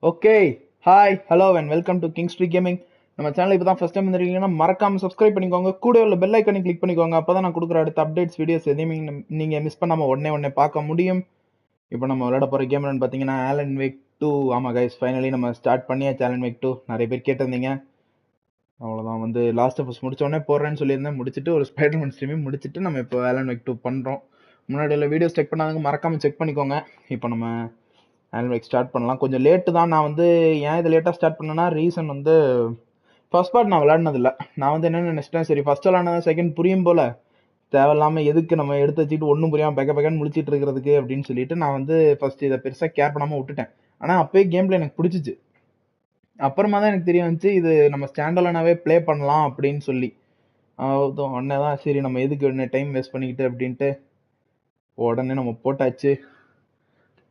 Okay hi hello and welcome to king street gaming. நம்ம channel இப்போ தான் first time வந்துருக்கீங்கன்னா மறக்காம சப்ஸ்கிரைப் பண்ணிக்கோங்க. கூட உள்ள பெல் ஐக்கனை கிளிக் பண்ணிக்கோங்க. அப்போ தான் நான் கொடுக்குற அடுத்த அப்டேட்ஸ் வீடியோஸ் எதையுமே நீங்கள் மிஸ் பண்ணாமல் உடனே பார்க்க முடியும். இப்போ நம்ம விளையாட போகிற கேம் என்னன்னு பார்த்தீங்கன்னா ஆலன் வேக் 2. ஆமாம் கைஸ், ஃபைனலி நம்ம ஸ்டார்ட் பண்ணியாச்சு ஆலன் வேக் 2. நிறைய பேர் கேட்டிருந்தீங்க. அவ்வளோதான், வந்து லாஸ்ட் ஆஃப் அஸ் முடிச்ச உடனே போடுறேன்னு சொல்லியிருந்தேன். முடிச்சுட்டு ஒரு ஸ்பைடர்மேன் ஸ்ட்ரீமையும் முடிச்சுட்டு நம்ம இப்போ ஆலன் வேக் 2 பண்ணுறோம். முன்னாடி உள்ள வீடியோஸ் செக் பண்ணாதவங்க மறக்காமல் செக் பண்ணிக்கோங்க. இப்போ நம்ம ஆலன் வேக் ஸ்டார்ட் பண்ணலாம். கொஞ்சம் லேட்டு தான். நான் வந்து ஏன் இதை லேட்டாக ஸ்டார்ட் பண்ணேன்னா ரீசன் வந்து ஃபர்ஸ்ட் பார்ட் நான் விளையாடினதில்ல. நான் வந்து என்ன நினச்சிட்டேன், சரி ஃபர்ஸ்ட் விளையாடினது செகண்ட் புரியும் போல், தேவையில்லாமல் எதுக்கு நம்ம எடுத்து வச்சுட்டு ஒன்றும் புரியாமல் பெக்கன்னு முழிச்சிட்டு இருக்கிறதுக்கு அப்படின்னு சொல்லிட்டு நான் வந்து ஃபர்ஸ்ட் இதை பெருசாக கேர் பண்ணாமல் விட்டுட்டேன். ஆனால் அப்போயே கேம் பிளே எனக்கு பிடிச்சிச்சு. அப்புறமா தான் எனக்கு தெரிய வந்துச்சு இது நம்ம ஸ்டாண்டலனாகவே ப்ளே பண்ணலாம் அப்படின்னு சொல்லி. உடனே தான் சரி நம்ம எதுக்கு உடனே டைம் வேஸ்ட் பண்ணிக்கிட்டு அப்படின்ட்டு உடனே நம்ம போட்டாச்சு.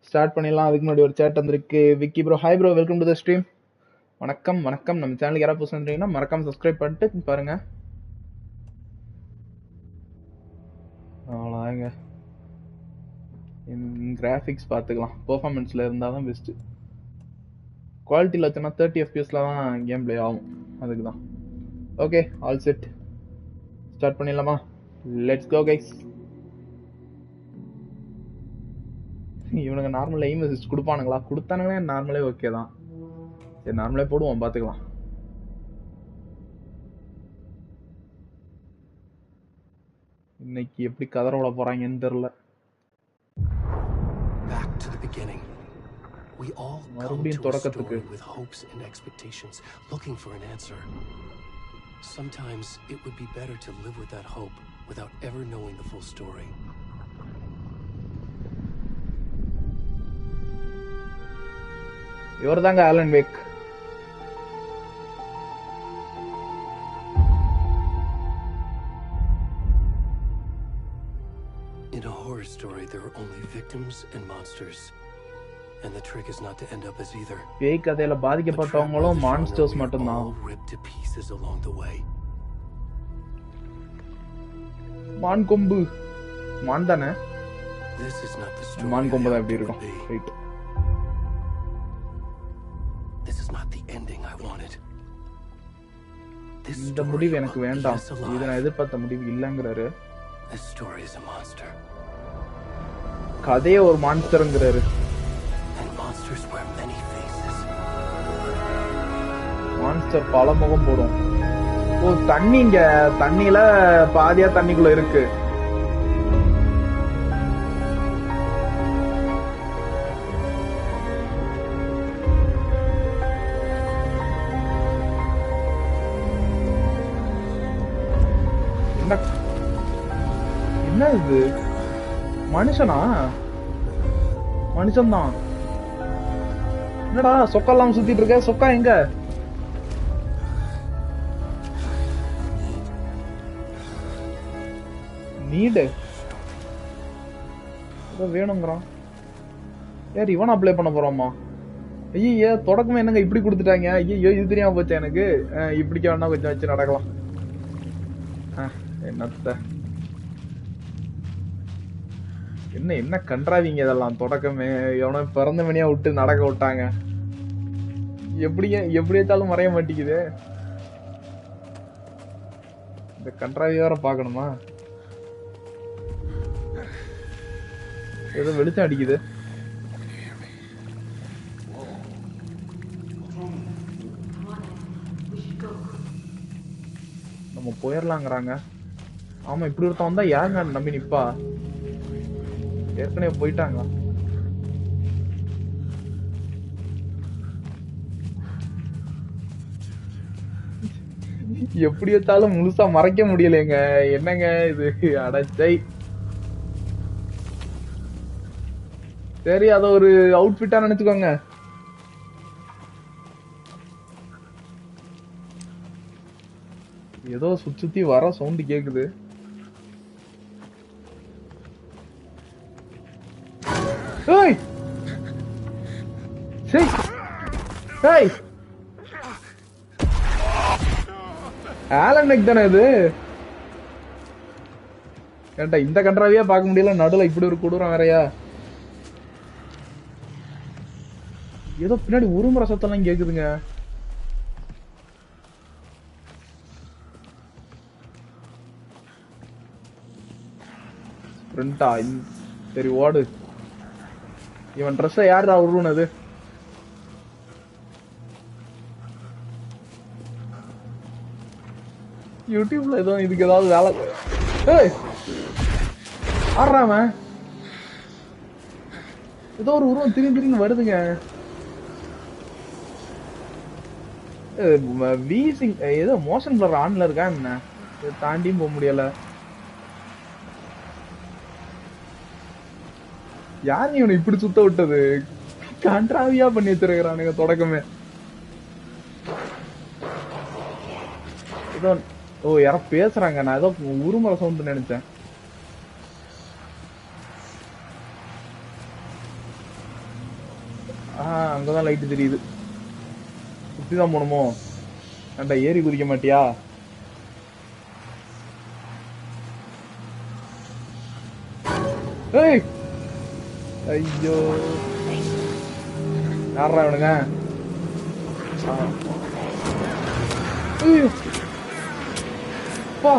ஸ்டார்ட் பண்ணிடலாம். அதுக்கு முன்னாடி ஒரு சேட் வந்திருக்கு. Vicky bro, hi bro, welcome to the stream. வணக்கம் வணக்கம். நம்ம சேனலுக்கு யாராவது புதுசு வந்துட்டீங்கன்னா மறக்காம சப்ஸ்கிரைப் பண்ணிட்டு பாருங்க. அவ்வளோதாங்க. கிராஃபிக்ஸ் பார்த்துக்கலாம். பெர்ஃபார்மன்ஸில் இருந்தால் தான் பெஸ்ட்டு. குவாலிட்டியில் வச்சோன்னா 30 FPS தான் கேம் பிளே ஆகும். அதுக்கு தான். Okay, all set. ஸ்டார்ட் பண்ணிடலாமா? Let's go guys. இவனுங்க நார்மல் எய்ம் அசிஸ்ட் கொடுப்பானுங்களா? கொடுத்தானுங்களே நார்மலே ஓகே தான். சரி நார்மலே போடுவோம், பார்த்துக்கலாம். இன்னைக்கு எப்படி கதற விட போறாங்கன்னு தெரியல. மறுபடியும் தொடக்கத்துக்கு. Sometimes it would be better to live with that hope without ever knowing the full story. இவர்தாங்க Alan Wake. In a horror story, there are only victims and monsters. And the trick is not to end up as either. பேய் கதையில பாதிக்கப்பட்டவங்களும் monsters மட்டும்தான். Ripped to pieces along the way. மான் கொம்பு. மான் தானே? This is not the story. மான் கொம்பு தான் எப்படி இருக்கும்? Right. This is not the ending I wanted. இந்த முடிவு எனக்கு வேண்டாம். இது நான் எதிர்பார்த்த முடிவு இல்லங்கறாரு. This story is a monster. கதையே ஒரு மான்ஸ்டர்ங்கறாரு. And monsters wear many faces. Monster பல முகம் போடும். ஓ, தண்ணிங்க. தண்ணில பாதியா தண்ணிக்குள்ள இருக்கு. என்ன இது? மனுஷனா? மனுஷன் தான். என்னடா சொக்கெல்லாம் சுத்திட்டு இருக்க? சொக்கா எங்க? நீடு வேணுங்கிறான். யார் இவன் அப்ளை பண்ண போறாமா? ஐயோ, தொடக்கமே என்னங்க இப்படி கொடுத்துட்டாங்க? ஐயோ, இது தெரியாம போச்சு எனக்கு. இப்படிக்க வேணா கொஞ்சம் வச்சு நடக்கலாம். என்னத்த என்ன கன்றாவீங்க இதெல்லாம். தொடக்கமே எவனோ பிறந்த மணியா விட்டு நடக்க விட்டாங்க. எப்படியாச்சாலும் மறைய மாட்டேங்குது. இந்த கன்றாவி வேற பாக்கணுமா? ஏதோ வெளிச்சம் அடிக்குது. நம்ம போயிடலாங்கிறாங்க. ஆமா, இப்படி ஒருத்தன் வந்தா யாருங்க நம்பி நிப்பா? ஏற்கனவே போயிட்டாங்க. எப்படி வச்சாலும் முழுசா மறைக்க முடியலைங்க. என்னங்க இது? அடைச்சை. சரி, அத ஒரு அவுட்ஃபிட்டா நினைச்சுக்கோங்க. ஏதோ சுத்தி வர சவுண்ட் கேக்குது. ஏய் சரி, ஏய் ஆலன் வேக் தானே இது? ஏன்டா இந்த கன்றாவியா பார்க்க முடியல, நடுல இப்படி ஒரு கொடூரம் வேறயா? ஏதோ பின்னாடி உருமுறை சத்தம்லாம் கேக்குதுங்க. ஃப்ரண்டா சரி ஓடு. இவன் ட்ரெஸ்ஸை யாரா உருவுனது? யூடியூப்ல ஏதோ இதுக்கு ஏதாவது வேலை. ஏய் ஆடுறாம ஏதோ ஒரு உருவம் திடீர்னு வருதுங்க. வீசிங் ஏதோ மோஷன் பிளர் ஆன்ல இருக்கா என்ன? தாண்டியும் போக முடியல. யாரு இவனை இப்படி சுத்த விட்டது? கண்ட்ராவியா பண்ணி வச்சிருக்கிறானுங்க தொடக்கமே. ஏதோ யாரோ பேசுறாங்க. நான் ஏதோ உருமுறை சவுண்ட் நினைச்சேன். அங்கதான் லைட் தெரியுது. சுத்திதான் போகணுமோ? ஏன்டா ஏறி குதிக்க மாட்டியா? ஏய் ஐயோ யாரா இவனுங்க? பா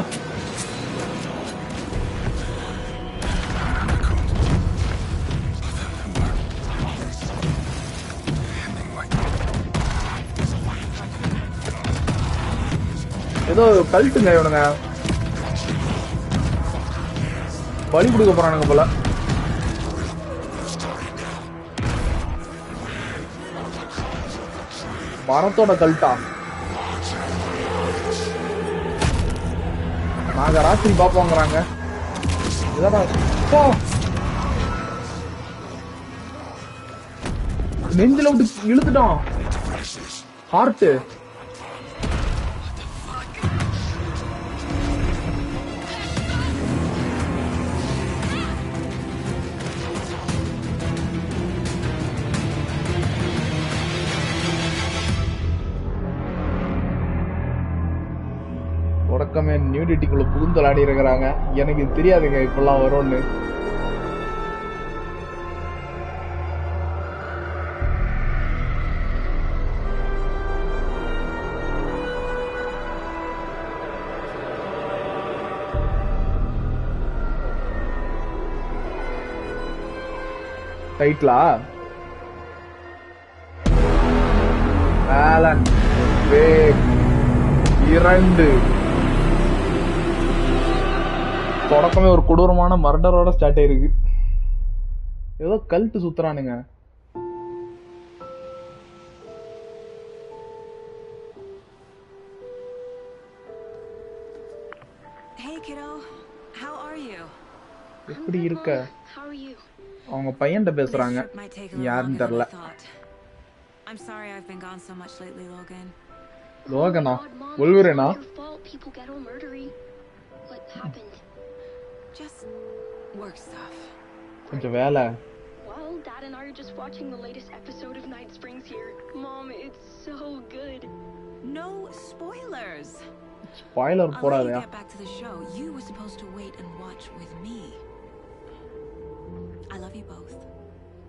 ஏதோ கல்ட்டுங்க இவனுங்க. பலி கொடுக்க போறானுங்க போல. மரத்தோட கல்ட்டா? நாங்க ராத்திரி பாப்போங்கிறாங்க. நெஞ்சில விட்டு இழுத்துட்டான். ஹார்ட் தொடக்கமே நியூடிட்டிக்குள்ள புகுந்து விளையாடி இருக்கிறாங்க. எனக்கு தெரியாதுங்க இப்பெல்லாம் வரும்னு. டைட்டிலா ஆலன் வேக் 2. தொடக்கமே ஒரு கொடூரமான மர்டரோட ஸ்டார்ட் ஆயிருக்கு. ஏதோ cult சுத்துறானுங்க. Hey kiddo, how are you? எப்படி இருக்க? அவங்க பையன்கிட்ட பேசுறாங்க. யாருன்னு தெரியல. I'm sorry I've been gone so much lately, Logan. லோகனா? wolverine-ஆ? People get all murdery. What happened? Just work stuff. கொஞ்சம் வேலை. Well, Dad and I are just watching the latest episode of Night Springs here. Mom, it's so good. No spoilers. Spoiler போடாதயா? Get back to the show. You were supposed to wait and watch with me. I love you both.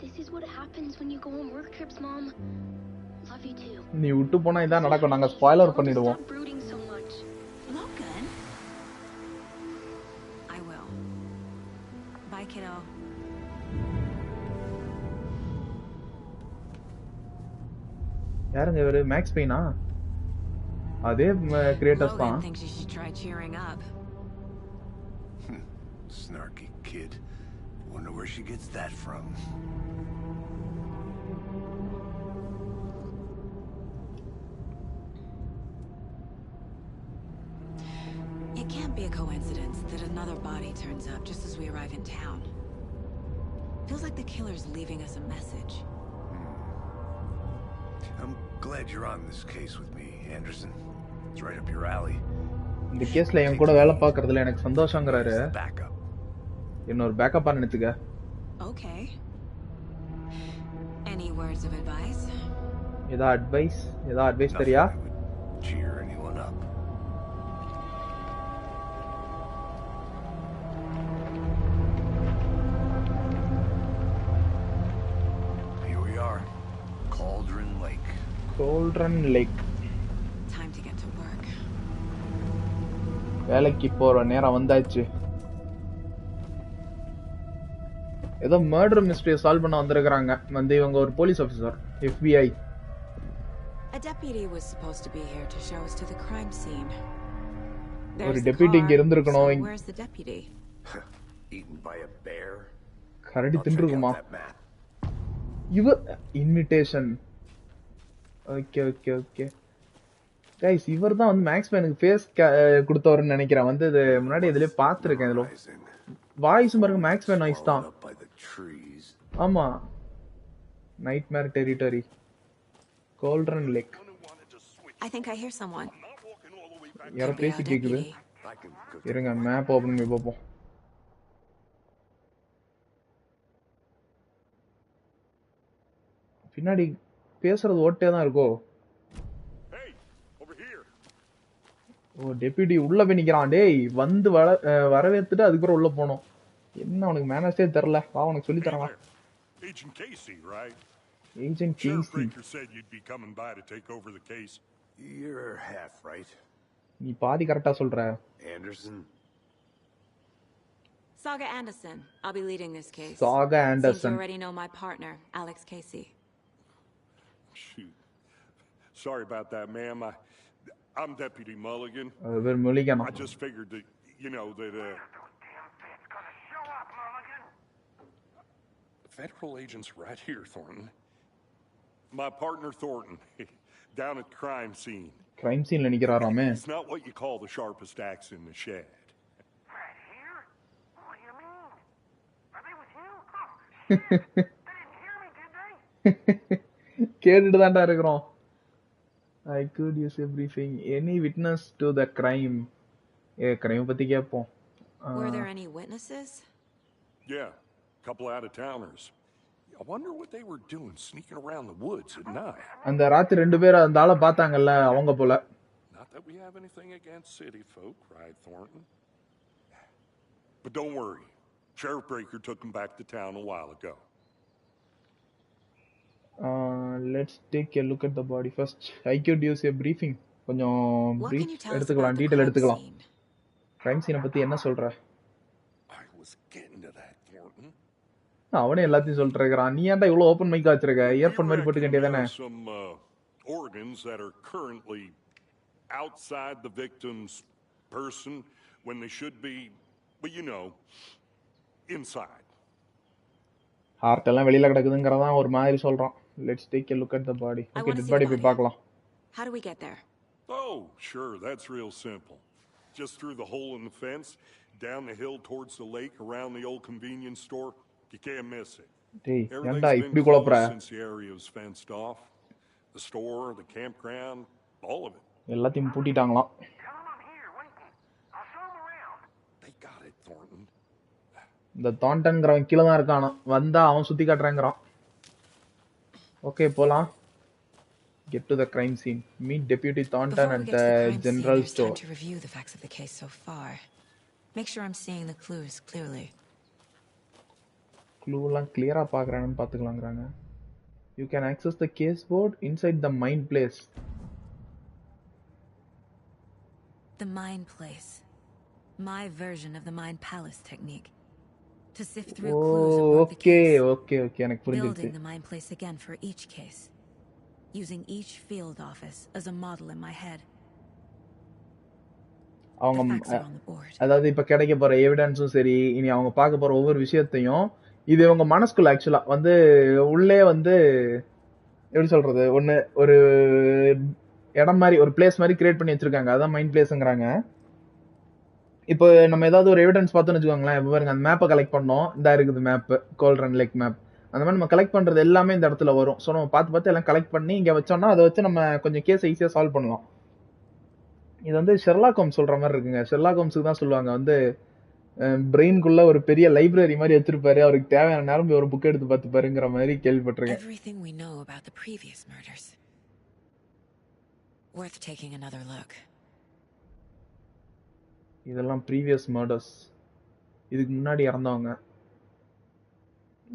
This is what happens when you go on work trips, Mom. Love you too. நீ விட்டு போனா இதான் நடக்கும். நாங்க spoiler பண்ணிடுவோம். Stop brooding so much. Logan. I will. Bye, kiddo. யாருங்க இவரு? Maths பெயினா? அதே கிரியேட்டர்ஸ் தான். Logan thinks you should try cheering up. Snarky kid. Wonder where she gets that from. It can't be a coincidence that another body turns up just as we arrive in town. Feels like the killer's leaving us a message. I'm glad you're on this case with me, Anderson. It's right up your alley. இந்த கேஸ்ல என் கூட வேலை பார்க்கறதுல எனக்கு சந்தோஷங்கறாரு. இன்னொரு backup நினைச்சுக்க. Okay. Any words of advice? ஏதா advice தெரியா? Cheer anyone up. Here we are. Called Golden Lake. Time to get to work. வேலைக்கு போற நேரம் வந்தாச்சு. ஏதோ மர்டர் மிஸ்டரியை சால்வ் பண்ண வந்திருக்காங்க. வந்து இவங்க ஒரு police officer, FBI. A deputy was supposed to be here to show us to the crime scene. ஒரு டெபியூட்டி இங்க இருந்திருக்கணும். Where's the deputy? Eaten by a bear. கரடி தின்றுக்குமா? இவ invitation. Okay okay okay guys, இவர் தான் வந்து மேக்ஸ் மேனுக்கு ஃபேஸ் கொடுத்தவர்னு நினைக்கிறேன். வந்து இது முன்னாடி இதுலயே பார்த்துருக்கேன். இதுல வாய்ஸ் பாருங்க, மேக்ஸ் மேன் வாய்ஸ் தான். ஆமா, nightmare territory, Golden Lake. I think I hear someone. யாரோ பேசி கேக்குது. இருங்க, மேப் ஓபன் பண்ணி பார்ப்போம். பின்னாடி பேசுறது ஓட்டே தான் இருக்கோ. ஓ, டெபியூட்டி உள்ள போய் நிக்கிறான். டேய், வந்து வரவேத்துட்டு அதுக்கப்புறம் உள்ள போனோம். என்ன உனக்கு மேனேஜே தெரியல? வா, உனக்கு சொல்லி தரவா. Agent Casey, right? Agent Sheriff Casey. Baker said you'd be coming by to take over the case. You're half right. நீ பாதி கரெக்டா சொல்ற. Anderson. Saga Anderson. I'll be leading this case. Saga Anderson. Seems you already know my partner, Alex Casey. Shoot. Sorry about that, ma'am. I'm Deputy Mulligan. Mulligan. I just figured that, you know, that federal agents right here, Thornton. My partner Thornton, down at the crime scene. Crime scene la nikkaraame. It's not what you call the sharpest axe in the shed. Right here? What do you mean? Are they with you? Oh, shit. They didn't hear me, did they? கேட்டுட்டு தான்டா இருக்கிறோம். I could use a briefing. Any witness to the crime? crime பத்தி கேப்போம். Were there any witnesses? Yeah, a couple out-of-towners. I wonder what they were doing sneaking around the woods at night. அந்த ராத்திரி ரெண்டு பேர் அந்த ஆளை பார்த்தாங்கல்ல, அவங்க போல. Not that we have anything against city folk, right, Thornton? But don't worry. Sheriff Baker took them back to town a while ago. Let's take a look at the body first. I could use a briefing. கொஞ்சம் brief எடுத்துக்கலாம், detail எடுத்துக்கலாம். crime scene பத்தி என்ன சொல்ற? I was getting to that, Thornton. அவனே எல்லாத்தையும் சொல்லிட்டு இருக்கான். நீ ஏன்டா இவ்வளவு ஓபன் மைக்கா வச்சிருக்க? இயர்போன் மாதிரி போட்டுக்க வேண்டியதானே? Some organs that are currently outside the victim's person when they should be, but you know, inside. Heart எல்லாம் வெளியில கிடக்குதுங்கறதா ஒரு மாதிரி சொல்றான். Let's take a look at the body. Okay, dead body போய் பார்க்கலாம். How do we get there? Oh, sure, that's real simple. Just through the hole in the fence, down the hill towards the lake, around the old convenience store. You can't miss it. டேய், ஏன்டா Everything's இப்படி been குழப்பற? closed since the area was fenced off. The store, the campground, all of it. எல்லாத்தையும் பூட்டிட்டாங்களாம். Tell them I'm here, waiting. I'll show them around. They got it, Thornton. இந்த தாண்டன்ங்கறவன் கீழ தான் இருக்கானா. வந்தா அவன் சுத்தி காட்றேங்கறான். ஓகே, போலாம். Get to the crime scene. Meet Deputy Thornton at the general store. To review the facts of the case so far. Make sure I'm seeing the clues clearly. க்ளூலாம் கிளியரா பார்க்கறானு பாத்துக்கலாம்ங்கறாங்க. You can access the case board inside the mind place. The mind place. My version of the mind palace technique. To sift through clues about the case. Okay, எனக்கு புரிஞ்சிருச்சு. Building the mind place again for each case. Using each field office as a model in my head. அவங்க அதாவது இப்ப கிடைக்க போற எவிடன்ஸும் சரி, இனி அவங்க பார்க்க போற ஒவ்வொரு விஷயத்தையும் இது இவங்க மனசுக்குள்ள ஆக்சுவலா வந்து உள்ளே வந்து எப்படி சொல்றது, ஒரு இடம் மாதிரி ஒரு பிளேஸ் மாதிரி கிரியேட் பண்ணி வச்சிருக்காங்க. அதான் மைண்ட் பிளேஸ்ங்கறாங்க. இப்போ நம்ம ஏதாவது ஒரு எவிடன்ஸ் பார்த்தோம்னு வச்சுக்கோங்களேன். இப்போ பாருங்க, அந்த மேப்பை கலெக்ட் பண்ணோம். இந்த இருக்குது மேப், கோல்டன் லேக் மேப். அந்த மாதிரி நம்ம கலெக்ட் பண்றது எல்லாமே இந்த இடத்துல வரும். ஸோ நம்ம பார்த்து எல்லாம் கலெக்ட் பண்ணி இங்க வச்சோம்னா அதை வச்சு நம்ம கொஞ்சம் கேஸ் ஈஸியா சால்வ் பண்ணலாம். இது வந்து ஷெர்லாக் ஹோம்ஸ் சொல்ற மாதிரி இருக்குங்க. ஷெர்லாக் ஹோம்ஸுக்கு தான் சொல்லுவாங்க வந்து பிரெயின்குள்ள ஒரு பெரிய லைப்ரரி மாதிரி வச்சிருப்பாரு. அவருக்கு தேவையான நேரம் போய் ஒரு புக் எடுத்து பார்த்து பாருங்கிற மாதிரி கேள்விப்பட்டிருக்கேன். Everything we know about the previous murders. Worth taking another look. இதெல்லாம் ப்ரீவியஸ் மர்டர்ஸ், இதுக்கு முன்னாடி இறந்தவங்க.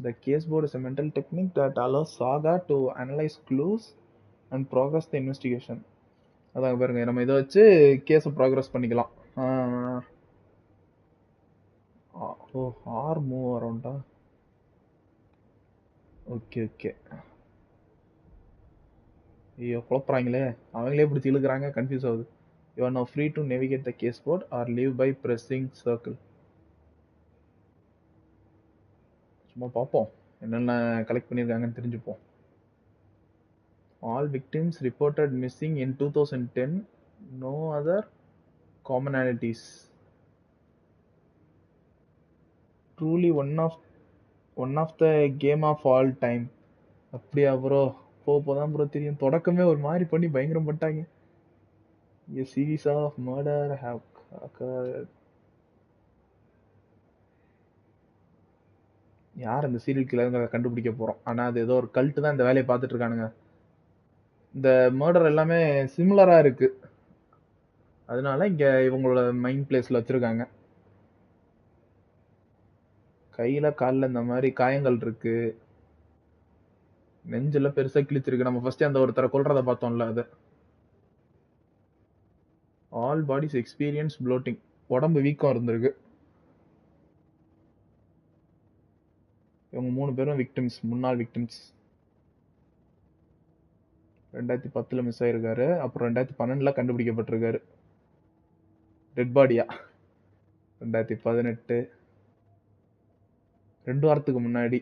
The case board is a mental technique that allows Saga to analyze clues and progress the investigation. அதாங்க பாருங்க, நம்ம இதை வச்சு கேஸை ப்ராக்ரஸ் பண்ணிக்கலாம். ஓ ஆர் மூவ் அரௌண்டா. Okay okay. ஐயோ குழப்பறாங்களே, அவங்களே பிடிச்சி இழுக்கிறாங்க, கன்ஃபியூஸ் ஆகுது. You are now free to navigate the case board or leave by pressing circle. சும்மா பார்ப்போம் என்னென்ன கலெக்ட் பண்ணியிருக்காங்கன்னு தெரிஞ்சுப்போம். All victims reported missing in 2010. No other commonalities. Truly one of the game of all time. அப்படியா bro? போதான் bro தெரியும். தொடக்கமே ஒரு மாதிரி பண்ணி பயங்கரம் பண்ணிட்டாங்க. A series of murder have occurred. யார் அந்த சீரியல் கில்லர்ங்கிறத கண்டுபிடிக்க போறோம். ஆனா அது ஏதோ ஒரு கல்ட்டு தான் இந்த வேலையை பார்த்துட்டு இருக்கானுங்க. இந்த மர்டர் எல்லாமே சிமிலரா இருக்கு, அதனால இங்க இவங்களோட மைண்ட் பிளேஸ்ல வச்சிருக்காங்க. கையில காலில் இந்த மாதிரி காயங்கள் இருக்கு, நெஞ்செல்லாம் பெருசா கிழிச்சிருக்கு. நம்ம ஃபர்ஸ்ட் அந்த ஒருத்தரை கொல்றத பார்த்தோம்ல அது. All bodies experience bloating. உடம்பு வீக்கம் இருந்திருக்கு. இவங்க 3 பேரும் விக்டிம்ஸ், முன்னாள் விக்டிம்ஸ். 2010 மிஸ் ஆயிருக்காரு, அப்புறம் 2012 கண்டுபிடிக்கப்பட்டிருக்காரு. டெட் பாடியா 2018, 2 வாரத்துக்கு முன்னாடி.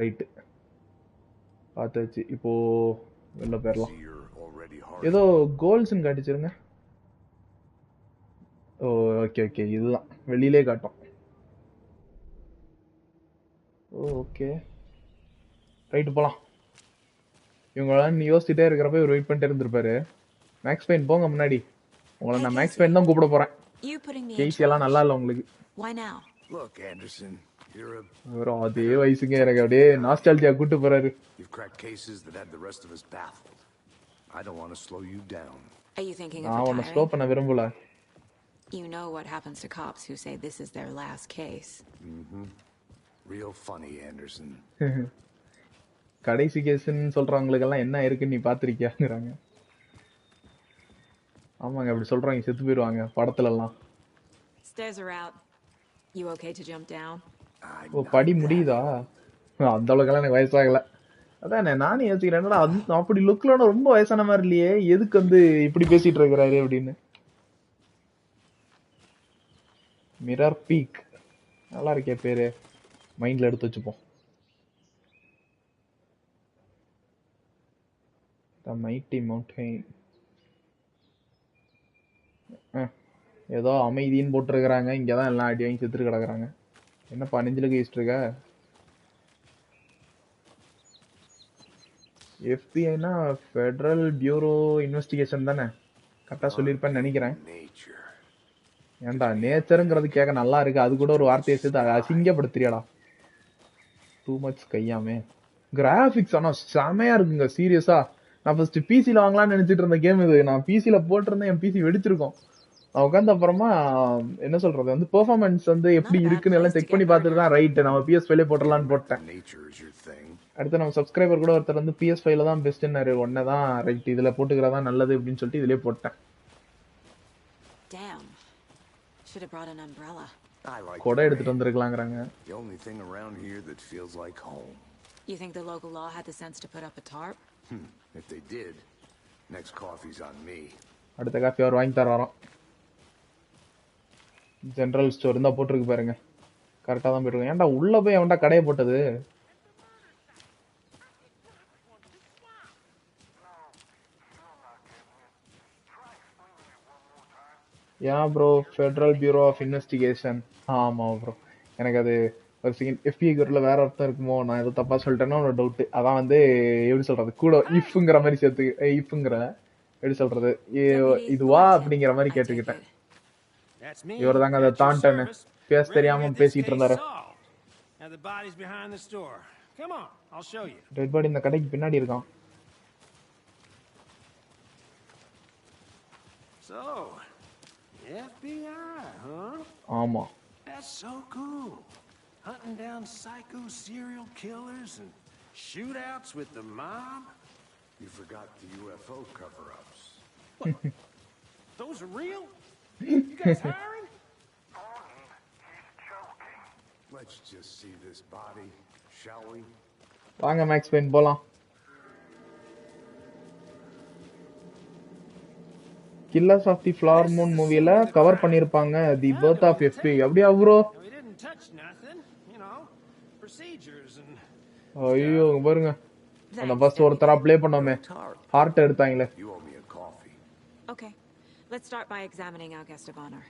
ரைட்டு, பார்த்தாச்சு. இப்போ வெளில போயிடலாம். ஏதோ கோல்ஸ்ன்னு காட்டிச்சிருங்க. ஓ ஓகே ஓகே, இதுதான் வெளியிலே காட்டும். ஓகே ரைட்டு, போகலாம். இவங்களாம் யோசிச்சுட்டே இருக்கிறப்ப இவர் வெயிட் பண்ணிட்டே இருந்திருப்பாரு. மேக்ஸ் பெயின் போங்க முன்னாடி. உங்களை நான் மேக்ஸ் பெயின் தான் கூப்பிட போறேன். கேசி எல்லாம் நல்லா இல்லை உங்களுக்கு. அதே வயசுங்க, எனக்கு அப்படியே நாஸ்டால்ஜியா கூட்டு போறாரு. நான் உன்னை ஸ்லோ பண்ண விரும்பல. You know what happens to cops who say this is their last case. Real funny, Anderson. கடைசி கேஸ்ன்னு சொல்றவங்களுக்கெல்லாம் என்ன இருக்குன்னு நீ பாத்திருக்கியாங்கிறாங்க. ஆமாங்க, அப்படி சொல்றாங்க, செத்து போயிடுவாங்க படத்துல எல்லாம். Stairs are out. You okay to jump down? ஓ படி முடியுதா? அந்த அளவுக்குலாம் எனக்கு வயசாகல. அதானே நானும் யோசிக்கிறேன், என்னடா அப்படி லுக்ல ரொம்ப வயசான மாதிரி இல்லையே, எதுக்கு வந்து இப்படி பேசிட்டு இருக்கிறாரு அப்படின்னு. மிரர் பீக் நல்லா இருக்கே பேரு, மைண்ட்ல எடுத்து வச்சுப்போம். The Mighty Mountain. ஏதோ அமைதின்னு போட்டிருக்கிறாங்க, இங்கதான் எல்லாம் அடி வாங்கி செத்துட்டு கிடக்குறாங்க. என்னப்பா நெஞ்சிலுக்கு ஈஸ்ட் இருக்க? எஃபிஐனா ஃபெடரல் பியூரோ இன்வெஸ்டிகேஷன் தானே, கரெக்டா சொல்லியிருப்பேன்னு நினைக்கிறேன். ஏன்டா நேச்சருங்கிறது கேட்க நல்லா இருக்கு, அது கூட ஒரு வார்த்தையை சேர்த்து அசிங்கப்படுத்துறியாடா. டூ மச் கையாமே. கிராபிக்ஸ் ஆனா செமையா இருக்குங்க, சீரியஸா. நான் ஃபர்ஸ்ட் பிசில வாங்கலாம்னு நினைச்சிட்டு இருந்த கேம் இது. நான் பிசில போட்டிருந்தேன், என் பிசி வெடிச்சிருக்கும். நான் உட்காந்து அப்புறமா என்ன சொல்றது வந்து பெர்ஃபார்மன்ஸ் வந்து எப்படி இருக்குன்னு எல்லாம் செக் பண்ணி பார்த்துட்டு தான் ரைட் நம்ம PS5 போட்டுடலான்னு போட்டேன். அடுத்து நம்ம சப்ஸ்கிரைபர் கூட ஒருத்தர் வந்து PS5 தான் பெஸ்ட்னாரு. ஒன்னே தான் ரைட், இதுல போட்டுக்கிறதா நல்லது அப்படின்னு சொல்லிட்டு இதுலயே போட்டேன். கொடை எடுத்துட்டு வந்திருக்கலாங்கிறாங்க. You think the local law had the sense to put up a tarp? If they did, next coffee's on me. அடுத்த காஃபி அவர் வாங்கி தராராம். ஜெனரல் ஸ்டோர் இருந்தா போட்டுருக்கு பாருங்க, கரெக்டா தான் போயிருக்கு. ஏன்டா உள்ள போய் அவன்டா கடையை போட்டது? ஏன் bro Federal Bureau of Investigation? ஆமா ப்ரோ, எனக்கு அது ஒரு செகண்ட் FBI குரூப்ல வேற ஒருத்தர் இருக்குமோ, நான் எதுவும் தப்பா சொல்லிட்டேன்னா ஒரு டவுட். அதான் வந்து எப்படி சொல்றது, கூட இஃப்ங்கிற மாதிரி சேர்த்து இஃப்ங்கிற எப்படி சொல்றது இதுவா அப்படிங்கிற மாதிரி கேட்டுக்கிட்டேன். இவர் தாங்க அதை தாண்டன்னு பேச தெரியாம பேசிட்டு இருந்தாரு. டெட் பாடி இந்த கடைக்கு பின்னாடி இருக்கான். ஆமா, That's so cool. Hunting down psycho serial killers and Shootouts with the mob? You forgot the UFO cover-ups. Those are real? You guys hiring? Let's just see this body, shall we? வாங்க Max Payne போலாம். Killers of the Flower Moon மூவில cover பண்ணிருப்பாங்க the birth of Effie. அப்படியே bro? We didn't touch nothing, you know. Procedures and ஐயோ பாருங்க. அந்த first ஒருத்தரா play பண்ணோமே. ஹார்ட் எடுத்தாங்களே. You owe me a coffee. Okay, let's start by examining our guest of honor.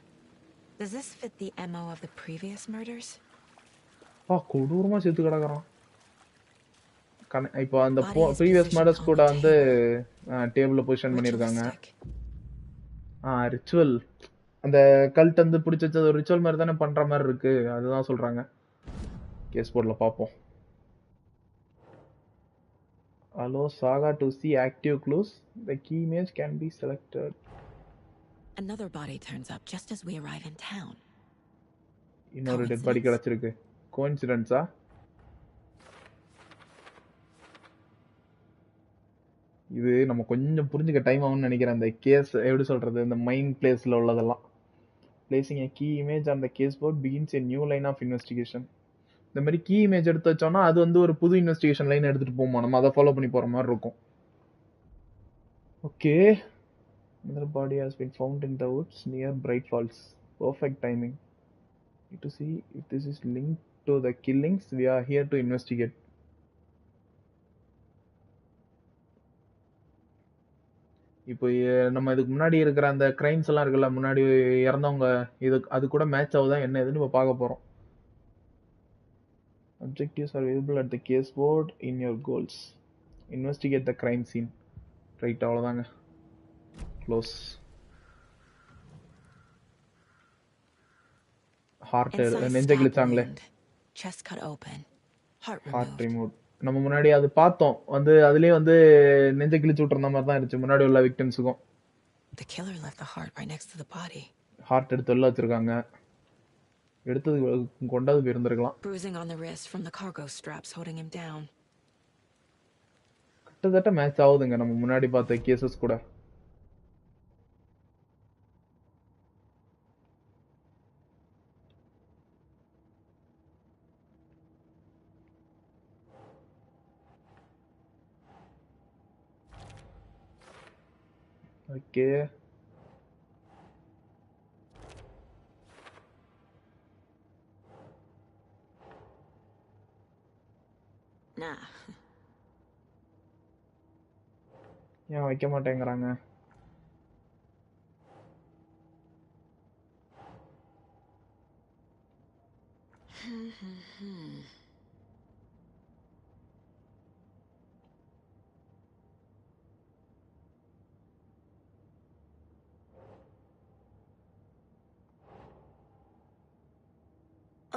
Does this fit the MO of the previous murders? கொடூரமா செத்து கிடக்குறான். இப்போ அந்த ப்ரீவியஸ் மர்டர்ஸ் கூட வந்து டேபிள்ல பொசிஷன் பண்ணிருக்காங்க. ரிச்சுவல் அந்த கல்ட் வந்து பிடிச்ச வச்சது ஒரு ரிச்சுவல் மாதிரி தானே பண்ற மாதிரி இருக்கு. அதுதான் சொல்றாங்க. கேஸ் போர்ட்ல பாப்போம். Allow Saga to see active clues. The key image can be selected. Another body turns up just as we arrive in town. இன்னொரு டெட் பாடி கிடைச்சிருக்கு. கோஇன்சிடென்ஸா? இது நம்ம கொஞ்சம் புரிஞ்சுக்க டைம் ஆகும்னு நினைக்கிறேன். அந்த கேஸ் எப்படி சொல்றது, இந்த மைண்ட் பிளேஸ்ல உள்ளதெல்லாம். Placing a key image on the case board begins a new line of investigation. இந்த மாதிரி கீ இமேஜ் எடுத்து வச்சோம்னா அது வந்து ஒரு புது இன்வெஸ்டிகேஷன் லைன் எடுத்துட்டு போமா, நம்ம அதை ஃபாலோ பண்ணி போற மாதிரி இருக்கும். Okay, another body has been found in the woods near BrightFalls. Perfect timing. Need to see if this is linked to the killings. We are here to investigate. இப்போ நம்ம இதுக்கு முன்னாடி இருக்கிற அந்த கிரைம்ஸ் எல்லாம் இருக்குல்ல, முன்னாடி இறந்தவங்க, இது அது கூட மேட்ச் ஆகுதா என்ன எதுன்னு இப்போ பார்க்க போறோம். Objectives are available at the case board in your goals. Investigate the crime scene. Right, அவ்வளவுதாங்க. Close. Heart நெஞ்ச கிழிச்சாங்களே. Chest cut open. Heart removed. நம்ம முன்னாடி அது பார்த்தோம். வந்து அதுலயே வந்து நெஞ்ச கிழிச்சு விட்டுற மாதிரி தான் இருந்துச்சு முன்னாடி உள்ள விக்டிம்ஸ்க்கும். The killer left the heart right next to the body. Heart எடுத்து உள்ள வச்சிருக்காங்க. எடுத்தது கொண்டாது போயிருந்திருக்கலாம். Bruising on the wrist from the cargo straps holding him down. கிட்டத்தட்ட மேட்ச் ஆகுதுங்க நம்ம முன்னாடி பார்த்த கேசஸ் கூட. Okay, Nah. ஏன் வைக்க மாட்டேங்கிறாங்க?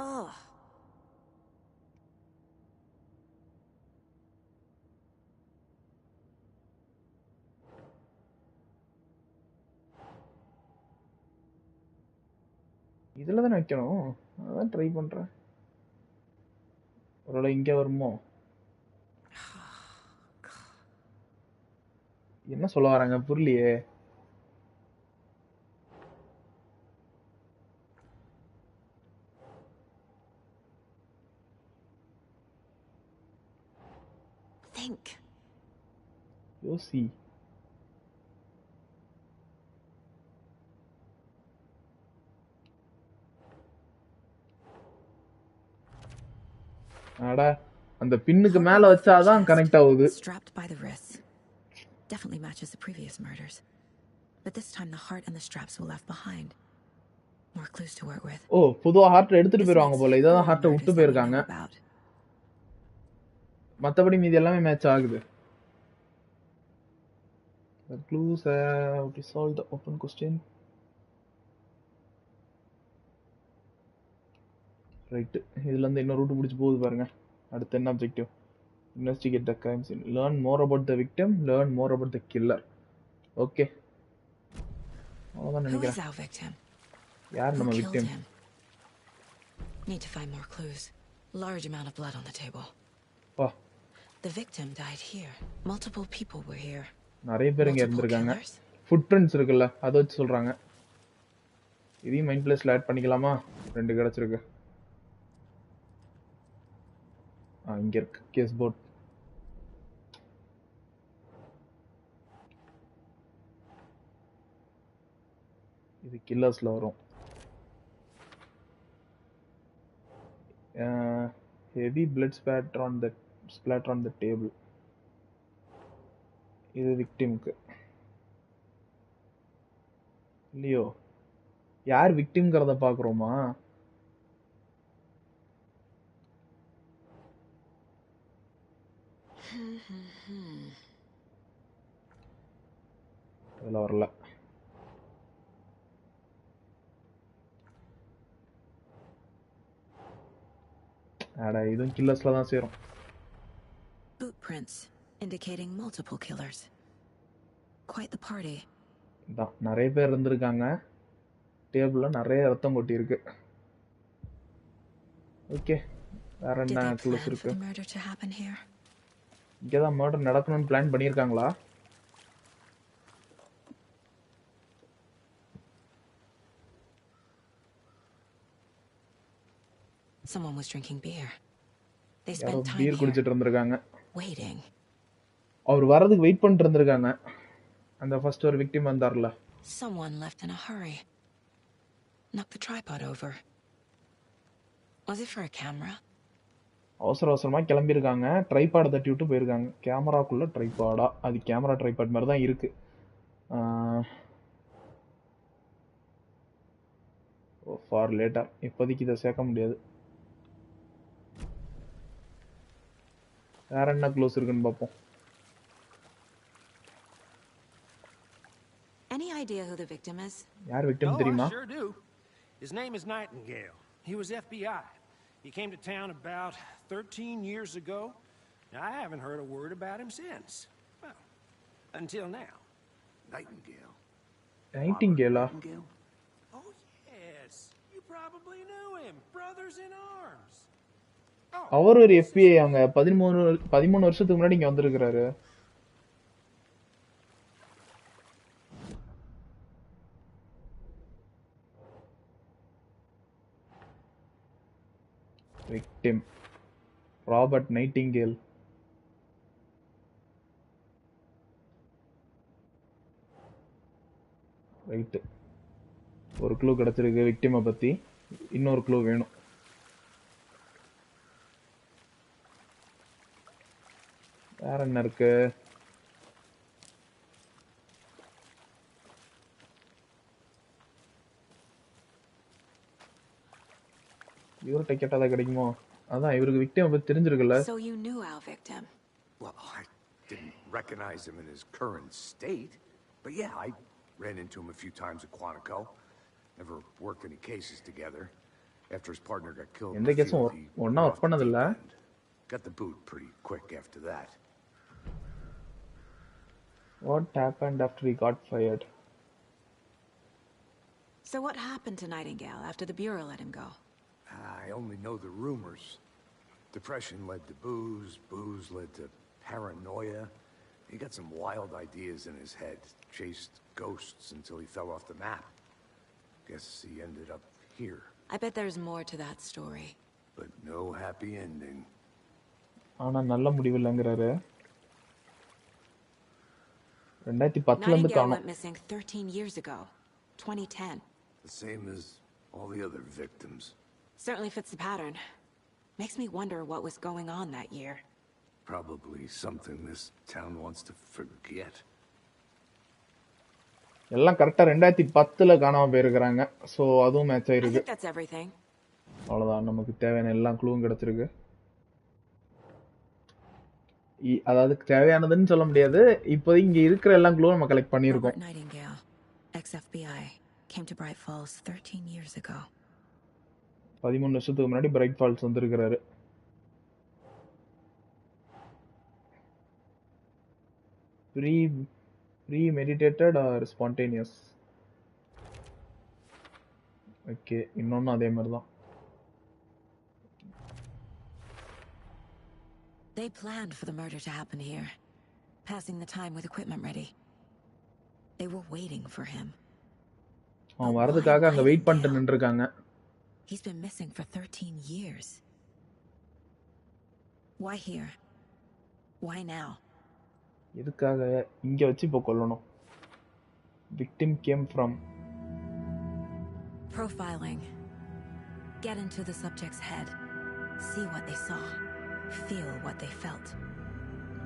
Oh. இதுல தானே வைக்கணும். அதான் ட்ரை பண்றேன். ஒருவேளை இங்க வருமோ? என்ன சொல்ல வராங்க புரியலையே. Think. யோசி. அட அந்த பின்னுக்கு மேல வச்சாதான் கனெக்ட் ஆகுது. Strapped by the wrists. Definitely matches the previous murders. But this time the heart and the straps were left behind. More clues to work with. ஓ, புதுவா ஹார்ட் எடுத்துட்டு போயிருவாங்க போல. இதான் ஹார்ட்டை விட்டு போயிருக்காங்க. மத்தபடி மீதி எல்லாமே மேட்ச் ஆகுது. The clues have resolved the open question. Right, இதுல இருந்து இன்னொரு ரூட் பிடிச்சி போகுது பாருங்க. அடுத்து என்ன objective? Investigate the crime scene. Learn more about the victim. Learn more about the killer. Okay. அவ்வளவுதான் நினைக்கிறேன். Who is our victim? யார் நம்ம Who victim? killed him? Need to find more clues. Large amount of blood on the table. வா, The victim died here. Multiple people were here. நிறைய பேர் இங்க இருந்திருக்காங்க. Food prints இருக்குல்ல அத வச்சு சொல்றாங்க. இதையும் மைண்ட் பிளேஸ்ல ஆட் பண்ணிக்கலாமா? 2 கிடைச்சிருக்கு. இங்க இருக்கு கேஸ் போர்ட். இது கில்லர்ஸ்ல வரும். Heavy blood splatter on the table. இது விக்டிம்க்கு. இல்லையோ யார் விக்டிம்ங்கறத பாக்குறோமா? அதுல வரல. அட இதுவும் கில்லர்ஸ்ல தான் சேரும். Footprints indicating multiple killers. Quite the party. தான் நிறைய பேர் இருந்திருக்காங்க. டேபிள்ல நிறைய ரத்தம் கொட்டி இருக்கு. ஓகே வேற என்ன க்ளூஸ் இருக்கு? இங்க தான் மர்டர் நடக்கணும்னு பிளான் பண்ணிருக்காங்களா? Someone was drinking beer. They spent time beer குடிச்சிட்டு இருந்திருக்காங்க. waiting. அவர் வரதுக்கு வெயிட் பண்ணிட்டு இருந்திருக்காங்க. அந்த ஃபர்ஸ்ட் ஒரு victim வந்தார்ல. Someone left in a hurry. Knocked the tripod over. Was it for a camera? அவசரமா கிளம்பி இருக்காங்க. ட்ரைபாட் தட்டி விட்டு போயிருக்காங்க. கேமராக்குள்ள ட்ரைபாடா? அது கேமரா ட்ரைபாட் மாதிரி தான் இருக்கு. For later. இப்போதைக்கு இதை சேர்க்க முடியாது. வேற என்ன க்ளோஸ் இருக்குன்னு பார்ப்போம். Any idea who the victim is? யார் விக்டிம் தெரியுமா? I sure do. His name is Nightingale. He was FBI. He came to town about 13 years ago. Now, I haven't heard a word about him since. Well, until now. Nightingale. Nightingale? Oh, yes. You probably knew him. Brothers in arms. அவர் ஒரு FBI அவங்க 13 வருஷத்துக்கு முன்னாடி இங்க வந்திருக்காரு. Victim Robert Nightingale. Right. ஒரு clue கிடைச்சிருக்கு விக்டிமை பத்தி. இன்னொரு க்ளூ வேணும். வேற என்ன இருக்கு? இவர்கிட்ட கேட்டாத கிடைக்குமோ? அதான் இவருக்கு விக்டிம் பத்தி தெரிஞ்சிருக்குல்ல. So you knew our victim. Well, I didn't recognize him in his current state, but yeah, I ran into him a few times at Quantico. Never worked any cases together. After his partner got killed, எந்த கேஸும் ஒண்ணா work பண்ணது இல்ல. Got the boot pretty quick after that. What happened after he got fired? So what happened to Nightingale after the Bureau let him go? I only know the rumors. Depression led to booze, booze led to paranoia. He got some wild ideas in his head, chased ghosts until he fell off the map. Guess he ended up here. I bet there's more to that story. But no happy ending. ஆனா நல்ல முடிவு இல்லங்கறாரு. 2010ல இருந்து காணோம். Went missing 13 years ago. 2010. The same as all the other victims. Certainly fits the pattern. Makes me wonder what was going on that year. Probably something this town wants to forget. எல்லாம் கரெக்ட்டா 2010ல காணாம போயிருக்காங்க. So அதுவும் match ஆயிருக்கு. That's everything. அவ்வளவுதான், நமக்கு தேவையான எல்லா க்ளூவும் கிடைச்சிருக்கு. அதாவது தேவையானதுன்னு சொல்ல முடியாது. இப்போ இங்க இருக்கிற எல்லா க்ளூவும் நம்ம கலெக்ட் பண்ணிருக்கோம். Nightingale, ex-FBI, came to BrightFalls 13 years ago. 13 வருஷத்துக்கு முன்னாடி பிரைட் ஃபால்ஸ் வந்திருக்காரு. Premeditated or spontaneous? ஓகே, இன்னொன்னு அதே மாதிரி தான். They planned for the murder to happen here, passing the time with equipment ready. They were waiting for him. அவன் வரதுக்காக அங்க வெயிட் பண்ணிட்டு நின்னுருக்காங்க. He's been missing for 13 years. Why here? Why now? எதுக்காக இங்க வச்சு இப்போ கொல்லணும்? Victim came from profiling. Get into the subject's head. See what they saw. Feel what they felt.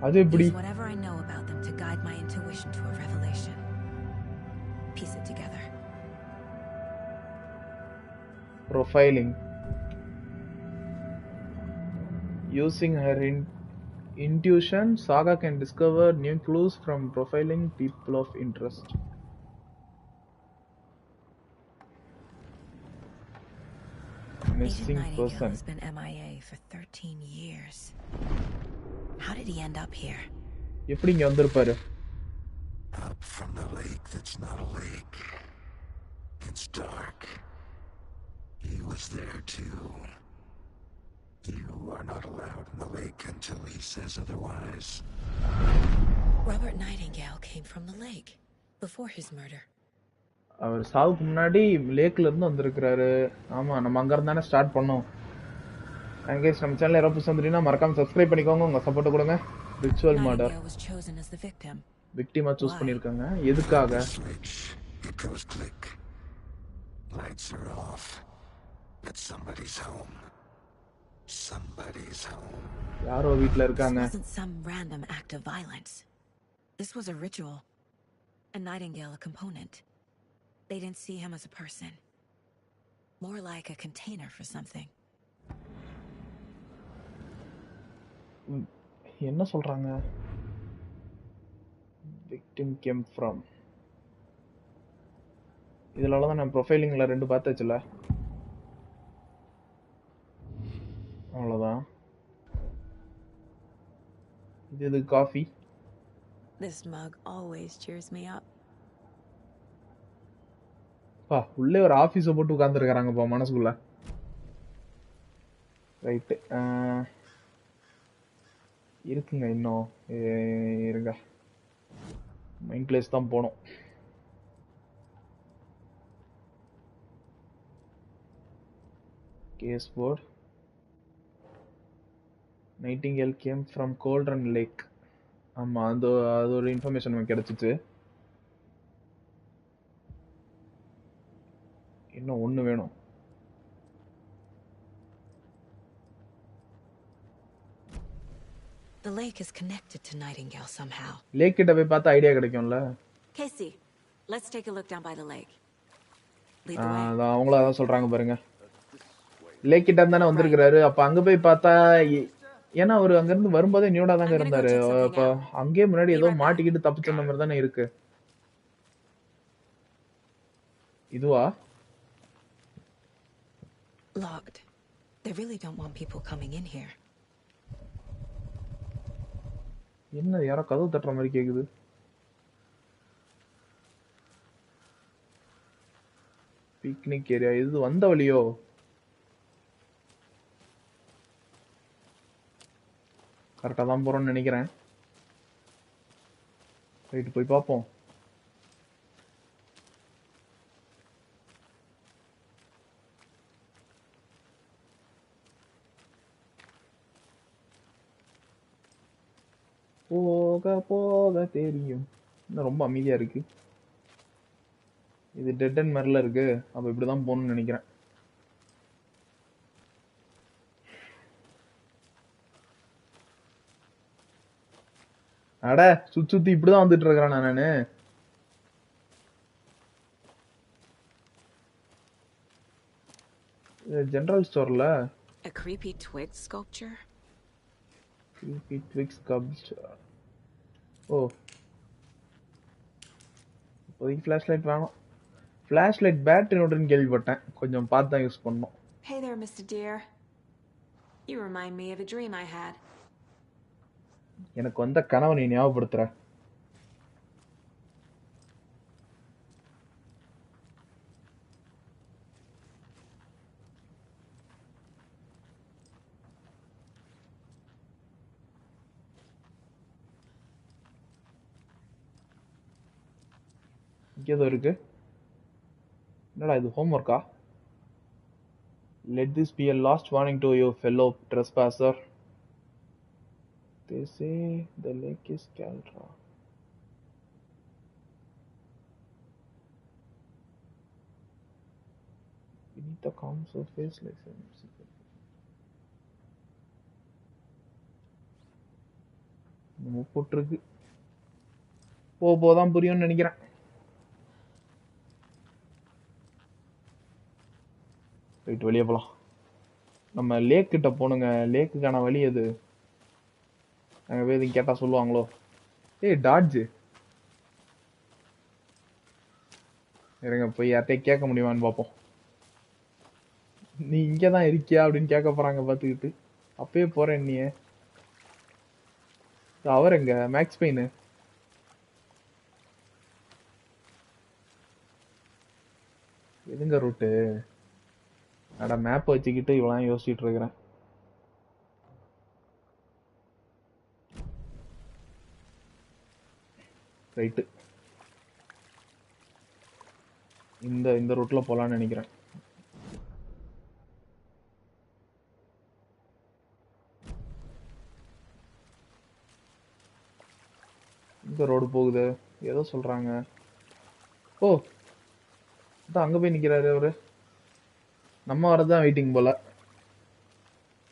அது எப்படி? Use whatever I know about them to guide my intuition to a revelation. Piece it together. Profiling. Using her intuition, Saga can discover new clues from profiling people of interest. Missing Agent person. has been MIA for 13 years. How did he end up here? எப்படி இங்க வந்திருப்பாரு? Up from the lake that's not a lake. It's dark. He was there too. You are not allowed in the lake until he says otherwise. Robert Nightingale came from the lake before his murder. அவர் சாவுக்கு முன்னாடி லேக்ல இருந்து வந்திருக்காரு. ஆமா, நம்ம அங்க இருந்து தானே start பண்ணோம். And guys, நம்ம சேனல் யாராவது புதுசா வந்தீங்கன்னா மறக்காம சப்ஸ்கிரைப் பண்ணிக்கோங்க, உங்க சப்போர்ட் கொடுங்க. Ritual murder. Nightingale was chosen as the victim. விக்டிமா சூஸ் பண்ணிருக்காங்க. எதுக்காக? It goes click. Lights are off. It's somebody's home. Somebody's home. யாரோ வீட்ல இருக்காங்க. This wasn't some random act of violence. This was a ritual. And Nightingale a component. They didn't see him as a person. More like a container for something. என்ன சொல்றாங்க? Victim came from. இதனால தான் நான் ப்ரொஃபைலிங்ல ரெண்டு பார்த்தாச்சுல. அவ்வளவுதான். இது coffee. This mug always cheers me up. உள்ளே ஒரு ஆபீஸ போட்டு உட்கார்ந்துருக்காங்கப்பா மனசுக்குள்ள. ரைட். இருக்குங்க இன்னும். இருங்க. மெயின் பிளேஸ் தான் போணும். Case board. Nightingale came from Golden Lake. ஆமா, அது ஒரு இன்ஃபர்மேஷன் நமக்கு கிடைச்சிச்சு. இன்னும் ஒன்று வேணும். The lake is connected to Nightingale somehow. Lakh கிட்ட போய் பார்த்தா ஐடியா கிடைக்கும்ல. Casey, let's take a look down by the lake. Lead the way. அவங்கள அதான் சொல்றாங்க பாருங்க. லேக் கிட்ட தானே வந்திருக்காரு. அப்ப அங்க போய் பார்த்தா ஏன்னா அவர் அங்க இருந்து வரும்போதே நியூடா தாங்க இருந்தாரு. அப்ப அங்கேயே முன்னாடி ஏதோ மாட்டிக்கிட்டு தப்பிச்ச மாதிரி தானே இருக்கு. இதுவா? Locked. They really don't want people coming in here. என்ன யாரோ கதவு தட்டுற மாதிரி கேக்குது. Picnic area. இது வந்த வழியோ? கரெக்டா தான் போறோம்னு நினைக்கிறேன். ரைட், போய் பார்ப்போம். போக போக தெரியும். இன்னும் ரொம்ப அமைதியா இருக்கு. இது டெட் அண்ட் மெர்ல இருக்கு. அப்ப இப்படிதான் போகணும்னு நினைக்கிறேன். அட சுத்தி இப்படிதான் வந்துட்டு இருக்கிறேன் நானு. ஜெனரல் ஸ்டோர்ல A creepy twig sculpture? creepy twig sculpture. ஓ, இப்போதைக்கு ஃபிளாஷ்லைட் வேணும். ஃபிளாஷ்லைட் பேட்டரி நோட்டுன்னு கேள்விப்பட்டேன். கொஞ்சம் பார்த்து தான் யூஸ் பண்ணணும். Hey there, Mr. Deer. You remind me of a dream I had. எனக்கு வந்த கனவை நீ ஞாபகப்படுத்துற. இங்க ஏதோ இருக்கு. என்னடா இது ஹோம்வொர்க்கா? Let this be a last warning to you, fellow trespasser. They say the lake is Caldra. Beneath the calm surface like some secret. நம்ம போட்டுருக்கு. போதான் புரியும்னு நினைக்கிறேன். ரைட் வெளியே போலாம். நம்ம லேக் கிட்ட போனுங்க. லேக்குக்கான வழி எது? அங்க போய் எதுவும் கேட்டா சொல்லுவாங்களோ? ஏய் டாட்ஜ். இருங்க போய் யார்ட்டையும் கேட்க முடியுமான்னு பார்ப்போம். நீ இங்கே தான் இருக்கியா அப்படின்னு கேட்க போறாங்க பார்த்துக்கிட்டு. அப்பயே போறேன் நீ. அவர் எங்க மேக்ஸ் பெயின். எதுங்க ரூட்டு? அட மேப் வச்சுக்கிட்டு இவெல்லாம் யோசிச்சுட்டு இருக்கிறேன். ரைட்டு இந்த ரூட்ல போலான்னு நினைக்கிறேன். இந்த ரோடு போகுது ஏதோ சொல்றாங்க. ஓ அங்க போய் நிக்கிறாரு அவரு. நம்ம வரதான் வெயிட்டிங் போல.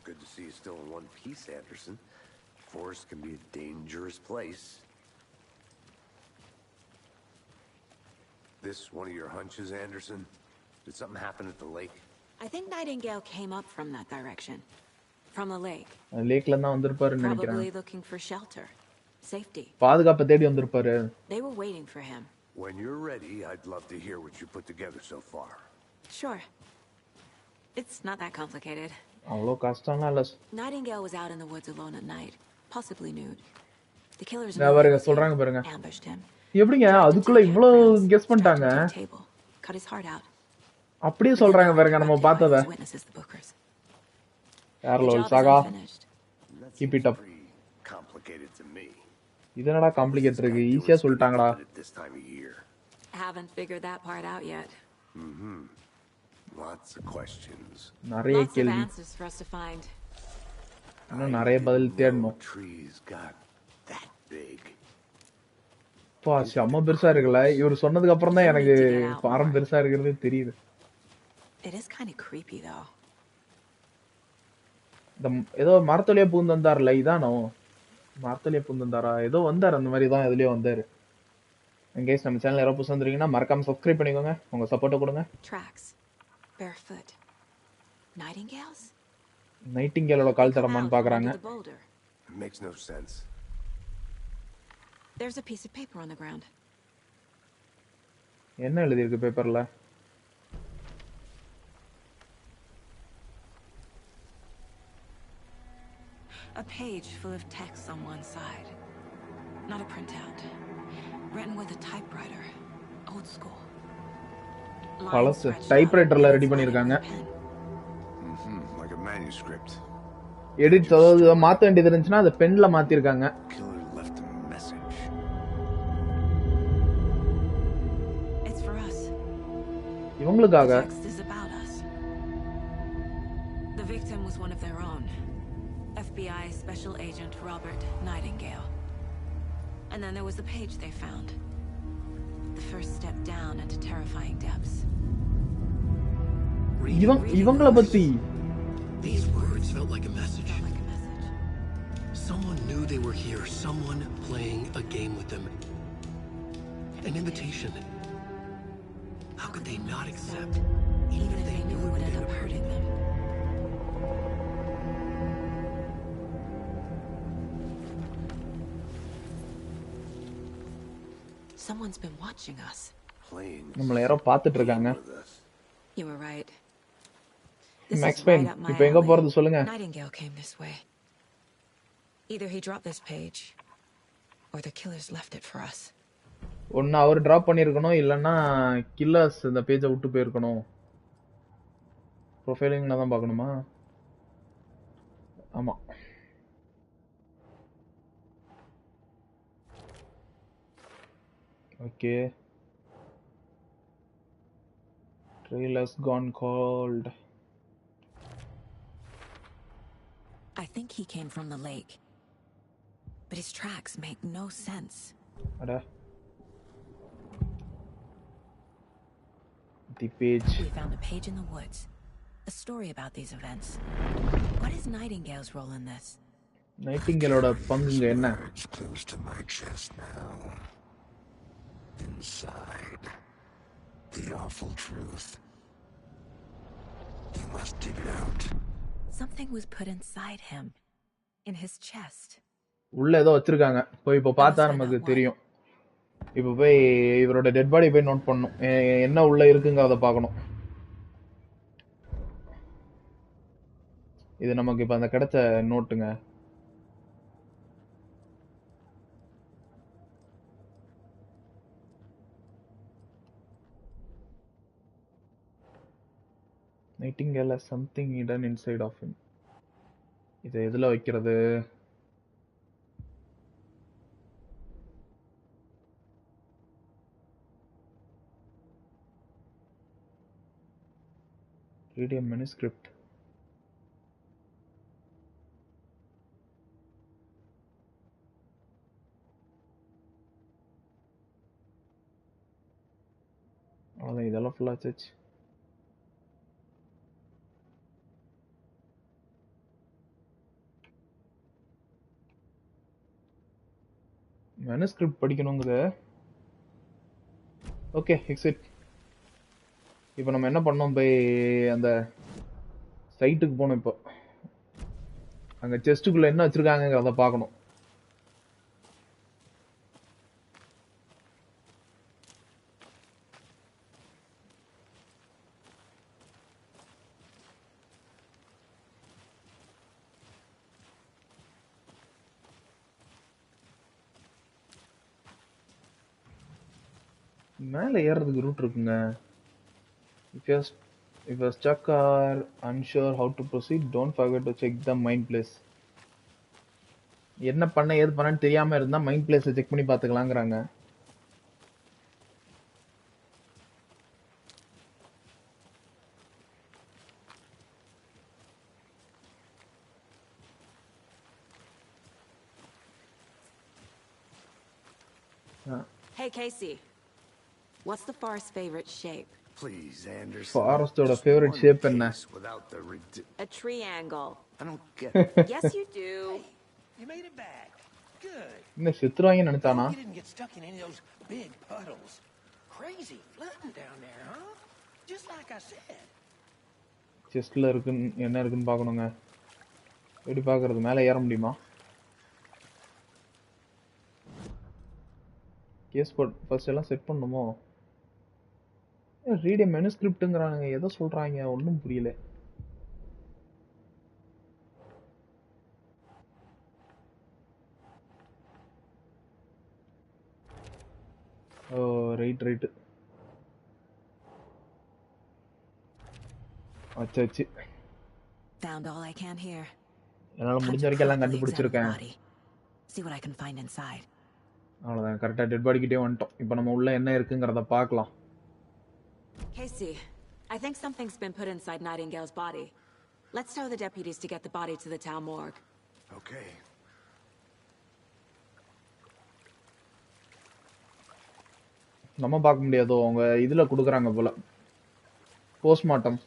Good to see you still in one piece, Anderson. Forest can be a dangerous place. This one of your hunches, Anderson? Did something happen at the lake? I think Nightingale came up from that direction. From the lake. லேக்ல தான் வந்திருப்பாருன்னு நினைக்கிறேன். Probably looking for shelter. Safety. பாதுகாப்பு தேடி வந்திருப்பாரு. They were waiting for him. When you're ready, I'd love to hear what you put together so far. Sure. It's not that complicated. அவ்வளோ கஷ்டம்லாம் இல்ல. Nightingale was out in the woods alone at night, possibly nude. The killers சொல்றாங்க பாருங்க. ambushed him. எப்படிங்க அதுக்குள்ள இவ்ளோ guess பண்ணிட்டாங்க? Cut his heart out. அப்படியே சொல்றாங்க பாருங்க நம்ம பார்த்தத. யாரலோ Saga. Keep it up. Complicated to me. இதனடா காம்ப்ளிகேட் இருக்கு. ஈஸியா சொல்லிட்டாங்கடா. Haven't figured that part out yet. Lots of questions. நிறைய கேள்வி. இன்னும் நிறைய பதில் தேடணும். Trees got that big. பா செம்ம பெருசா இருக்குல்ல. இவர் சொன்னதுக்கு அப்புறம் தான் எனக்கு பாரம் பெருசா இருக்குறது தெரியுது. It is kind of creepy though. ஏதோ மரத்தலியே பூந்து வந்தார்ல இதானோ? மரத்தலியே பூந்து வந்தாரா? ஏதோ வந்தார் அந்த மாதிரி தான் எதுலயோ வந்தாரு. கைஸ் நம்ம சேனல் யாரோ புதுசா வந்திருக்கீங்கன்னா மறக்காம சப்ஸ்கிரைப் பண்ணிக்கோங்க. உங்க சப்போர்ட்டை கொடுங்க. Tracks. Barefoot. Nightingales? நைட்டிங்கேலோட கால் தடமான்னு பாக்குறாங்க. It makes no sense. There's a piece of paper on the ground. என்ன எழுதி இருக்கு பேப்பர்ல? A page full of text on one side. Not a printout. Written with a typewriter. Old school. பழசு டைப்ரைட்டர்ல ready பண்ணிருக்காங்க. Like a manuscript. Edit அதாவது மாத்த வேண்டியது இருந்துச்சுன்னா அதை பென்ல மாத்திருக்காங்க. Killer left a message. It's for us. இவங்களுக்காக. Text is about us. The victim was one of their own. FBI Special Agent Robert Nightingale. And then there was the page they found. The first step down into terrifying depths. இவங்கள பத்தி. These words felt like a message. Someone knew they were here. Someone playing a game with them. An invitation. How could they not accept? Even if they knew it would end up hurting them. Someone's been watching us. நம்மள யாரோ பார்த்துட்டு இருக்காங்க. You were right. Max Payne, இப்போ எங்க போறது சொல்லுங்க. Nightingale came this way. Either he dropped this page or the killers left it for us. ஒன்னு அவர் drop பண்ணிருக்கணும் இல்லனா கில்லர்ஸ் இந்த பேஜை விட்டு போயிருக்கணும். ப்ரொஃபைலிங்ல தான் பார்க்கணுமா? ஆமா. Okay Trailers gone cold. I think he came from the lake. But his tracks make no sense. Ada. The page. We found a page in the woods. A story about these events. What is Nightingale's role in this? Nightingaleoda pangunga enna? It's close to my chest now. Inside. The awful truth. You must dig it out. Something was put inside him. In his chest. உள்ள ஏதோ வச்சிருக்காங்க. போய் இப்போ பார்த்தா நமக்கு தெரியும். இப்போ போய் இவரோட டெட் பாடி போய் நோட் பண்ணணும். என்ன உள்ள இருக்குங்கிறத பார்க்கணும். இது நமக்கு இப்போ அந்த கிடைச்ச நோட்டுங்க. Nightingale has something hidden inside of him. இதை எதுல வைக்கிறது? Read a manuscript. அவ்வளோதான், இதெல்லாம் ஃபுல்லாக ஆச்சு. manuscript படிக்கணுங்குது. Okay, exit. இப்போ நம்ம என்ன பண்ணோம், போய் அந்த சைட்டுக்கு போகணும். இப்போ அங்கே செஸ்ட்டுக்குள்ளே என்ன வச்சுருக்காங்கிறத பார்க்கணும். மேலே ஏறுறதுக்கு ரூட் இருக்குங்க. If you're stuck or unsure how to proceed, don't forget to check the mind place. என்ன பண்ண ஏது பண்ணன்னு தெரியாம இருந்தா மைண்ட் பிளேஸை செக் பண்ணி பார்த்துக்கலாங்கிறாங்க. Hey Casey, what's the forest's favorite shape? Please, Anderson. ஃபாரஸ்டோட ஃபேவரட் ஷேப் என்ன? Without the A triangle. I don't get it. Yes, you do. You made it back. Good. இன்னும் செத்துருவாங்கன்னு நினைச்சானா? You didn't get stuck in any of those big puddles. Crazy flooding down there, huh? Just like I said. செஸ்ட்ல இருக்குன்னு என்ன இருக்குன்னு பார்க்கணுங்க. எப்படி பார்க்கறது? மேலே ஏற முடியுமா? கேஸ் போட் ஃபர்ஸ்ட் எல்லாம் செட் பண்ணணுமோ? ரீட் மெனுஸ்கிரிப்ட்ங்கறாங்க. எதை சொல்றாங்க ஒன்றும் புரியல. ஓ ரைட். அச்சா. Found all I can here. என்னால முடிஞ்ச வரைக்கும் எல்லாம் கண்டுபிடிச்சிருக்கேன். See what I can find inside. அவ்வளவுதான், கரெக்டா டெட் பாடி கிட்டே வந்துட்டோம். இப்போ நம்ம உள்ள என்ன இருக்குங்கறத பார்க்கலாம். Casey, I think something's been put inside Nightingale's body. Let's tell the deputies to get the body to the town morgue. Okay. நம்ம பார்க்க முடியாதோ, அவங்க இதுல கொடுக்குறாங்க போல. Postmortem.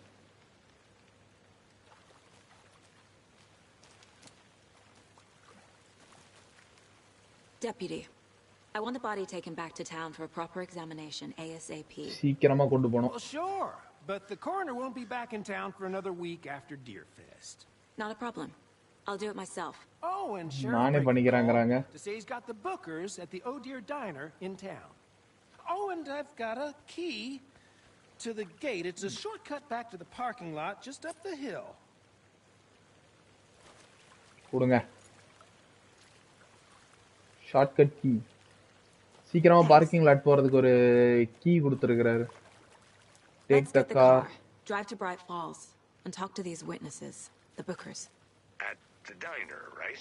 Deputy, I want the body taken back to town for a proper examination ASAP. சீக்கிரமா கொண்டு போணும். Well, sure, but the coroner won't be back in town for another week after Deerfest. Not a problem. I'll do it myself. Oh, and நானே Sheriff பண்ணிக்கறாங்கறாங்க. to say he's got the Bookers at the Oh Dear Diner in town. Oh, and I've got a key to the gate. It's a shortcut back to the parking lot just up the hill. கொடுங்க. Shortcut key. சீக்கிரமா parking lot போறதுக்கு ஒரு key கொடுத்திருக்காரு. Take the car. Drive to BrightFalls and talk to these witnesses, the Bookers. At the diner, right?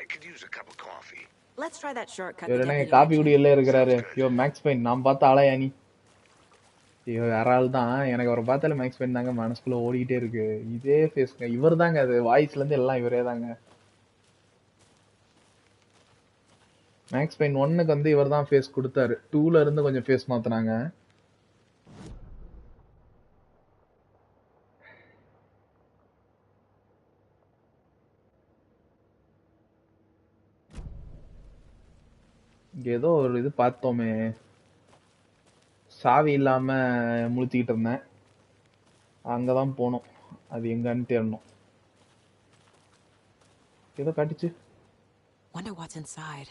I could use a cup of coffee. Let's try that shortcut. இவரே coffee குடி எல்லாம் இருக்காரு. யோ maths pine, நான் பார்த்த ஆளையா நீ? யாரால் தான் எனக்கு அவரை பார்த்தாலும் மேக்ஸ் பெயின் தாங்க மனசுக்குள்ள ஓடிக்கிட்டே இருக்கு. இதே ஃபேஸ்ங்க, இவர் தாங்க, அது வாய்ஸ்ல இருந்து எல்லாம் இவரே தாங்க. மேக்ஸ் பெயின் 1க்கு வந்து இவர் தான் ஃபேஸ் கொடுத்தாரு. 2ல இருந்து கொஞ்சம் ஃபேஸ் மாத்தினாங்க. இங்க ஏதோ ஒரு இது பார்த்தோமே, சாவி இல்லாம முழிச்சுக்கிட்டு இருந்தேன், அங்கதான் போனோம். அது எங்கன்னு தேடணும். ஏதோ காட்டுச்சு. Wonder what's inside.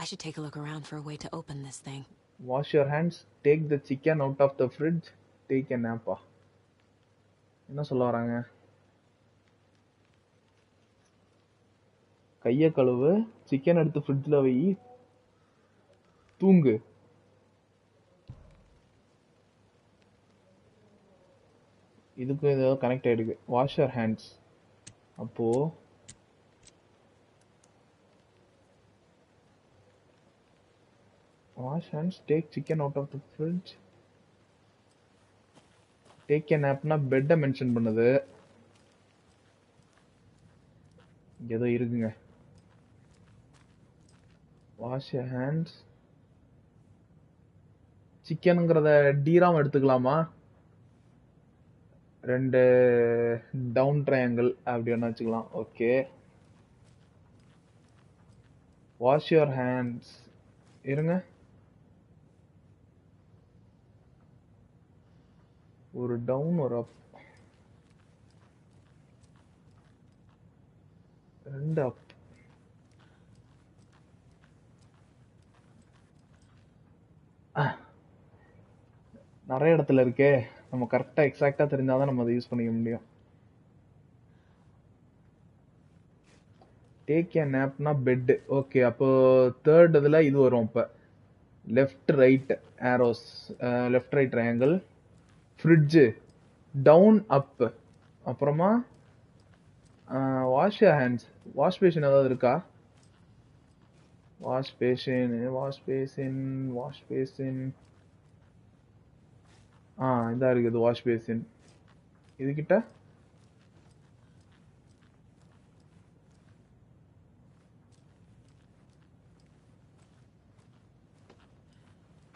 I should take a look around for a way to open this thing. Wash your hands, take the chicken out of the fridge, take a nap. என்ன சொல்ல வராங்க? கைய கழுவு, சிக்கன் எடுத்து ஃப்ரிட்ஜ்ல வை, தூங்கு. இதுக்கு ஏதோ கனெக்ட் ஆயிடுது. Wash your hands. அப்போ wash hands, take chicken out of the fridge, take a nap on a பெட்டை மென்ஷன் பண்ணுது. ஏதோ இருக்குங்க. வாஷ் யுவர் ஹேண்ட்ஸ், சிக்கனுங்கிறத டீராம் எடுத்துக்கலாமா? 2 டவுன் ட்ரையாங்கிள் அப்படி ஒன்று வச்சுக்கலாம். ஓகே. வாஷ் யுவர் ஹேண்ட்ஸ் இருங்க, ஒரு டவுன் ஒரு அப், 2 அப். நிறைய இடத்துல இருக்கே, நம்ம கரெக்டா எக்ஸாக்டா தெரிஞ்சாதான் நம்ம அதை யூஸ் பண்ணிக்க முடியும். Take a nap on a bed. Okay, அப்போ தேர்ட் இதுல இது வரும். அப்ப left right arrows, left right triangle, fridge, down up, அப்புறமா wash your hands. Wash basin ஏதாவது இருக்கா? Wash basin, wash basin, wash basin. இதா இருக்குது வாஷ் பேசின். இதுகிட்ட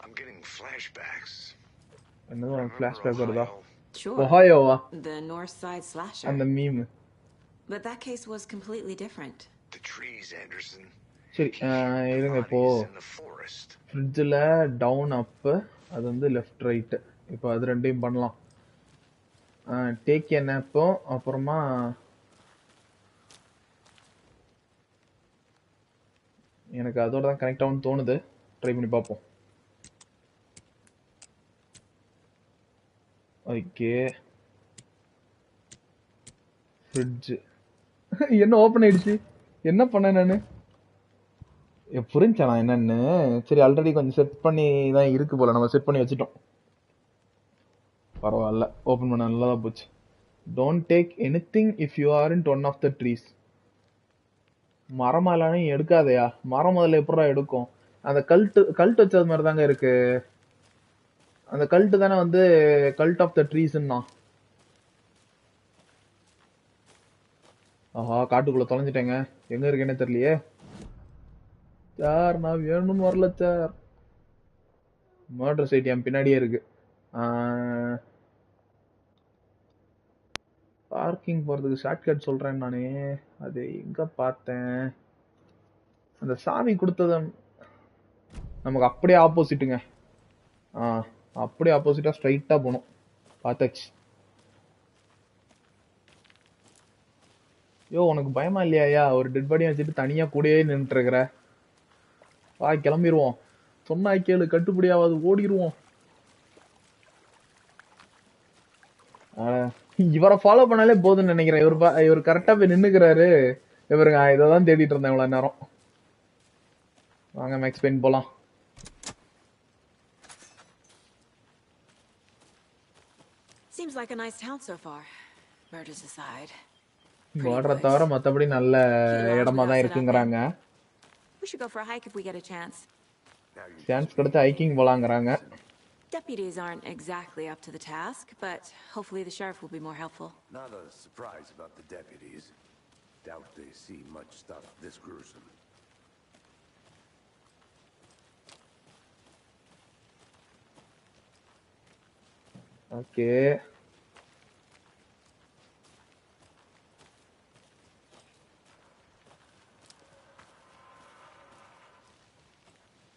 I'm getting flashbacks. என்னது ஃபிளாஷ்பேக் வருதா? Sure. ஒஹாயோவா? The North Side slasher. அந்த meme. But that case was completely different. The trees, Anderson. சரி, இருங்க. இப்போ ஃப்ரிட்ஜில் டவுன் அப், அது வந்து லெஃப்ட் ரைட்டு. இப்போ அது ரெண்டையும் பண்ணலாம். டேக் எ நேப்போ, அப்புறமா எனக்கு அதோட தான் கனெக்ட் ஆகும்னு தோணுது. ட்ரை பண்ணி பார்ப்போம். ஓகே, ஃப்ரிட்ஜ் என்ன ஓப்பன் ஆயிடுச்சு? என்ன பண்ணேன் நான்? புரிஞ்சா நான் என்னன்னு? சரி, ஆல்ரெடி கொஞ்சம் செட் பண்ணி தான் இருக்கு போல, நம்ம செட் பண்ணி வச்சுட்டோம். பரவாயில்ல, ஓப்பன் பண்ண நல்லதா போச்சு. Don't take anything if you aren't one of the trees. மரம் எல்லாம் எடுக்காதையா? மரம் முதல்ல எப்படா எடுக்கும்? அந்த கல்ட் வச்சது மாதிரி தாங்க இருக்கு. அந்த கல்ட் தானே வந்து கல்ட் ஆஃப் த ட்ரீஸ்ன்னா. ஆஹா, காட்டுக்குள்ள தொலைஞ்சிட்டேங்க. எங்க இருக்கேன்னு தெரியலையே. சார், நான் வேணும்னு வரல சார். மர்டர் சைட் என் பின்னாடியே இருக்கு. பார்க்கிங் போறதுக்கு ஷார்ட்கட் சொல்றேன் நானே. அது எங்க பார்த்தேன்? அந்த சாவி கொடுத்தது நமக்கு அப்படியே ஆப்போசிட்டுங்க. அப்படியே ஆப்போசிட்டா ஸ்ட்ரைட்டா போகணும். பார்த்தாச்சு. யோ, உனக்கு பயமா இல்லையா? ஒரு டெட் பாடியை வச்சுட்டு தனியா கூடயே நின்றுட்டு இருக்கிற. கிளம்பிடுவோம். சொன்னா கேளு, கட்டுப்படியாவது, ஓடிடுவோம். இவரை ஃபாலோ பண்ணாலே போதுன்னு நினைக்கிறேன். இவர் கரெக்டா போய் நின்னுக்கிறாரு. இவருங்க இதான் தேடிட்டு இருந்தேன் இவ்வளவு நேரம். வாங்க மேக்ஸ் பெயின் போலாம். Seems like a nice town so far. Murders aside. மர்டரை தவிர மத்தபடி நல்ல இடமா தான் இருக்குங்கறாங்க. We should go for a hike if we get a chance. Chance கொடுத்து hiking போலாங்கறாங்க. deputies aren't exactly up to the task, but hopefully the sheriff will be more helpful. Not a surprise about the deputies. Doubt they see much stuff this gruesome. Okay.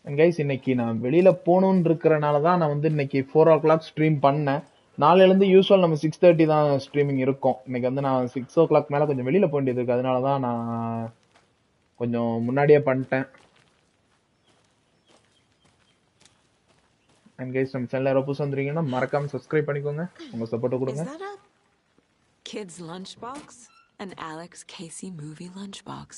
And guys, இன்னைக்கு நான் வெளியில போகணும்னு இருக்கறனால தான் நான் வந்து இன்னைக்கு 4 o'clock stream பண்ணேன். நாளையில இருந்து யூசுவல் நம்ம 6:30 தான் ஸ்ட்ரீமிங் இருக்கும். இன்னைக்கு வந்து நான் 6 o'clock மேல கொஞ்சம் வெளியில போக வேண்டியது இருக்கு. அதனால தான் நான் கொஞ்சம் முன்னாடியே பண்ணிட்டேன். And guys, நம்ம சேனல்ல யாராவது புதுசா வந்திருக்கீங்கன்னா மறக்காம சப்ஸ்கிரைப் பண்ணிக்கோங்க. உங்க சப்போர்ட் கொடுங்க. Is that a kid's lunchbox? An Alex Casey movie lunchbox.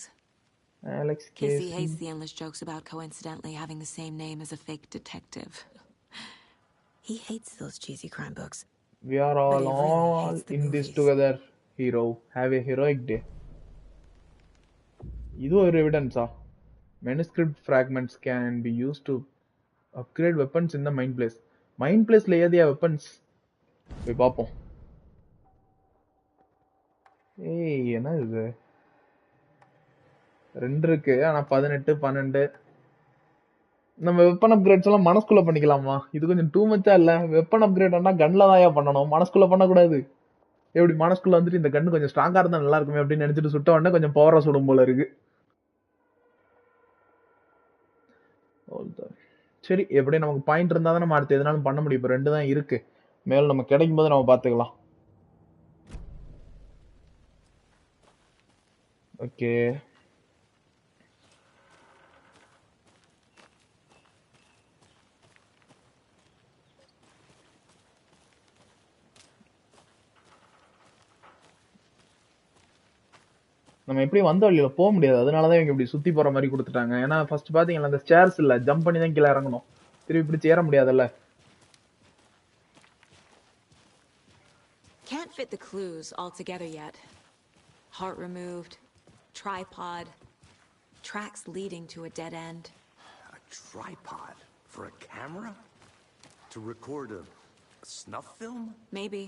Alex Casey hates the endless jokes about coincidentally having the same name as a fake detective. He hates those cheesy crime books. We are all in this together, hero. Have a heroic day. இது ஒரு எவிடன்ஸா? Manuscript fragments can be used to upgrade weapons in the mine place. Mine placeல ஏதியா weapons? போய் பாப்போம். ஏய், என்ன இது? 2 இருக்கு, ஆனா 18, 12. நம்ம வெப்பன் அப்கிரேட்ஸ் எல்லாம் மனசுக்குள்ள பண்ணிக்கலாமா? இது கொஞ்சம் டூ மச்சா இல்ல? வெப்பன் அப்கிரேட்னா கன்ல தான் பண்ணணும், மனசுக்குள்ள பண்ணக்கூடாது. எப்படி மனசுக்குள்ள வந்துட்டு இந்த கன் கொஞ்சம் ஸ்ட்ராங்கா இருந்தா நல்லா இருக்குமே அப்படின்னு நினைச்சிட்டு சுட்ட உடனே கொஞ்சம் பவரா சுடும் போல இருக்கு. சரி, எப்படி நமக்கு பாயிண்ட் இருந்தா தான் நம்ம அடுத்து எதனாலும் பண்ண முடியும். இப்போ 2 தான் இருக்கு, மேல நம்ம கிடைக்கும் போது நம்ம பாத்துக்கலாம். ஓகே, நம்ம எப்படி வந்த வழியில போக முடியாது, அதனாலதான் இவங்க இப்படி சுத்தி போற மாதிரி கொடுத்துட்டாங்க. ஏன்னா ஃபர்ஸ்ட் பாத்தீங்களா அந்த ஸ்டேர்ஸ் இல்ல, ஜம்ப் பண்ணி தான் கீழே இறங்கணும், திருப்பி இப்படி சேர முடியாதுல்ல. Can't fit the clues all together yet. Heart removed, tripod, tracks leading to a dead end. A tripod for a camera? To record a snuff film? Maybe.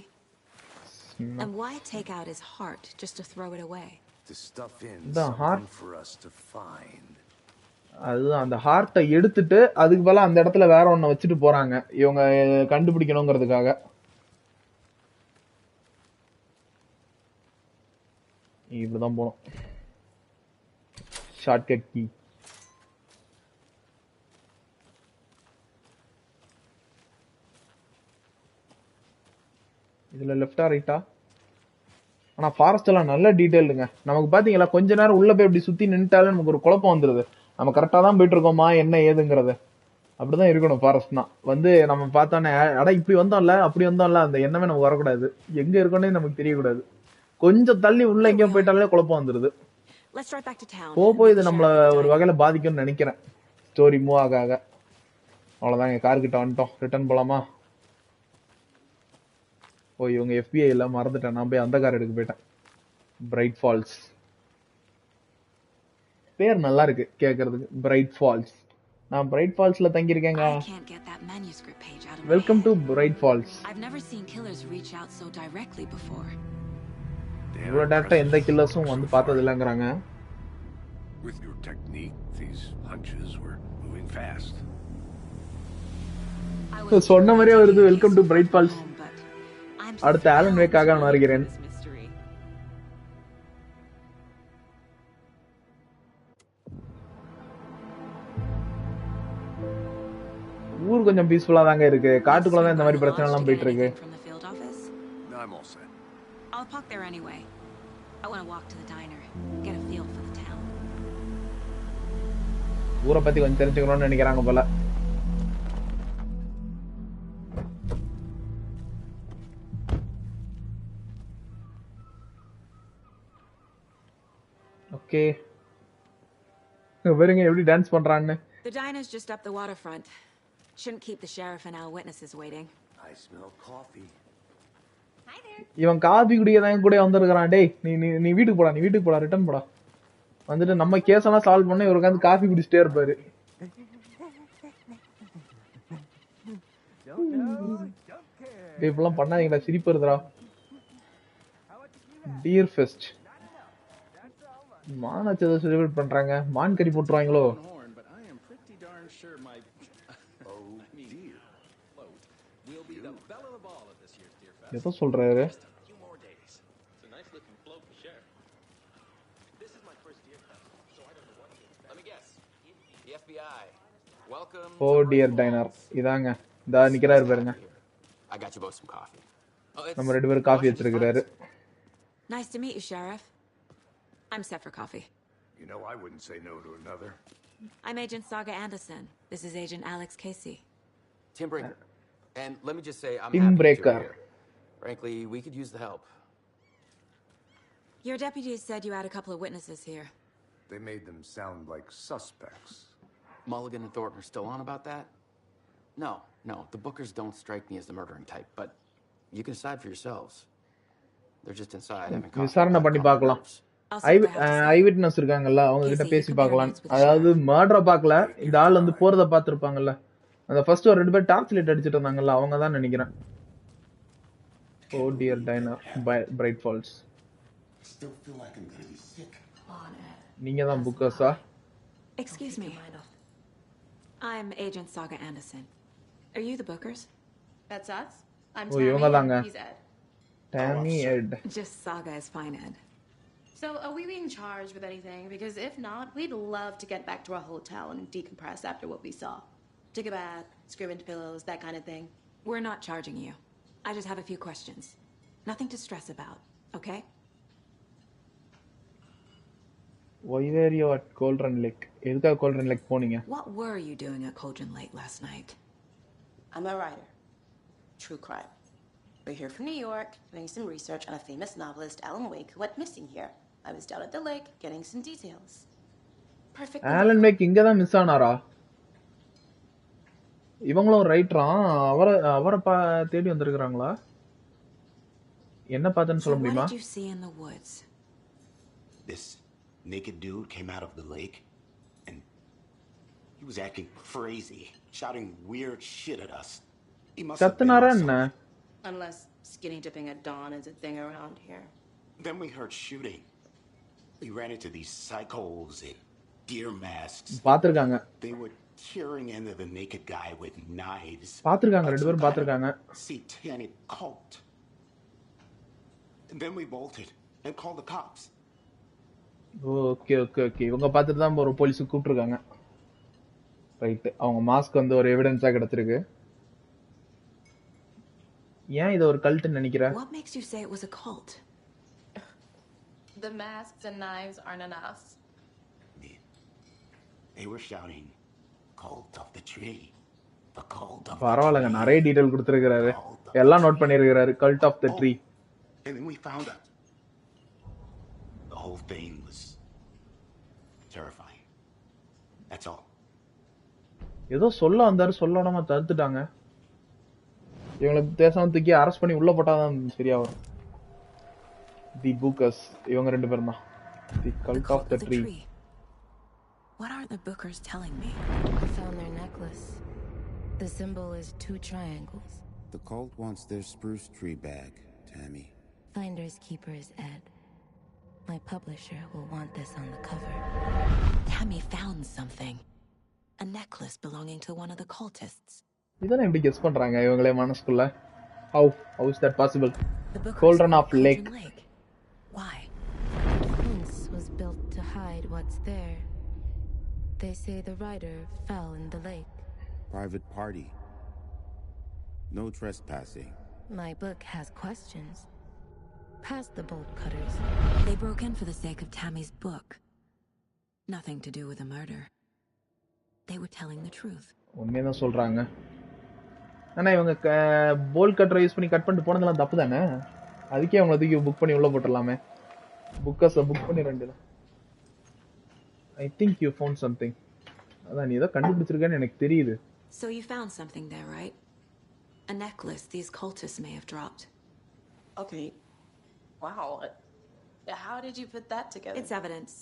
And why take out his heart just to throw it away? To stuff in The something heart? for us to find. அது அந்த ஹார்ட்டை எடுத்துட்டு அதுக்கு பதிலா அந்த இடத்துல வேற ஒண்ண வச்சுட்டு போறாங்க, இவங்க கண்டுபிடிக்கணுங்கிறதுக்காக. இப்படிதான் போனோம். Shortcut key. இதுல லெஃப்டா ரைட்டா? ஆனா ஃபாரஸ்ட் எல்லாம் நல்ல டீடைல்டுங்க. நமக்கு பாத்தீங்களா கொஞ்ச நேரம் உள்ள போய் இப்படி சுத்தி நின்னுட்டாலே நமக்கு ஒரு குழப்பம் வந்துருது. நம்ம கரெக்டா தான் போயிட்டு இருக்கோமா என்ன ஏதுங்கிறது. அப்படிதான் இருக்கணும் ஃபாரஸ்ட்னா. வந்து நம்ம பார்த்தானே அட இப்படி வந்தோம்ல அப்படி வந்தோம்ல அந்த எண்ணமே நமக்கு வரக்கூடாது. எங்க இருக்கோன்னே நமக்கு தெரியக்கூடாது. கொஞ்சம் தள்ளி உள்ள எங்கேயும் போயிட்டாலே குழப்பம் வந்துருது. போய் இது நம்மள ஒரு வகையில பாதிக்கும்னு நினைக்கிறேன், ஸ்டோரி மூவ் ஆக ஆக. அவ்வளவுதான், எங்க கார் கிட்ட வந்துட்டோம். ரிட்டர்ன் போலாமா? ஓ, இவங்க FBI எல்லாம் மறந்துட்டேன். நான் போய் அந்த கார் எடுக்க போயிட்டேன். பிரைட் ஃபால்ஸ் பேர் நல்லா இருக்கு கேக்குறதுக்கு, பிரைட் ஃபால்ஸ். நான் பிரைட் ஃபால்ஸ்ல தங்கி இருக்கேங்க. Welcome to Bright Falls. இவ்வளவு டேரக்டா எந்த கில்லர்ஸும் வந்து பார்த்தது இல்லங்கறாங்க. With your technique, these hunches were moving fast. சொன்ன மாதிரியே வருது. Welcome to Bright Falls. அடுத்த ஆலன் வேக்காக நான் வருகிறேன். ஊர் கொஞ்சம் பீஸ்ஃபுல்லா தாங்க இருக்கு. காட்டுக்குள்ள தான் இந்த மாதிரி பிரச்சனை எல்லாம் போயிட்டு இருக்கு. I'm all set. I'll park there anyway. I want to walk to the diner, get a feel for the town. ஊரை பத்தி கொஞ்சம் தெரிஞ்சுக்கணும்னு நினைக்கிறாங்க போல. ஓகே, பாருங்க எப்படி டான்ஸ் பண்றான்னு. The diner's just up the waterfront. Shouldn't keep the sheriff and our witnesses waiting. I smell coffee. இவன் காபி குடிக்கதான் கூட வந்திருக்கான். டேய் நீ வீட்டுக்கு போடா, நீ வீட்டுக்கு போடா, ரிட்டர்ன் போடா. வந்துட்டு நம்ம கேஸ் எல்லாம் சால்வ் பண்ண இவருக்கு வந்து காபி குடிச்சிட்டே இருப்பாரு. இப்பெல்லாம் பண்ணாதீங்கடா, சிரிப்பு வருதுடா. டியர் ஃபெஸ்ட் மானாச்சு ஏதோ செலிப்ரேட் பண்றாங்க. மான் கறி போட்டுருவாங்களோ? எதோ சொல்றாரு. ஓ டியர் டைனர் இதாங்க. இதா நிக்கிறாரு பாருங்க. நம்ம ரெண்டு பேரும் coffee எடுத்துக்கிறாரு. Nice to meet you, Sheriff. I'm set for coffee. You know, I wouldn't say no to another. I'm Agent Saga Anderson. This is Agent Alex Casey. Tim Breaker. And let me just say, I'm Tim happy Breaker. that you're here. Frankly, we could use the help. Your deputies said you had a couple of witnesses here. They made them sound like suspects. Mulligan and Thornton are still on about that? No. The Bookers don't strike me as the murdering type, but you can decide for yourselves. They're just inside having coffee. விசாரணை பண்ணி பார்க்கலாம். ஐ witness இருக்காங்கல்ல, அவங்க கிட்ட பேசி பார்க்கலாம். அதாவது மர்டரை பார்க்கல, இந்த ஆள் வந்து போறத பார்த்துருப்பாங்கல்ல. அந்த ஃபர்ஸ்ட் ஒரு 2 பேர் டார்ச் லைட் அடிச்சிட்டு இருந்தாங்கல்ல, அவங்க தான் நினைக்கிறேன். Oh dear diner Bright Falls. நீங்க தான் புக்கர்ஸா? Excuse me. I'm Agent Saga Anderson. Are you the Bookers? That's us. I'm Tammy. He's Ed. Tammy Ed. Just Saga is fine, Ed. So are we being charged with anything? Because if not, we'd love to get back to our hotel and decompress after what we saw. Take a bath, scream into pillows, that kind of thing. We're not charging you. I just have a few questions. Nothing to stress about, okay? Why were you at Cauldron Lake? எதுக்காக Cauldron Lake போனீங்க? What were you doing at Cauldron Lake last night? I'm a writer. True crime. We're here from New York, doing some research on a famous novelist, Alan Wake, who went missing here. I was down at the lake, getting some details. Perfect. Alan Wake இங்க தான் miss ஆனாரா? இவங்களும் ரைட்டரா? அவரை தேடி வந்திருக்காங்களா? என்ன பார்த்தேன்னு சொல்ல முடியுமா? What did you see in the woods? This naked dude came out of the lake and he was acting crazy, shouting weird shit at us. He must have been on something. Unless skinny dipping at dawn is a thing around here. Then we heard shooting. We ran into these psychos in deer masks. பாத்துர்க்காங்க. They were tearing into the naked guy with knives. பாத்துர்க்காங்க, ரெண்டு பேரும் பாத்துர்க்காங்க. Satanic cult. And then we bolted and called the cops. Okay. இவங்க பார்த்துட்டு தான் ஒரு police கூப்பிட்டுருக்காங்க. Right, அவங்க mask வந்து ஒரு எவிடன்ஸா கிடைச்சிருக்கு. ஏன் இது ஒரு கல்ட்னு நினைக்கிற? What makes you say it was a cult? The masks and knives aren't enough. They were shouting, "Cult of the tree." The cult of பரவாயில்லைங்க, நிறைய டீடைல் கொடுத்துருக்காரு. எல்லாம் நோட் பண்ணிருக்காரு. Cult of the tree. And then we found out. The whole thing was terrifying. That's all. ஏதோ சொல்ல வந்தாரு, சொல்லணுமா தடுத்துட்டாங்க. இவங்களை தேசம் தூக்கி அரெஸ்ட் பண்ணி உள்ள போட்டாதான் சரியா வரும். தி Bookers இவங்க ரெண்டு பேரும் தான். தி Cult of the Tree. What are the Bookers telling me? I found their necklace. The symbol is 2 triangles. The cult wants their spruce tree bag, Tammy. Finders keepers Ed. My publisher will want this on the cover. Tammy found something. A necklace belonging to one of the cultists. இதெல்லாம் எப்படி guess பண்றாங்க இவங்களே மனசுக்குள்ள? How is that possible? Cauldron of Lake. Why? Once was built to hide what's there. They say the writer fell in the lake. Private party. No trespassing. My book has questions. Past the bolt cutters. They broke in for the sake of Tammy's book. Nothing to do with the murder. They were telling the truth. உண்மைதான் சொல்றாங்க. ஆனா இவங்க போல் கட்டரை use பண்ணி cut பண்ணிட்டு போனதெல்லாம் தப்பு தானே? அதுக்கே அவங்க தூக்கி புக் பண்ணி உள்ள போட்டுடலாமே. புக்கர்ஸை புக் பண்ணி ரெண்டுல. I think you found something. அதான் நீ ஏதோ கண்டுபிடிச்சிருக்கேன்னு எனக்கு தெரியுது. So you found something there, right? A necklace these cultists may have dropped. Okay. Wow. How did you put that together? It's evidence.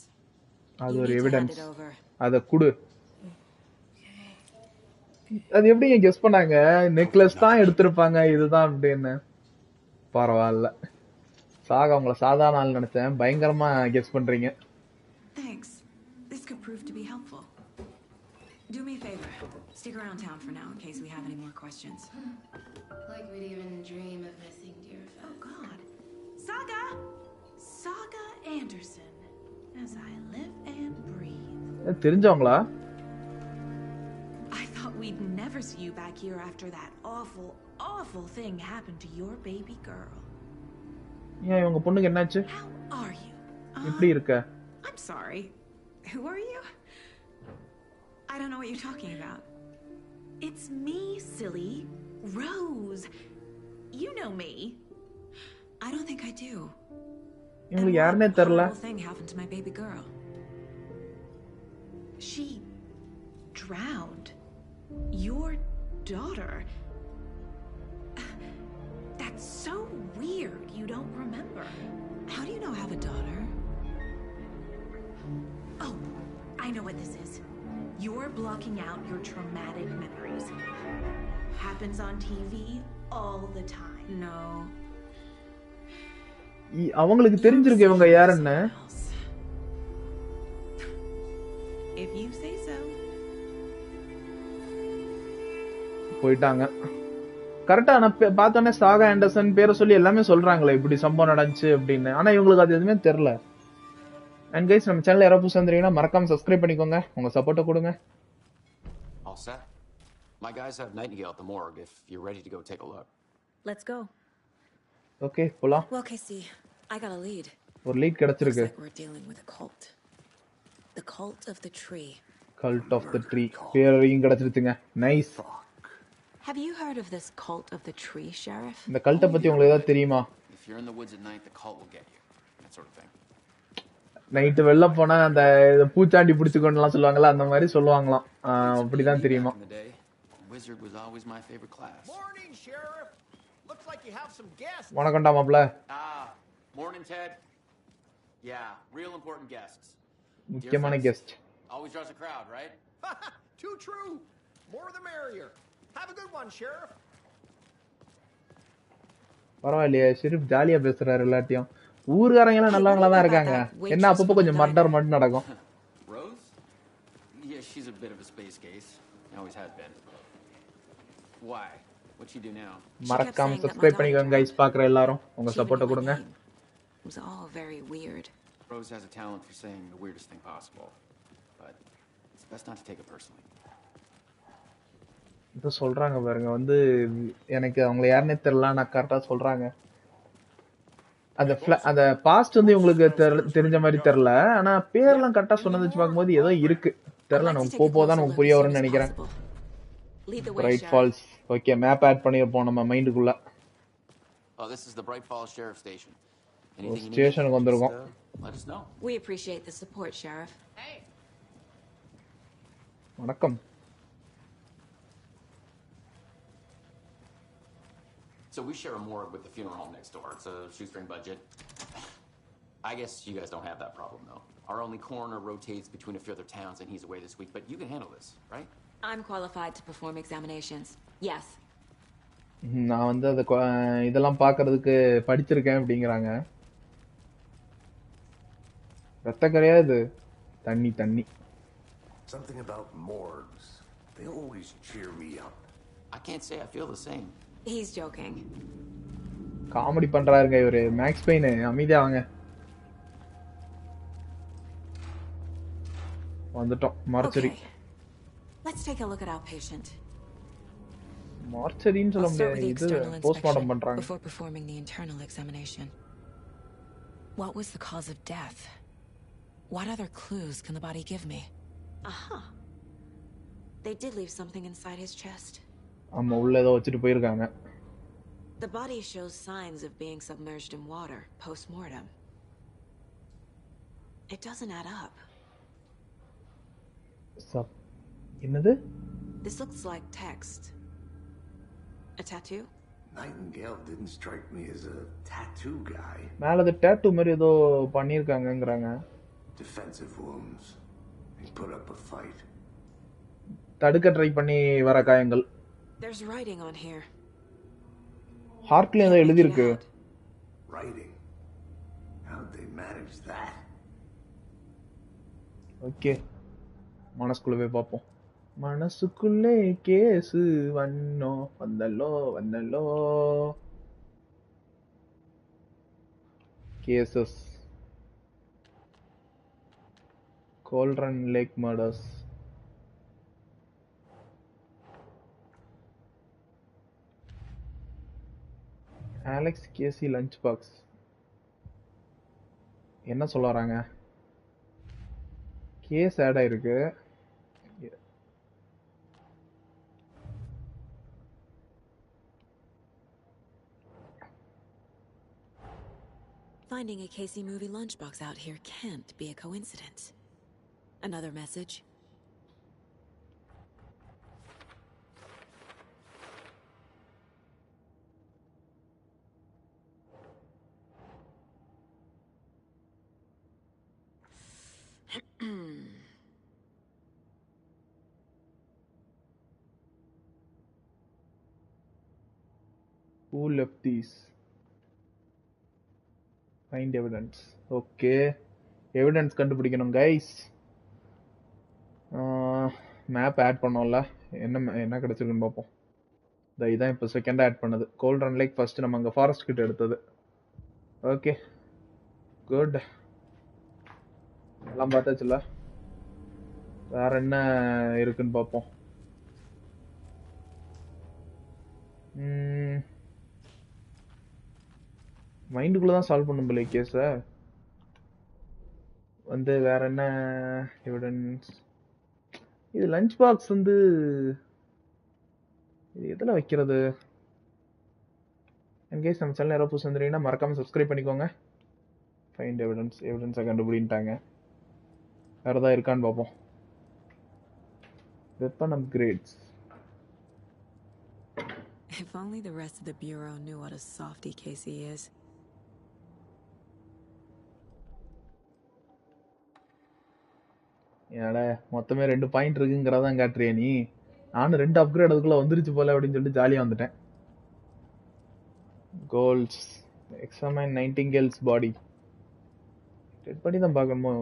அது ஒரு எவிடன்ஸ். அத குடு. அது எப்படிங்க கெஸ் பண்ணாங்க? நெக்லஸ் தான் எடுத்திருப்பாங்க இதுதான் அப்படின்னு. பரவாயில்ல. சாகா உங்களை சாதாரண ஆள் நினைச்சேன். பயங்கரமா கெஸ் பண்றீங்க. Thanks. This could prove to be helpful. Do me a favor. Stick around town for now in case we have any more questions. Like we'd even dream of missing dear friends. Oh God. Saga! Saga Anderson. As I live and breathe. தெரிஞ்சவங்களா? I thought we'd never see you back here after that awful thing happened to your baby girl. ஏன் உங்க பொண்ணுக்கு என்னாச்சு? How are you? எப்படி இருக்க? I'm sorry. Who are you? I don't know what you're talking about. It's me, silly. Rose. You know me. I don't think I do. உங்களுக்கு யாருனே தெரியல. What thing happened to my baby girl? She drowned. Your daughter. That's so weird. You don't remember. How do you know I have a daughter? Oh, I know what this is. You're blocking out your traumatic memories. Happens on TV all the time. No. அவங்களுக்கு தெரிஞ்சிருக்கு இவங்க யாருன்னு. If you say so. போயிட்டாங்க. கரெக்டா நான் பார்த்தோன்னே சாகா Anderson பேரை சொல்லி எல்லாமே சொல்றாங்களே இப்படி சம்பவம் நடந்துச்சு அப்படின்னு. ஆனா இவங்களுக்கு அது எதுவுமே தெரியல. அண்ட் கைஸ் நம்ம சேனல் யாராவது புதுசா இருந்தீங்கன்னா மறக்காம சப்ஸ்கிரைப் பண்ணிக்கோங்க. உங்க சப்போர்ட்டை கொடுங்க. All set. My guys have Nightingale at the morgue if you're ready to go take a look. Let's go. Okay போலாம். Well, Casey, I got a lead. ஒரு லீட் கிடைச்சிருக்கு. Looks like we're dealing with a cult. The cult of the tree. Cult of the tree. பேரையும் கிடைச்சிருச்சுங்க. Nice. Have you heard of this cult of the tree, Sheriff? இந்த கல்ட்ட பத்தி உங்களுக்கு ஏதாவது தெரியுமா? If you're in the woods at night, the cult will get you. That sort of thing. Night வெளில போனா அந்த பூச்சாண்டி பிடிச்சுக்கொண்டுலாம் சொல்லுவாங்கல்ல அந்த மாதிரி சொல்லுவாங்களாம். அப்படிதான் தெரியுமா? Wizard was always my favorite class. Morning, Sheriff. Looks like you have some guests. வணக்கம்டா மாப்ள. Morning, Ted. Yeah, real important guests. முக்கியமான guest. Always draws a crowd, right? Too true. More the merrier. Have a good one, Sheriff. பரவாயில்லையே ஷெரீஃப் ஜாலியா பேசுறாரு எல்லாத்தையும். ஊர்காரங்க எல்லாம் நல்லவங்களா தான் இருக்காங்க. என்ன அப்பப்போ கொஞ்சம் மர்டர் மட்டும் நடக்கும். Rose? Yeah, she's a bit of a space case. Always has been. Why? What you do now? மறக்காம சப்ஸ்கிரைப் பண்ணிக்கோங்க गाइस பார்க்குற எல்லாரும். உங்க சப்போர்ட்டை கொடுங்க. It was all very weird. Rose has a talent for saying the weirdest thing possible. But it's best not to take it personally. இது சொல்றாங்க பாருங்க வந்து எனக்கு அவங்க யாருனே தெரியல நான் கரெக்டா சொல்றாங்க. அந்த பாஸ்ட் வந்து உங்களுக்கு தெரிஞ்ச மாதிரி தெரியல. ஆனா பேர்லாம் கரெக்டா சொன்னது வச்சு பார்க்கும்போது ஏதோ இருக்கு. தெரியல நமக்கு போதான் நமக்கு புரிய வரும்னு நினைக்கிறேன். BrightFalls. ஓகே மேப் ஆட் பண்ணிருப்போம் நம்ம மைண்டுக்குள்ள. Oh, this is the BrightFalls Sheriff Station. Anything you need? ஸ்டேஷனுக்கு வந்திருக்கோம். Let us know. We appreciate the support, Sheriff. Hey. வணக்கம். So we share a morgue with the funeral home next door. It's a shoestring budget. I guess you guys don't have that problem, though. Our only coroner rotates between a few other towns, and he's away this week. But you can handle this, right? I'm qualified to perform examinations. Yes. நான் வந்து அந்த இதெல்லாம் பார்க்கிறதுக்கு படிச்சிருக்கேன் அப்படிங்கறாங்க. ரத்தக்கரையா இது தண்ணி. Something about morgues. They always cheer me up. I can't say I feel the same. He's joking. Comedy பண்றாருங்க இவரு. மேக்ஸ் பெயின் அமைதியா வாங்க. வந்துட்டோம் mortuary. Let's take a look at our patient. மார்ச்சரின்னு சொல்ல முடியாது. இது போஸ்ட்மார்ட்டம் பண்றாங்க. Before performing the internal examination. What was the cause of death? What other clues can the body give me? Aha. They did leave something inside his chest. ஆமா உள்ள ஏதோ வச்சிட்டு போயிருக்காங்க. The body shows signs of being submerged in water post-mortem. It doesn't add up. என்னது? This looks like text. A tattoo? Nightingale didn't strike me as a tattoo guy. மேல அந்த tattoo மாதிரி ஏதோ பண்ணிருக்காங்கங்கறாங்க. Defensive wounds. He put up a fight. தடுக்க try பண்ணி வர காயங்கள். There's writing on here. ஹார்ட்ல ஏதோ எழுதி இருக்கு. Writing. How did they manage that? Okay. மனசுக்குள்ள போய் பாப்போம். மனசுக்குள்ளே case வண்ணோ வந்தல்லோ வந்தல்லோ. Cases. Cauldron Lake murders. Alex Casey lunchbox. என்ன சொல்ல வராங்க? கேஸ் ஆட் ஆயிருக்கு. Finding a Casey movie lunchbox out here can't be a coincidence. Another message. Who left these? Find evidence. Okay. Evidence கண்டுபிடிக்கணும் guys. Map add பண்ணோம்ல. என்ன கிடைச்சிருக்குன்னு பார்ப்போம். இதான் இப்போ செகண்ட் ஆட் பண்ணது. கோல்டன் லேக் ஃபர்ஸ்ட் நம்ம அங்க ஃபாரஸ்ட் கிட்ட எடுத்தது. ஓகே. குட். எல்லாம் பார்த்தாச்சுல. வேற என்ன இருக்குன்னு பார்ப்போம். மைண்டுக்குள்ள தான் சால்வ் பண்ணும் போல கேஸை. வந்து வேற என்ன எவிடன்ஸ்? இது லஞ்ச் பாக்ஸ் வந்து இது எதில் வைக்கிறது? என்கேஸ் நம்ம சேனல் யாரோ புதுசு வந்துட்டீங்கன்னா மறக்காம சப்ஸ்கிரைப் பண்ணிக்கோங்க. ஃபைண்ட் எவிடன்ஸை கண்டுபிடின்ட்டாங்க. வேற ஏதாவது இருக்கான்னு பார்ப்போம். Weapon upgrades. If only the rest of the bureau knew what a softy Casey is. ஏடா மொத்தமே 2 பாயிண்ட் இருக்குங்கிறதான் காட்டுறியா நீ? நானும் 2 அப்கிரேட் அதுக்குள்ள வந்துருச்சு போல அப்படின்னு சொல்லிட்டு ஜாலியா வந்துட்டேன். கோல்ஸ். எக்ஸாமைன் நைட்டிங்கேல்ஸ் பாடி. டெட் பாடி தான் பார்க்கணுமோ?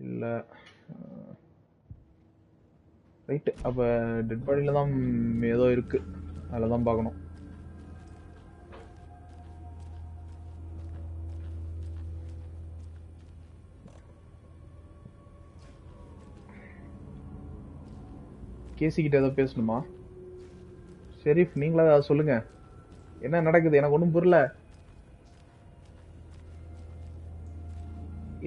இல்ல. ரைட். அப்ப டெட் பாடியில தான் ஏதோ இருக்கு. அதில் தான் பார்க்கணும். கேசி கிட்ட ஏதோ பேசணுமா? ஷெரீஃப் நீங்களா அதை சொல்லுங்க. என்ன நடக்குது? எனக்கு ஒன்றும் புரியல.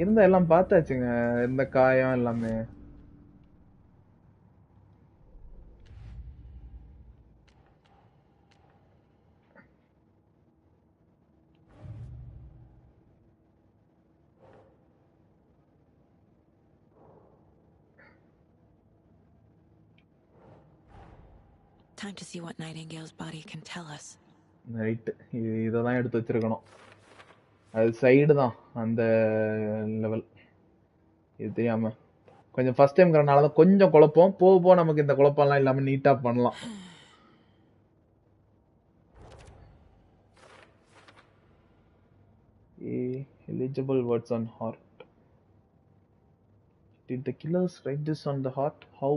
இருந்த எல்லாம் பார்த்தாச்சுங்க. இந்த காயம் எல்லாமே. Time to see what Nightingale's body can tell us. Right. இதை தான் எடுத்து வச்சிருக்கணும். அது சைடு தான் அந்த லெவல். இது தெரியாம கொஞ்சம் ஃபர்ஸ்ட் டைம்ங்கிறனால தான் கொஞ்சம் குழப்பம். போக போக நமக்கு இந்த குழப்பம்லாம் இல்லாம நீட்டா பண்ணலாம். Eligible words on heart. Did the killers write this on the heart? How?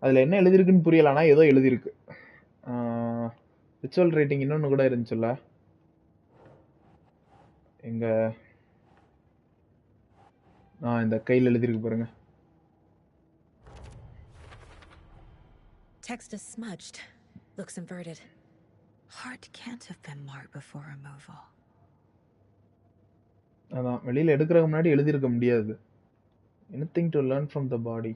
அதுல என்ன எழுதிருக்குன்னு புரியல. ஆனா ஏதோ எழுதிருக்கு. ரிச்சுவல் ரேட்டிங் இன்னொன்னு கூட இருந்துச்சுல்ல. எங்க இந்த கையில் எழுதிருக்கு பாருங்க. Text is smudged. Looks inverted. Heart can't have been marked before removal. அதான் வெளியில எடுக்கிறதுக்கு முன்னாடி எழுதிருக்க முடியாது. Anything to learn from the body.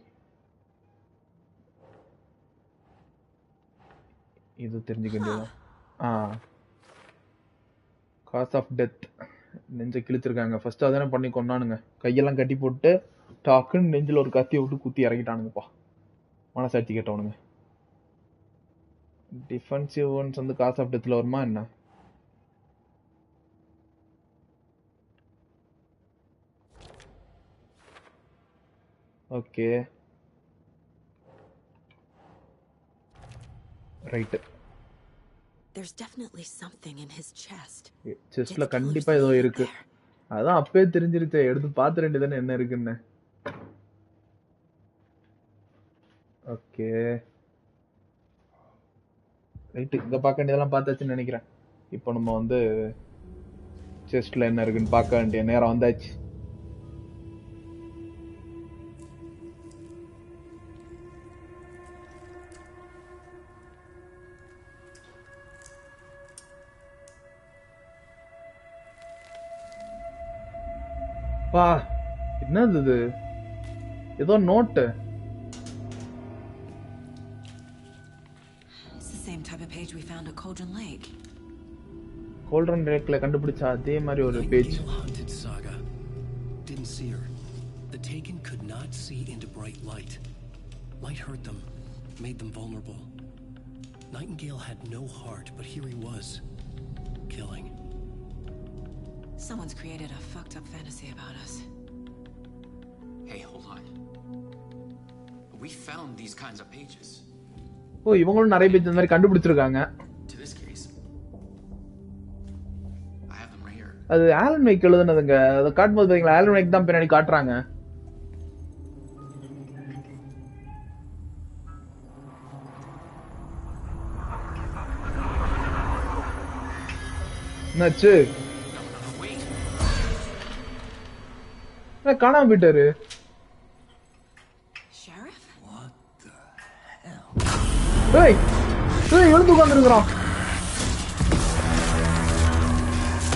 இது தெரிஞ்சுக்க வேண்டியதான். Cause of death. நெஞ்சை கிழிச்சிருக்காங்க. ஃபர்ஸ்ட் அதானே பண்ணி கொண்டானுங்க. கையெல்லாம் கட்டி போட்டு டாக்குன்னு நெஞ்சில் ஒரு கத்தியை விட்டு குத்தி இறங்கிட்டானுங்கப்பா. மனசாட்சி கேட்டவனுங்க. டிஃபென்சிவ் ஒன்ஸ் வந்து காஸ் ஆஃப் டெத்தில் வருமா என்ன? Okay right. There's definitely something in his chest. செஸ்ட்ல கண்டிப்பா ஏதோ இருக்கு. அதான் அப்பவே தெரிஞ்சிருச்சு, எடுத்து பார்த்து வேண்டியதானே என்ன இருக்குன்னு. Okay right. இங்க பார்க்க வேண்டியதெல்லாம் பார்த்தாச்சுன்னு நினைக்கிறேன். இப்போ நம்ம வந்து செஸ்ட்ல என்ன இருக்குன்னு பார்க்க வேண்டிய நேரம் வந்தாச்சு. வா, என்னது இது? ஏதோ note. It's the same type of page we found at Cauldron Lake. Cauldron Lakeல கண்டுபிடிச்ச அதே மாதிரி ஒரு page. Haunted saga. Didn't see her. The Taken could not see into bright light. Light hurt them, made them vulnerable. Nightingale had no heart, but here he was, killing. Someone's created a fucked up fantasy about us. Hey, hold on. We found these kinds of pages. ஓ, இவங்களும் நிறைய page இந்த மாதிரி கண்டுபிடிச்சிருக்காங்க. To this case. I have them right here. அது Alan mic எழுதுனதுங்க. அதை காட்டும்போது பாத்தீங்களா, Alan mic தான் பின்னாடி காட்டுறாங்க. என்னாச்சு? காணாம போயிட்டாரு. ஏய் ஏய், எழுந்து உட்காந்துருக்கிறான்.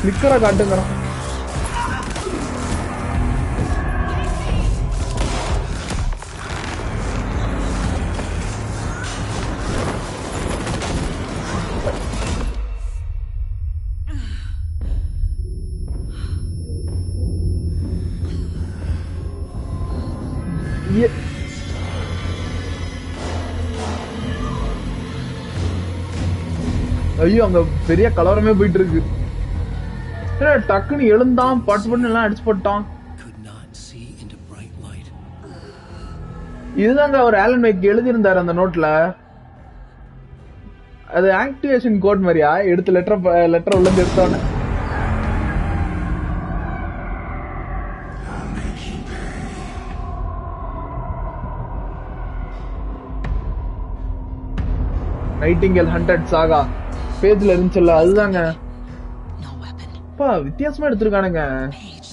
நிக்கற காட்டுங்கிறான். ஐயோ, அங்க பெரிய கலவரமே போயிட்டு இருக்கு. டக்குன்னு எழுந்தான், பட்டு பண்ணு எல்லாம் அடிச்சு போட்டான். இதுதாங்க அவர் ஆலன் மைக் எழுதியிருந்தாரு அந்த நோட்ல. அது ஆக்டிவேஷன் கோட் மாதிரியா? எடுத்து லெட்டர் உள்ள எடுத்தோன்னு நைட்டிங்கேல் ஹண்டட் சாகா பேஜ்ல இருந்துச்சுல்ல, அதுதாங்க. அப்பா வித்தியாசமா எடுத்திருக்கானுங்க.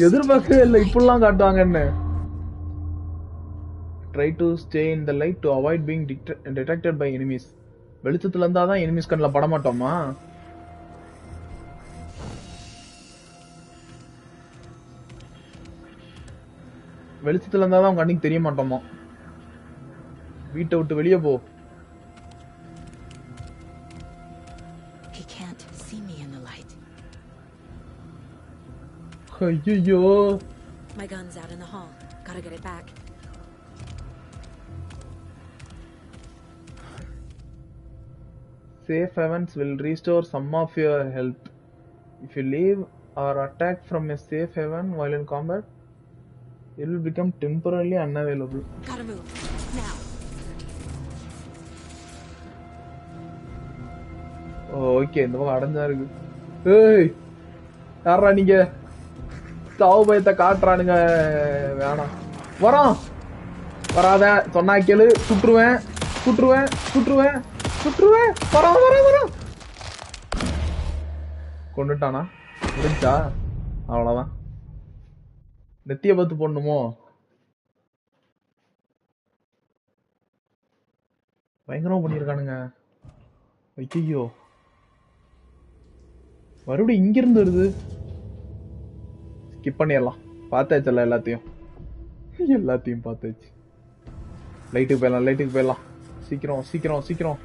எதிர்பார்க்கவே இல்லை இப்படிலாம் காட்டுவாங்கன்னு. Try to stay in the light to avoid being detected by enemies. வெளிச்சத்துல இருந்தா தான் எனிமீஸ் கண்ணுல பட மாட்டோமா? வெளிச்சத்துல இருந்தா தான் கண்ணுக்கு தெரிய மாட்டோமா? வீட்டை விட்டு வெளியே போ. ஐயோ, My gun's out in the hall. Gotta get it back. Safe havens will restore some of your health. If you leave or attack from a safe haven while in combat, it will become temporarily unavailable. Gotta move now. Okay, இந்த பக்கம் அடைஞ்சா இருக்கு. ஏய், யாரா நீங்க? சாவு பயத்தை காட்டுறானுங்க. வேணாம், வரோம். வராத சொன்னா கேளு. சுற்றுவேன் சுற்றுவேன் சுற்றுவேன் சுற்றுவேன். வரோம் வரோம் வரோம். கொண்டுட்டானா? முடிஞ்சா? அவ்வளவுதான். நெத்திய பார்த்து போடணுமோ? பயங்கரமா பண்ணிருக்கானுங்க. ஐயோ, மறுபடியும் இங்கிருந்து வருது. ஸ்கிப் பண்ணிடலாம். பார்த்தாச்சுல்ல எல்லாத்தையும் பார்த்தாச்சு. லைட்டுக்கு போயிடலாம். சீக்கிரம்.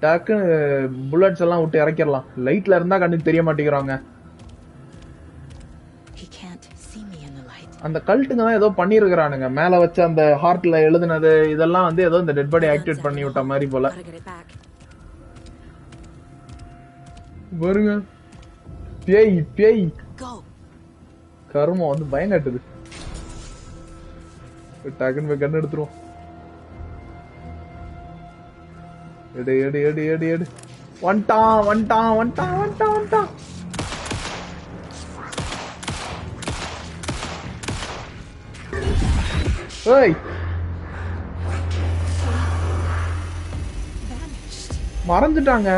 டக்குன்னு புல்லட்ஸ் எல்லாம் விட்டு இறக்கிடலாம். லைட்ல இருந்தா கண்ணுக்கு தெரிய மாட்டேங்கிறாங்க. அந்த கல்ட்டுங்க தான் ஏதோ பண்ணிருக்கிறானுங்க. மேல வச்ச அந்த ஹார்ட்ல எழுதுனது இதெல்லாம் வந்து ஏதோ இந்த டெட் பாடி ஆக்டிவேட் பண்ணி விட்ட மாதிரி போல. பாருங்க, பேய் கருமம் வந்து பயம் காட்டுது. டக்குன்னு போய் கண்ணு எடுத்துருவோம். எடு வந்துட்டான். ஏய் மறந்துட்டாங்க.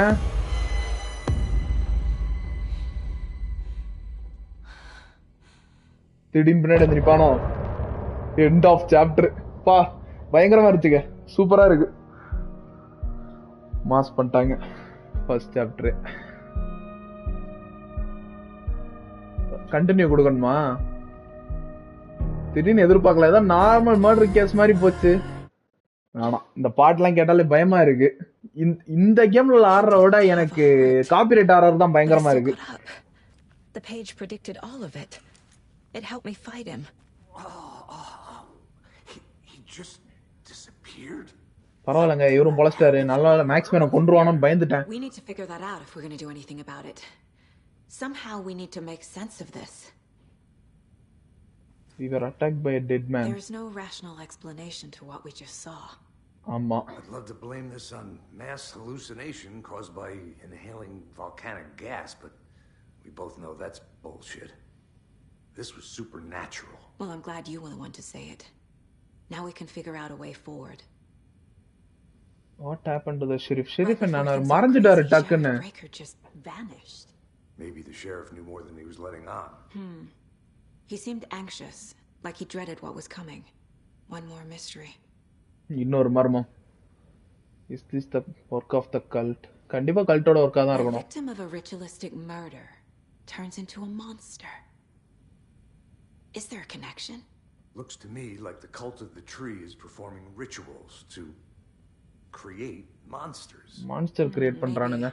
திடீர்னு பின்னாடி வந்துருப்பானோ. End of chapter. பா பயங்கரமா இருந்துச்சுங்க. சூப்பரா இருக்கு. மாஸ் பண்ணிட்டாங்க ஃபர்ஸ்ட் சாப்டர். கண்டினியூ கொடுக்கணுமா? திடீர்னு எதிர்பார்க்கல. ஏதோ நார்மல் மர்டர் கேஸ் மாதிரி போச்சு. ஆனா இந்த பாட்டுலாம் கேட்டாலே பயமா இருக்கு. இந்த கேம்ல ஆடுற விட எனக்கு காப்பிரைட் ஆடுறது தான் பயங்கரமா இருக்கு. The page predicted all of it. It helped me fight him. He just disappeared. பரவாயில்லங்க, இவரும் பொளஸ்டாரு. நல்லா மேக்ஸ்மேனை கொன்றுவானோன்னு பயந்துட்டேன். We need to figure that out if we're going to do anything about it. Somehow we need to make sense of this. We were attacked by a dead man. There is no rational explanation to what we just saw. ஆமா. I'd love to blame this on mass hallucination caused by inhaling volcanic gas, but we both know that's bullshit. This was supernatural. Well, I'm glad you were the one to say it. Now we can figure out a way forward. What happened to the sheriff? Sheriff and மறந்துட்டாரு டக்குன்னு. Breaker just vanished. Maybe the sheriff knew more than he was letting on. He seemed anxious, like he dreaded what was coming. One more mystery. இன்னொரு மர்மம். Is this the work of the cult? கண்டிப்பா கல்ட்டோட வர்க்கா தான் இருக்கணும். The victim of a ritualistic murder turns into a monster. Is there a connection? Looks to me like the cult of the tree is performing rituals to create monsters. Monster create பண்றானுங்க.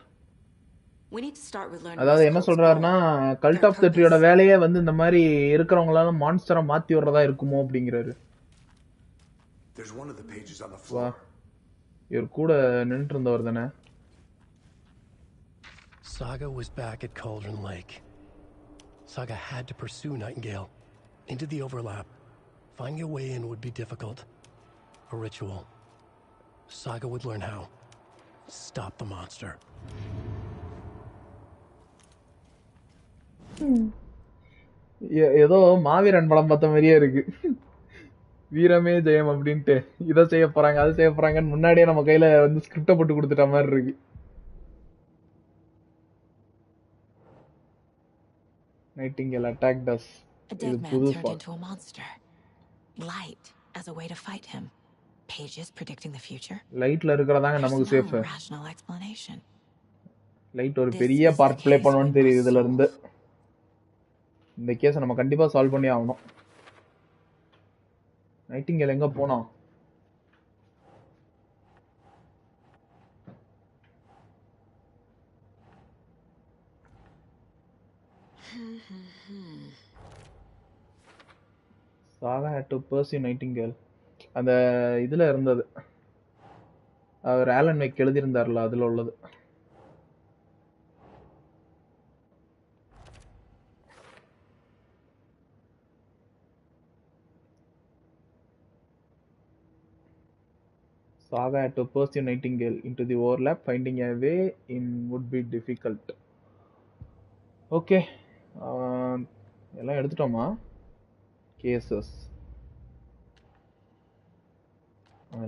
We need to start with learning. அதாவது என்ன சொல்றாருன்னா cult of தி ட்ரீயோட வேலையே வந்து இந்த மாதிரி இருக்கிறவங்களால மான்ஸ்டரா மாத்தி வர்றதா இருக்குமோ அப்படிங்கறாரு. There's one of the pages on the floor. இவர் கூட நின்னுட்டு இருந்தவர் தானே. Saga was back at Cauldron Lake. Saga had to pursue Nightingale into the overlap. Finding a way in would be difficult. A ritual. Saga would learn how. Stop the monster. ஏதோ மாவீரன் படம் பார்த்த மாதிரியே இருக்கு. வீரமே ஜெயம் அப்படின்ட்டு இதை செய்ய போறாங்க அதை செய்ய போறாங்கன்னு முன்னாடியே நம்ம கையில வந்து ஸ்கிரிப்ட போட்டு கொடுத்துட்ட மாதிரி இருக்கு. Nightingale attacked us. A dead man turned into a monster. Light as a way to fight him. Pages predicting the future. லைட்ல இருக்கறதாங்க நமக்கு சேஃப். Rational explanation. லைட் ஒரு பெரிய பார்ட் ப்ளே பண்ணுவான்னு தெரியுது இதுல இருந்து. இந்த கேஸை நம்ம கண்டிப்பா சால்வ் பண்ணி ஆகணும். நைட்டிங்கேல் எங்க போனா? Saga had to pursue Nightingale. அந்த இதுல இருந்தது. அவர் ஆலன் மேக் எழுதி இருந்தார்ல அதுல உள்ளது. Saga had to pursue Nightingale into the overlap. Finding a way in would be difficult. Okay. எல்லாம் எடுத்துட்டோமா? Cases.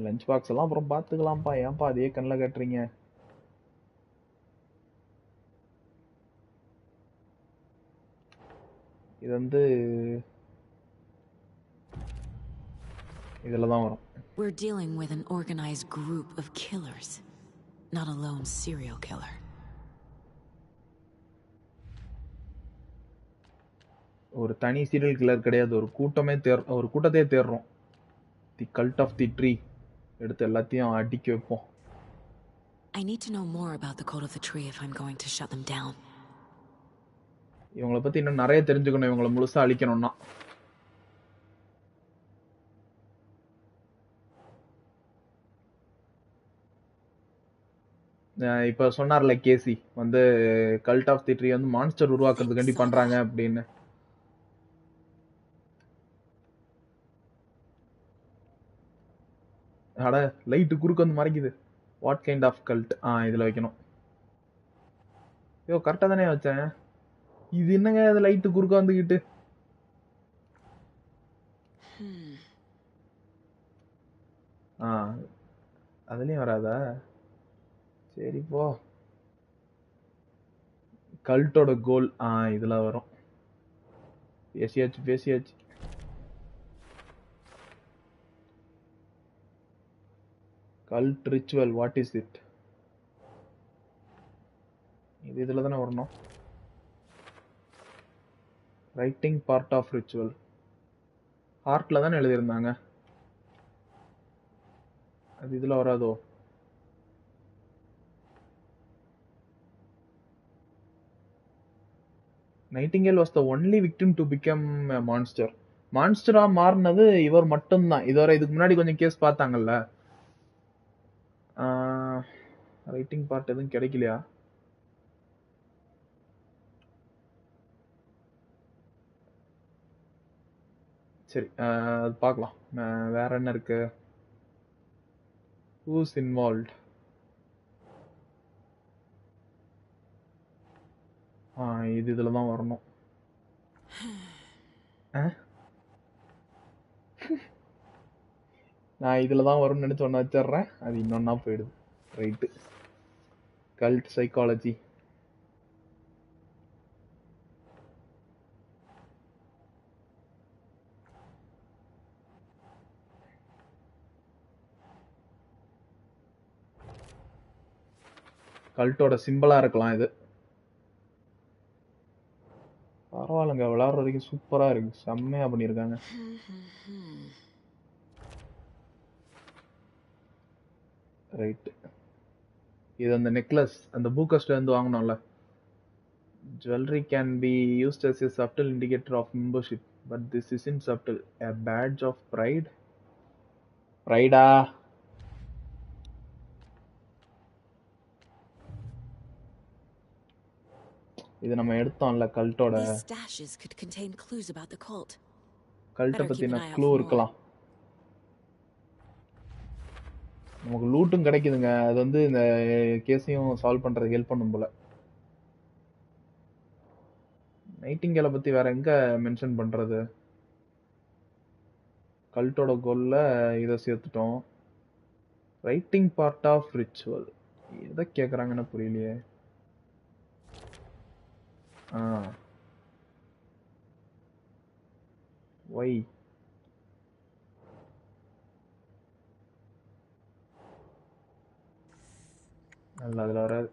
லஞ்ச் பாக்ஸ் எல்லாம் அப்புறம் பார்த்துக்கலாம்ப்பா. ஏன்பா அதே கண்ணில் கட்டுறீங்க? இது வந்து இதில் தான் வரும். We're dealing with an organized group of killers, not a lone serial killer. ஒரு தனி சீரியல் கில்லர் கிடையாது. ஒரு கூட்டத்தையே தேடுறோம். தி கல்ட் ஆஃப் தி ட்ரீ எடுத்து எல்லாத்தையும் அடிக்க வைப்போம். I need to know more about the cult of the tree if I'm going to shut them down. இவங்களை பத்தி இன்னும் நிறைய தெரிஞ்சுக்கணும். இவங்களை முழுசா அழிக்கணும்னா இப்ப சொன்னார்ல கேசி வந்து கல்ட் ஆஃப் தி ட்ரீ வந்து மான்ஸ்டர் உருவாக்குறதுக்காண்டி பண்றாங்க அப்படின்னு. அட லைட் குறுக்க வந்து மறைக்குது. What kind of cult? இதுல வைக்கணும். ஐயோ கரெக்டா தானே வச்சேன். இது என்னங்க அது லைட் குறுக்க வந்துகிட்டு. அதுலயும் வராதா? சரி போ. கல்ட்டோட கோல் இதுல வரும். பேசியாச்சு. Cult ritual, what is it? இதுல தானே வரணும். Writing part of ritual. ஹார்ட்ல தானே எழுதியிருந்தாங்க. அது இதுல வராதோ? Nightingale was the only victim to become a monster. மான்ஸ்டரா மாறினது இவர் மட்டும்தான். இதுவரை இதுக்கு முன்னாடி கொஞ்சம் கேஸ் பார்த்தாங்கல்ல. ரைட்டிங் பார்ட் எதுவும் கிடைக்கலையா? சரி அது பார்க்கலாம். வேற என்ன இருக்கு? Who's involved? இது இதுல தான் வரணும். நான் இதுல தான் வரும்னு நினைச்சு ஒன்று வச்சிடுறேன். அது இன்னொன்னா போயிடுது. ரைட்டு. Cult psychology. கல்ட்டோட சிம்பிளா இருக்கலாம் இது. பரவாயில்லங்க, விளையாடுற வரைக்கும் சூப்பரா இருக்கு. செம்மையா பண்ணியிருக்காங்க. ரைட். இது அந்த நெக்லஸ் அந்த பூக்கஸ்ட்ல இருந்து வாங்கணும்ல. Jewelry can be used as a subtle indicator of membership, but this isn't subtle. A badge of pride. Pride-ஆ? இது நம்ம எடுத்தோம்ல கல்ட்டோட. These stashes could contain clues about the cult. கல்ட்ட பத்தின க்ளூ இருக்கலாம். நமக்கு லூட்டும் கிடைக்குதுங்க. அது வந்து இந்த கேஸையும் சால்வ் பண்றதுக்கு ஹெல்ப் பண்ணும் போல. நைட்டிங்கேலை பத்தி வேற எங்க மென்ஷன் பண்றது? கல்ட்டோட கோல்ல இதை சேர்த்துட்டோம். Writing part of ritual. எதை கேக்குறாங்கன்னு புரியலையே. வை நல்ல அதுல வராது.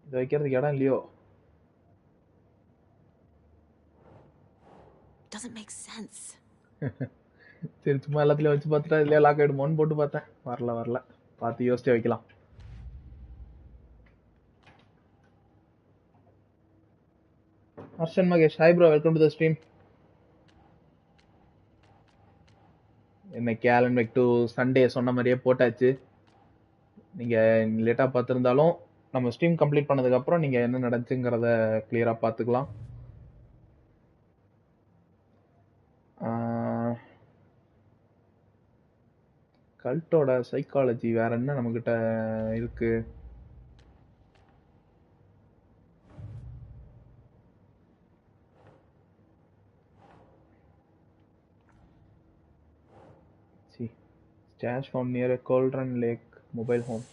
இது வைக்கிறதுக்கு இடம் இல்லையோ? Doesn't make sense. சரி சும்மா எல்லாத்துலயும் வச்சு பார்த்துட்டா இல்லையா லாக் ஆயிடுமோன்னு போட்டு பார்த்தேன். வரல. பார்த்து யோசிச்சு வைக்கலாம். Harshan Mahesh, hi bro, welcome to the stream. என்ன கேலன் வெக் டு சண்டே சொன்ன மாதிரியே போட்டாச்சு. நீங்க லேட்டா பார்த்துருந்தாலும் நம்ம ஸ்ட்ரீம் கம்ப்ளீட் பண்ணதுக்கு அப்புறம் நீங்க என்ன நடந்துச்சுங்கிறத கிளியரா பார்த்துக்கலாம். கல்ட்டோட சைக்காலஜி வேற என்ன நம்மகிட்ட இருக்கு? Stash found near a Cauldron Lake mobile home.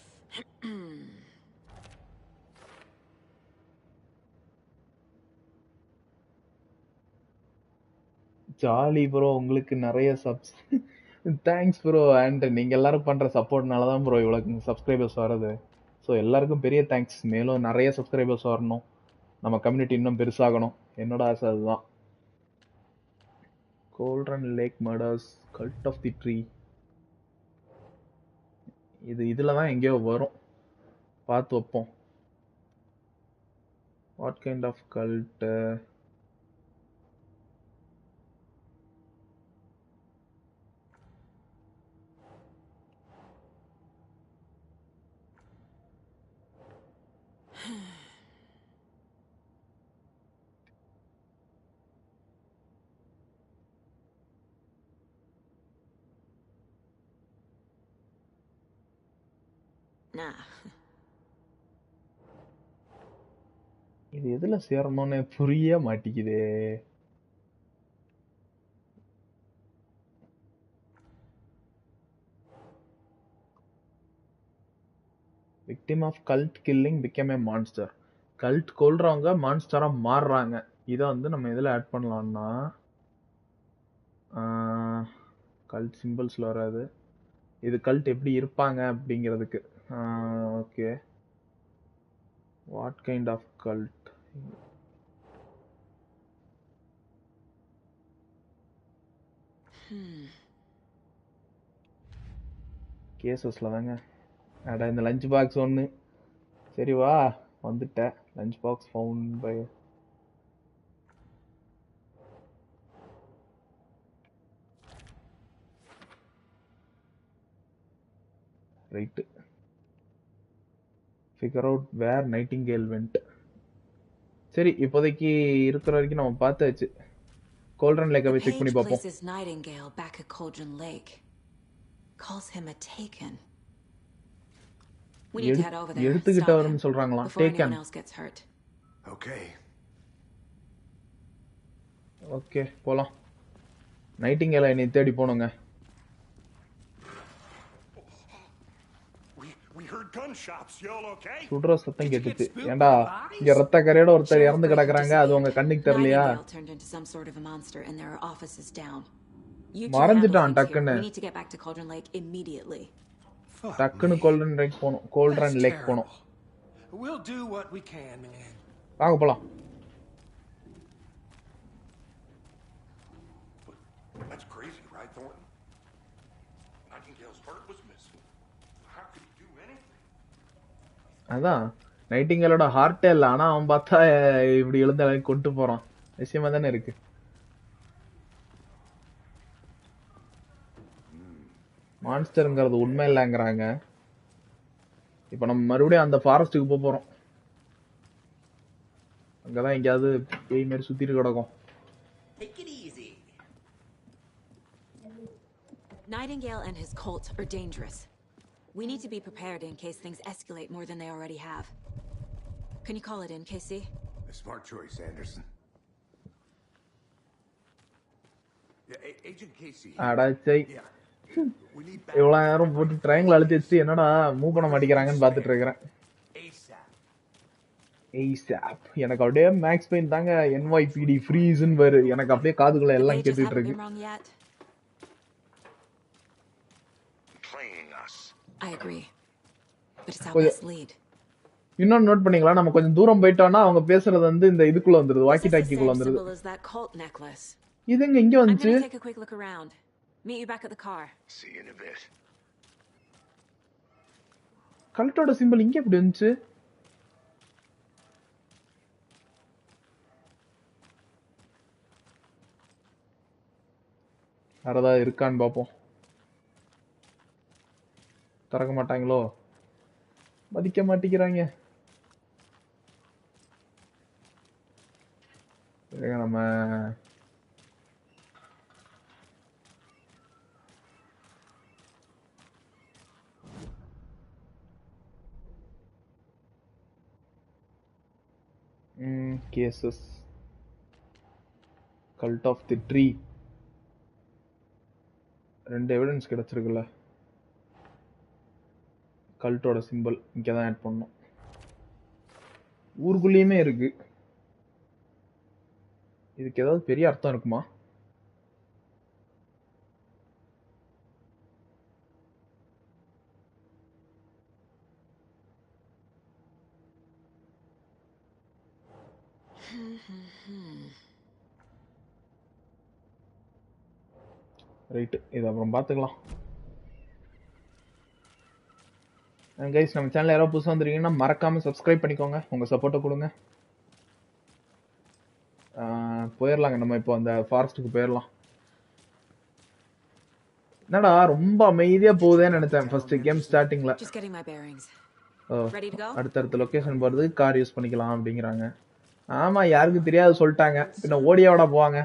Jolly bro, உங்களுக்கு நிறைய சப்ஸ். Thanks bro. அண்ட் நீங்கள் எல்லாரும் பண்ணுற சப்போர்ட்னால தான் ப்ரோ இவ்வளோ சப்ஸ்கிரைபர்ஸ் வர்றது. ஸோ எல்லாருக்கும் பெரிய தேங்க்ஸ். மேலும் நிறைய சப்ஸ்கிரைபர்ஸ் வரணும், நம்ம கம்யூனிட்டி இன்னும் பெருசாகணும். என்னோட ஆசை அதுதான். Cauldron Lake murders, cult of the tree. இதில் தான் எங்கேயோ வரும், பார்த்து வைப்போம். What kind of cult? Nah. இது எதுல சேரணும்னு புரிய மாட்டேங்குதே. Victim of cult killing became a monster. Cult கொல்றவங்க மான்ஸ்டரா மாறுறாங்க. இத வந்து நம்ம எதுல ஆட் பண்ணலாம்னா கல்ட் சிம்பிள்ஸ்ல வராது. இது கல்ட் எப்படி இருப்பாங்க அப்படிங்கிறதுக்கு. Okay. What kind of cult? கேசஸ்ல தாங்க. அட இந்த லஞ்ச் பாக்ஸ் ஒன்று. சரி வா வந்துட்டேன். Lunch box found by right. Figure out where Nightingale went. சரி இப்போதைக்கு இருக்கிற வரைக்கும் நம்ம பார்த்தாச்சு. கோல்டன் லேக்கை போய் செக் பண்ணி பார்ப்போம். Places Nightingale back at Cauldron Lake. Calls him a taken. We need to head over there. எடுத்துக்கிட்டவர்னு சொல்றாங்களா? Taken. Okay. ஓகே போலாம். நைட்டிங்கேலை என்னை தேடி போணுங்க. சுடுற சத்தம் கேட்டுச்சு. ஏண்டா இங்க ரத்த கரையோட ஒருத்தர் இறந்து கிடக்குறாங்க. அது உங்க கண்ணுக்கு தெரியலையா? மறைஞ்சிட்டான் டக்குன்னு. டக்குன்னு கோல்டன் லேக் போணும். கோல்டன் லேக் போணும். வாங்க போலாம். That's crazy, right, Thornton? Nightingale's heart was missing. How could he do anything? அதான் நைட்டிங்கேலோட ஹார்ட்டே இல்லை. ஆனா அவன் பார்த்தா இப்படி எழுந்த கொண்டு போறான். விஷயமா தானே இருக்கு. மான்ஸ்டருங்கிறது உண்மை இல்லைங்கிறாங்க. இப்ப நம்ம மறுபடியும் அந்த ஃபாரஸ்ட்டுக்கு போறோம். அங்கதான் எங்கேயாவது பேய் மாதிரி சுத்திட்டு கிடக்கும். Nightingale and his cult are dangerous. We need to be prepared in case things escalate more than they already have. Can you call it in, Casey? A smart choice, Anderson. Yeah, Agent Casey. அடாச்சை. இவ்வளவு நேரம் போட்டு triangle அழுத்தி வச்சு என்னடா move பண்ண மாட்டேங்கிறாங்கன்னு பார்த்துட்டு இருக்கிறேன். ASAP. எனக்கு அப்படியே மேக்ஸ் பெயின் தாங்க. NYPD ஃப்ரீஸ்ன்னு வரு. எனக்கு அப்படியே காதுக்குள்ள எல்லாம் கேட்டுட்டு இருக்கு. I agree. But it's our best lead. இன்னொன்னு நோட் பண்ணீங்களா? நம்ம கொஞ்சம் தூரம் போயிட்டோம்னா அவங்க பேசுறது வந்து இந்த இதுக்குள்ள வந்துருது. வாக்கி டாக்கிக்குள்ள வந்துருது. இதுங்க இங்க வந்துச்சு. Meet you back at the car. See you in a bit. கல்ட்டோட சிம்பிள் இங்க எப்படி வந்துச்சு? வேறதா இருக்கான்னு பாப்போம். திறக்க மாட்டாங்களோ? மதிக்க மாட்டேங்கிறாங்க. நம்ம cases cult of the tree ரெண்டு எவிடன்ஸ் கிடைச்சிருக்குல்ல. கல்ட்டோட சிம்பிள் இங்கே தான் ஆட் பண்ணோம். ஊருக்குள்ளேயுமே இருக்கு. இதுக்கு ஏதாவது பெரிய அர்த்தம் இருக்குமா? ரைட்டு, இது அப்புறம் பார்த்துக்கலாம். கைஸ், நம்ம சேனல் யாராவது புதுசாக வந்துருக்கீங்கன்னா மறக்காமல் சப்ஸ்கிரைப் பண்ணிக்கோங்க. உங்கள் சப்போர்ட்டை கொடுங்க. போயிரலாங்க நம்ம இப்போ அந்த ஃபாரஸ்ட்டுக்கு போயிரலாம். என்னடா ரொம்ப அமைதியா போகுதேன்னு நினைச்சேன் ஃபர்ஸ்ட் கேம் ஸ்டார்டிங்ல. அடுத்தடுத்த லொகேஷன் போறதுக்கு கார் யூஸ் பண்ணிக்கலாம் அப்படிங்கிறாங்க. ஆமா, யாருக்கு தெரியாது சொல்லிட்டாங்க, பின்ன ஓடியாவோட போவாங்க.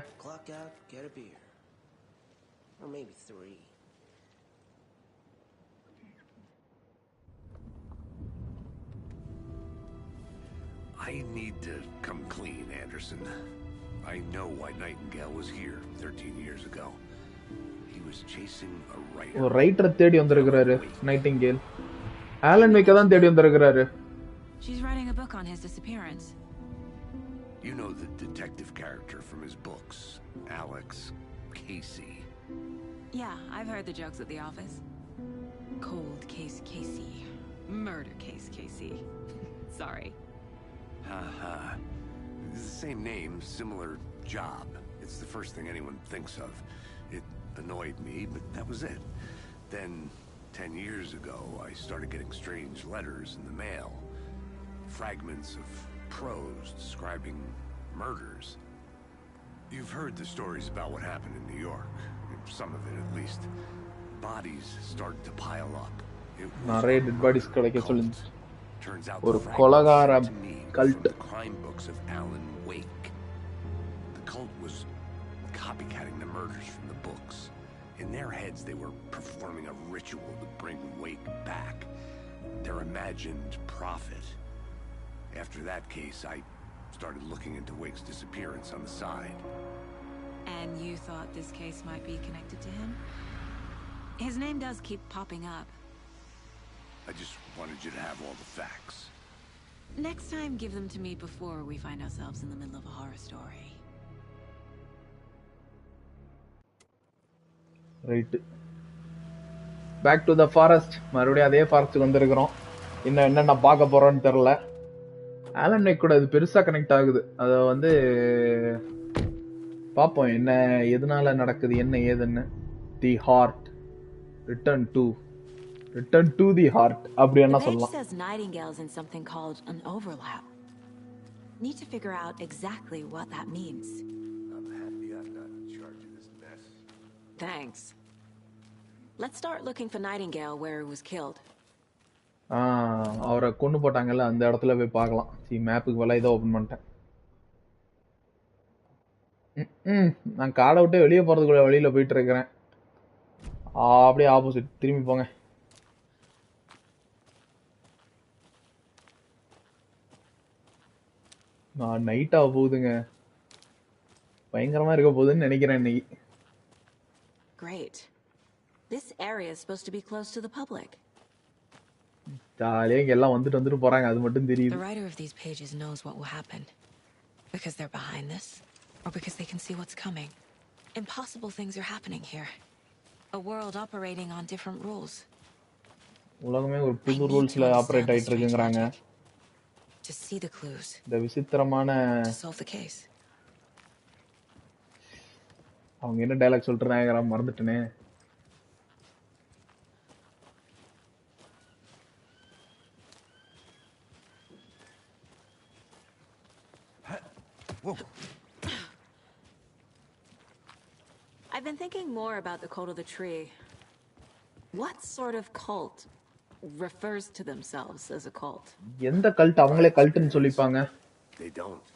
I need to come clean, Anderson. I know why Nightingale was here 13 years ago. He was chasing a writer. ஒரு ரைட்டரை தேடி வந்திருக்காரு நைட்டிங்கேல். ஆலன் வேக்க தான் தேடி வந்திருக்காரு. She's writing a book on his disappearance. You know the detective character from his books, Alex Casey. Yeah, I've heard the jokes at the office. Cold case Casey. Murder case Casey. Sorry. Haha. It's the same name, similar job. It's the first thing anyone thinks of. It annoyed me, but that was it. Then, 10 years ago, I started getting strange letters in the mail. Fragments of prose describing murders. You've heard the stories about what happened in New York. Some of it, at least. Bodies started to pile up. நிறைய dead bodies கிடைக்க சொல்லுங்க. Turns out ஒரு கொலகார cult. The crime books of Alan Wake. The cult was copycatting the murders from the books. In their heads, they were performing a ritual to bring Wake back. Their imagined prophet. After that case, I started looking into Wake's disappearance on the side. And you thought this case might be connected to him? His name does keep popping up. I just wanted you to have all the facts. Next time, give them to me before we find ourselves in the middle of a horror story. Right. Back to the forest. மறுபடியும் அதே ஃபாரஸ்ட்க்கு வந்திருக்கிறோம். இன்னும் என்னென்ன பார்க்க போறோம்னு தெரியல. Alan wake கூட இது பெருசா கனெக்ட் ஆகுது. அத வந்து பாப்போம் என்ன எதனால நடக்குது என்ன ஏதுன்னு. The heart return to the heart அப்படி என்ன சொல்லலாம். It says Nightingale's in something called an overlap. Need to figure out exactly what that means. I'm happy I'm not in charge of this mess. Thanks. Let's start looking for Nightingale where he was killed. அவரை கொண்டு போட்டாங்கல்ல அந்த இடத்துல போய் பார்க்கலாம். மேப்புக்கு வலை இதை open பண்ணிட்டேன். நான் காடை விட்டு வெளியே போறதுக்குள்ள வழியில போயிட்டு இருக்கிறேன். அப்படியே ஆப்போசிட் திரும்பி போங்க. நைட் ஆக போகுதுங்க. பயங்கரமா இருக்க போகுதுன்னு நினைக்கிறேன் இன்னைக்கு. Great. This area is supposed to be close to the public. ஜாலியா எல்லாம் வந்துட்டு போறாங்க அது மட்டும் தெரியுது. The writer of these pages knows what will happen because they're behind this or because they can see what's coming. Impossible things are happening here. A world operating on different rules. உலகமே ஒரு புது ரூல்ஸ்ல operate ஆயிட்டு இருக்குங்கறாங்க. To see the clues. இந்த விசித்திரமான To solve the case. அவங்க என்ன dialogue சொல்றாங்க மறந்துட்டேனே. I've been thinking more about the cult of the tree. What sort of cult refers to themselves as a cult? எந்த கல்ட் அவங்களே கல்ட்னு சொல்லிப்பாங்க. They don't.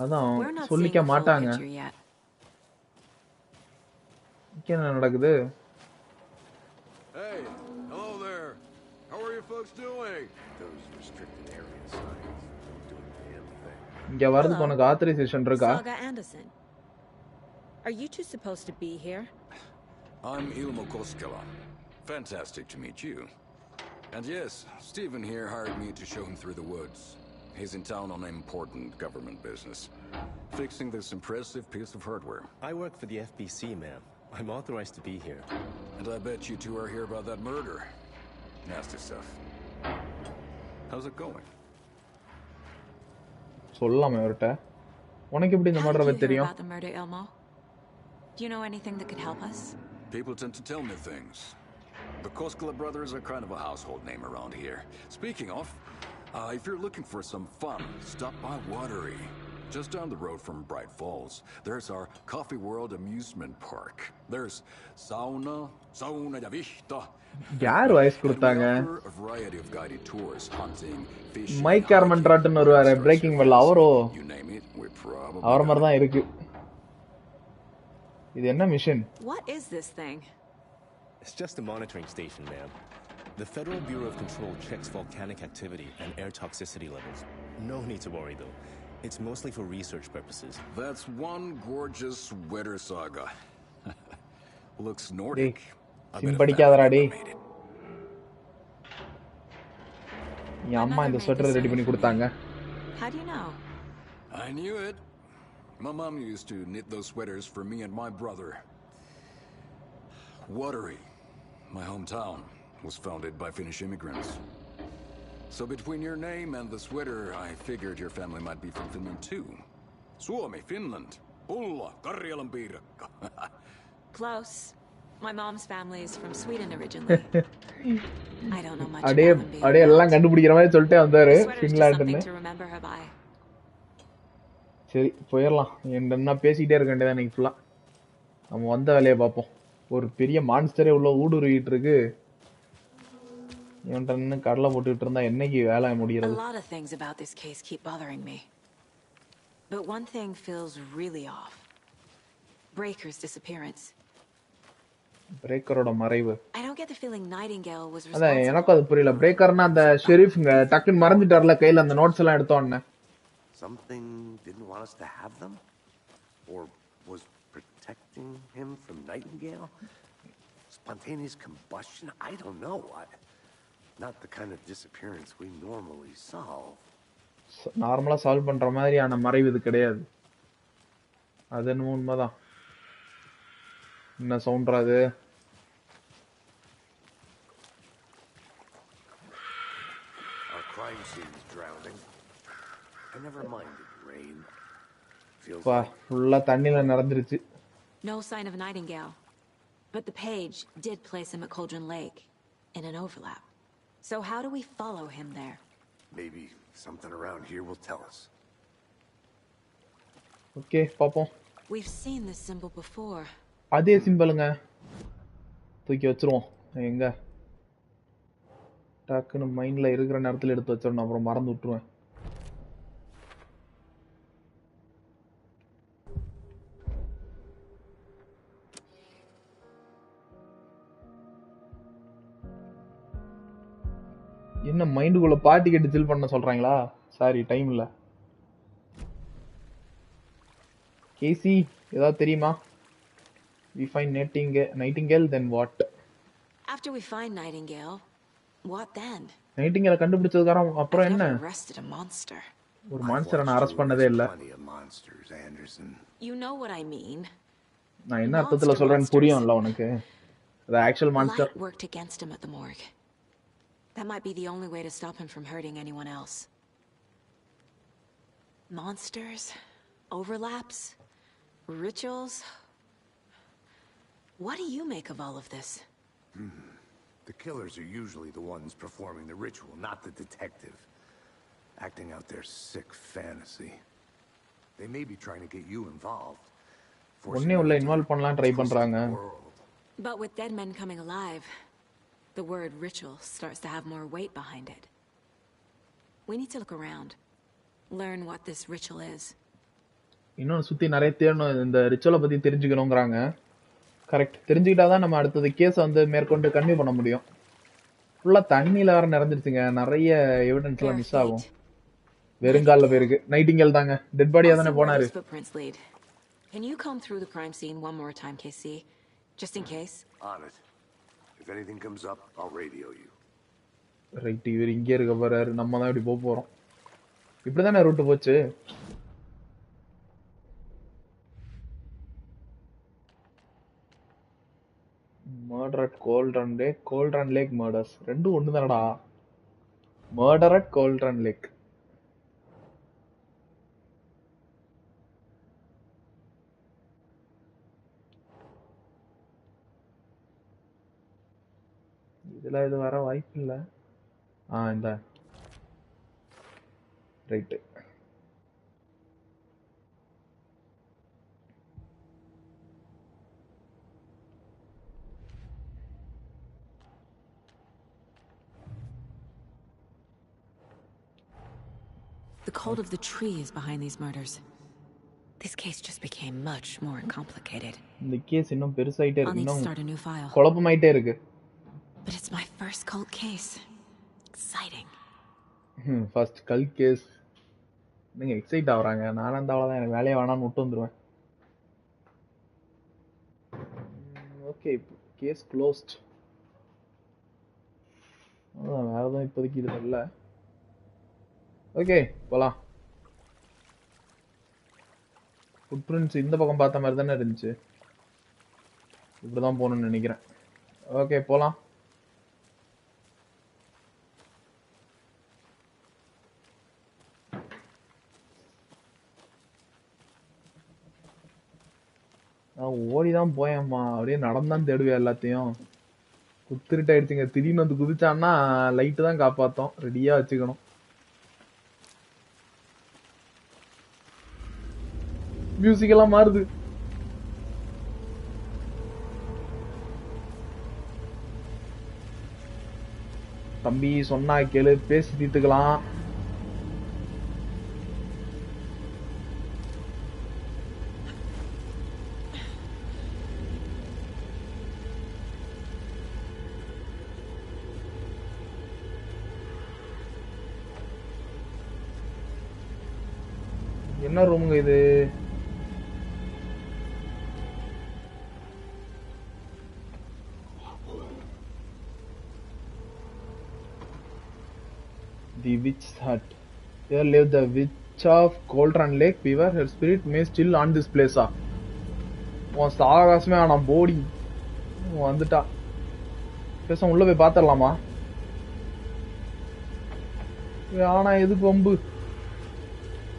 அதான் சொல்லிக்க மாட்டாங்க. என்ன நடக்குது? Hey, hello there. How are you folks doing? Those restricted area signs don't do a damn thing. இங்க வரதுக்கு உனக்கு ஆத்தரைசேஷன் இருக்கா? Saga Anderson. Are you two supposed to be here? I'm Ilmo Koskela. Fantastic to meet you. And yes, Stephen here hired me to show him through the woods. He's in town on important government business, fixing this impressive piece of hardware. I work for the FBC, ma'am. I'm authorized to be here. And I bet you two are here about that murder. Nasty stuff. How's it going? சொல்லலாமே அவர்ட்ட. உனக்கு எப்படி இந்த மர்டரை பத்தி தெரியும்? About the murder, Ilmo? Do you know anything that could help us? People tend to tell me things. The Koskela brothers are kind of a household name around here. Speaking of, if you're looking for some fun, stop by Watery. Just down the road from BrightFalls, there's our Coffee World amusement park. There's sauna da vista. யார் voice And we கொடுத்தாங்க? offer a variety of guided tours, hunting, fishing, Mike hiking, ஆர்மன்ட்ராட்னு whatever வருவாரு strikes breaking your bell, fancy. அவரோ? You name it, we probably அவர் got மாதிரி it. தான் இருக்கு. இது என்ன mission? What is this thing? It's just a monitoring station, ma'am. The Federal Bureau of Control checks volcanic activity and air toxicity levels. No need to worry, though. It's mostly for research purposes. That's one gorgeous weather saga. Looks Nordic. I bet a சிம்படிக்காதடா family டேய். member made it. என் அம்மா இந்த sweater ready பண்ணி கொடுத்தாங்க. How do you know? I knew it. My mom used to knit those sweaters for me and my brother. Watery, my hometown, was founded by Finnish immigrants. So between your name and the sweater, I figured your family might be from Finland too. Suomi, Finland. Ulla, Karjalan piirakka. Close. My mom's family is from Sweden originally. I don't know much about அப்படியே them being அப்படியே எல்லாம் around. கண்டுபிடிக்கிற மாதிரி சொல்லிட்டே வந்தாரு The sweater's just ஃபின்லாண்டுன்னு. something to remember her by. சரி போயிடலாம். என்ன பேசிக்கிட்டே இருக்க வேண்டியதான் இன்னைக்கு ஃபுல்லா. நம்ம வந்த வேலையை பார்ப்போம். ஒரு பெரிய மான்ஸ்டரே உள்ள ஊடுருவிட்டு இருக்கு. இவன்ட்ட நின்று கடலை போட்டுக்கிட்டு இருந்தா என்னைக்கு வேலை A முடிகிறது? lot of things about this case keep bothering me. But one thing feels really off. Breaker's disappearance. பிரேக்கரோட மறைவு. I don't get the feeling Nightingale was அதான் responsible. எனக்கும் அது புரியல. பிரேக்கர்னா அந்த ஷெரீஃப்ங்க டக்குன்னு மறந்துட்டார்ல கையில அந்த நோட்ஸ் எல்லாம் எடுத்தோன்னே. Something didn't want us to have them? Or was protecting him from Nightingale? Spontaneous combustion? I don't know. Not the kind of disappearance we normally solve. நார்மலா சால்வ் பண்ற மாதிரியான மறைவு இது கிடையாது. அது என்னமோ உண்மைதான். என்ன சவுண்ட்ரா அது? Our crime scene's drowning. I never minded rain. Feels பா like ஃபுல்லா தண்ணில நிறைஞ்சிருச்சு. No sign of Nightingale. But the page did place him at Cauldron Lake in an overlap. So how do we follow him there? maybe something around here will tell us. Okay பாப்போம். We've seen this symbol before. அதே சிம்பிளுங்க. தூக்கி வச்சிருவோம். எங்க டக்குன்னு மைண்ட்ல இருக்கிற நேரத்துல எடுத்து வச்சிடணும், அப்புறம் மறந்து விட்டுருவேன். என்ன மைண்டுக்குள்ள பாட்டி கட்டி சில் பண்ண சொல்றாங்களா? சாரி டைம் இல்ல. கேசி ஏதாவது தெரியுமா? We find Nightingale, then what? After we find Nightingale, what then? நைட்டிங்கேல கண்டுபிடிச்சதுக்காரம் அப்புறம் I've என்ன? never arrested a monster. ஒரு மான்ஸ்டரை நான் அரெஸ்ட் பண்ணதே இல்ல. Plenty of monsters, Anderson. You know what I mean. நான் என்ன அர்த்தத்துல சொல்றேன்னு புரியும்ல உனக்கு? The actual monster. Light worked against him at the morgue. That might be the only way to stop him from hurting anyone else. Monsters, overlaps, rituals. What do you make of all of this? The killers are usually the ones performing the ritual, not the detective. Acting out their sick fantasy. They may be trying to get you involved. ஒண்ணே உள்ள involve பண்ணலாம் try பண்றாங்க. But with dead men coming alive, the word ritual starts to have more weight behind it. We need to look around. Learn what this ritual is. இன்னும் சுத்தி நிறைய தேடணும், இந்த ரிச்சுவலை பத்தி தெரிஞ்சுக்கணுங்கிறாங்க. கரெக்ட், தெரிஞ்சுக்கிட்டாதான் நம்ம அடுத்தது கேஸ் வந்து மேற்கொண்டு கன்டினியூ பண்ண முடியும். ஃபுல்லா தண்ணியில வேற நிறைஞ்சிருச்சுங்க, நிறைய எவிடன்ஸ் எல்லாம் மிஸ் ஆகும். வெறுங்கால போயிருக்கு. நைட்டிங்கேல் தாங்க, டெட் பாடியா தானே போனாரு. Can you comb through the crime scene one more time, KC? Just in case? On it. If anything comes up, I'll radio you. Right, இவர் இங்கே இருக்க போறாரு, நம்ம தான் இப்படி போக போறோம். இப்படிதானே ரூட் போச்சு. Murder at Cauldron Lake, Cauldron Lake murders. ரெண்டும் ஒண்ணு தானடா. Murder at Cauldron Lake. இதுல இது வர வாய்ப்பு இல்ல. இந்த right. The cult of the tree is behind these murders. This case just became much more complicated. இந்த கேஸ் இன்னும் பெருசாயிட்டே I'll இருக்கு. need to இன்னும் start a new file. குழப்பமாயிட்டே இருக்கு. But it's my first cult case. Exciting. First cult case. நீங்க excite ஆவறாங்க. நானும் அந்த அவ்வளவுதான் எனக்கு வேலைய வேணாம்னு விட்டு வந்துருவேன். Okay, case closed. அதான் வேற எதுவும் இப்போதைக்கு இது இல்ல. ஓகே, போலாம். ஃபுட்பிரிண்ட்ஸ் இந்த பக்கம் பார்த்த மாதிரி தானே இருந்துச்சு. இப்படிதான் போகணும்னு நினைக்கிறேன். ஓகே, போலாம். நான் ஓடிதான் போயேம்மா. அப்படியே நடந்தான் தேடுவேன் எல்லாத்தையும். குத்திரிட்டு ஆயிடுச்சுங்க. திடீர்னு வந்து குதிச்சான்னா லைட்டு தான் காப்பாத்தோம். ரெடியா வச்சுக்கணும். மியூசிக் எல்லாம் மாறுது. தம்பி சொன்னா கேளு, பேசி தீர்த்துக்கலாம். என்ன ரூமுங்க இது? The witch's hut. Here live the witch of Cauldron Lake. Fever, her spirit may still haunt this place. உன் சாகாசமே ஆனா போடி வந்துட்டா. பேச உள்ள போய் பாத்திரலாமா? ஆனா எதுக்கு வம்பு?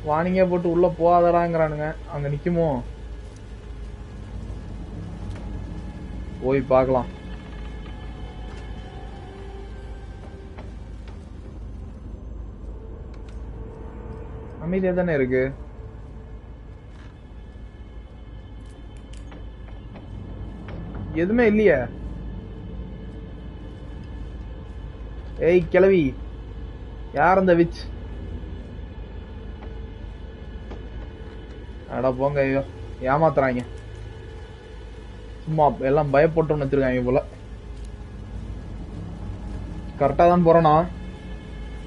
வாணிங்க போட்டு உள்ள போகாதடாங்கிறானுங்க. அங்க நிக்குமோ? போய் பார்க்கலாம். அமைதியா தானே இருக்கு. எதுவுமே இல்லையே. ஏய் கிளவி, யார் அந்த விச்? அடா போங்க. ஐயோ, ஏமாத்துறாங்க. சும்மா எல்லாம் பயப்பட்டோம்னு வச்சிருக்காங்க போல. கரெக்டா தான் போறேனா?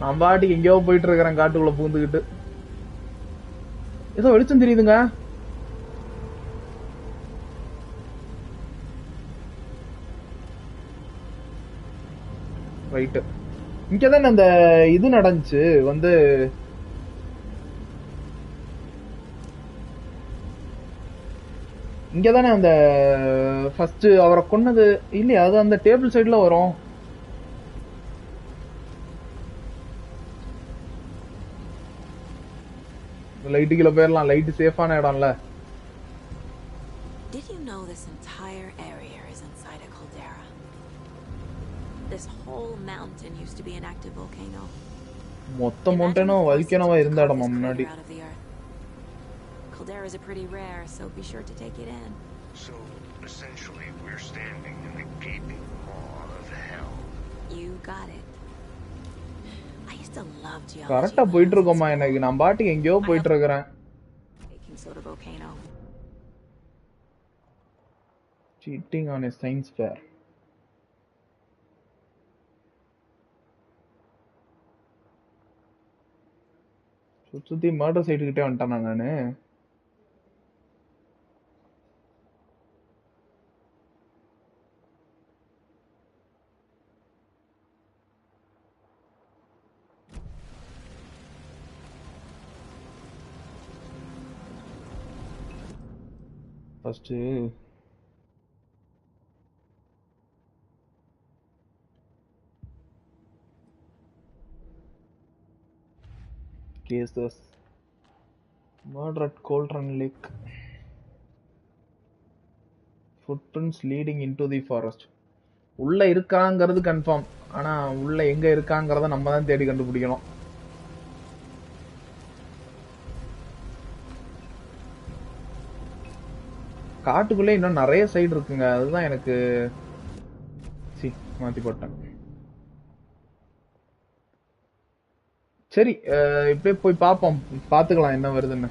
நான் பாட்டுக்கு எங்கேயோ போயிட்டு இருக்கிறேன் காட்டுக்குள்ள பூந்துக்கிட்டு. ஏதோ வெளிச்சம் தெரியுதுங்க. ரைட்டு, இங்கதானே அந்த இது நடந்துச்சு. வந்து இங்கதானே அந்த ஃபர்ஸ்ட் அவரை கொன்னது இல்லையா? அது அந்த டேபிள் சைடுல வரும். லைட்டுக்குள்ள போயிடலாம். லைட்டு சேஃபான இடம்ல. Did you know this entire area is inside a caldera? This whole mountain used to be an active volcano. மொத்த மவுண்டனும் வல்கனோவா இருந்த இடமா முன்னாடி. Calderas are pretty rare, so be sure to take it in. So, essentially, we're standing in the gaping maw of hell. You got it. I used to love geology. கரெக்டா போயிட்டு இருக்கோமா? எனக்கு நான் பாட்டுக்கு எங்கேயோ போயிட்டு இருக்கிறேன். Baking soda volcano. Cheating on a science fair. சுத்தி மர்டர் சைட்டு கிட்டே வந்துட்டானா நானு? First cases. Murder at Cauldron Lake. Footprints leading into the forest. உள்ள இருக்காங்கிறது கன்ஃபார்ம். ஆனா உள்ள எங்க இருக்காங்கிறத நம்ம தான் தேடி கண்டுபிடிக்கணும். காட்டுக்குள்ளே இன்னும் நிறைய சைடு இருக்குங்க. அதுதான் எனக்கு மாத்தி போட்டேன். சரி இப்படியே போய் பார்ப்போம், பார்த்துக்கலாம் என்ன வருதுன்னு.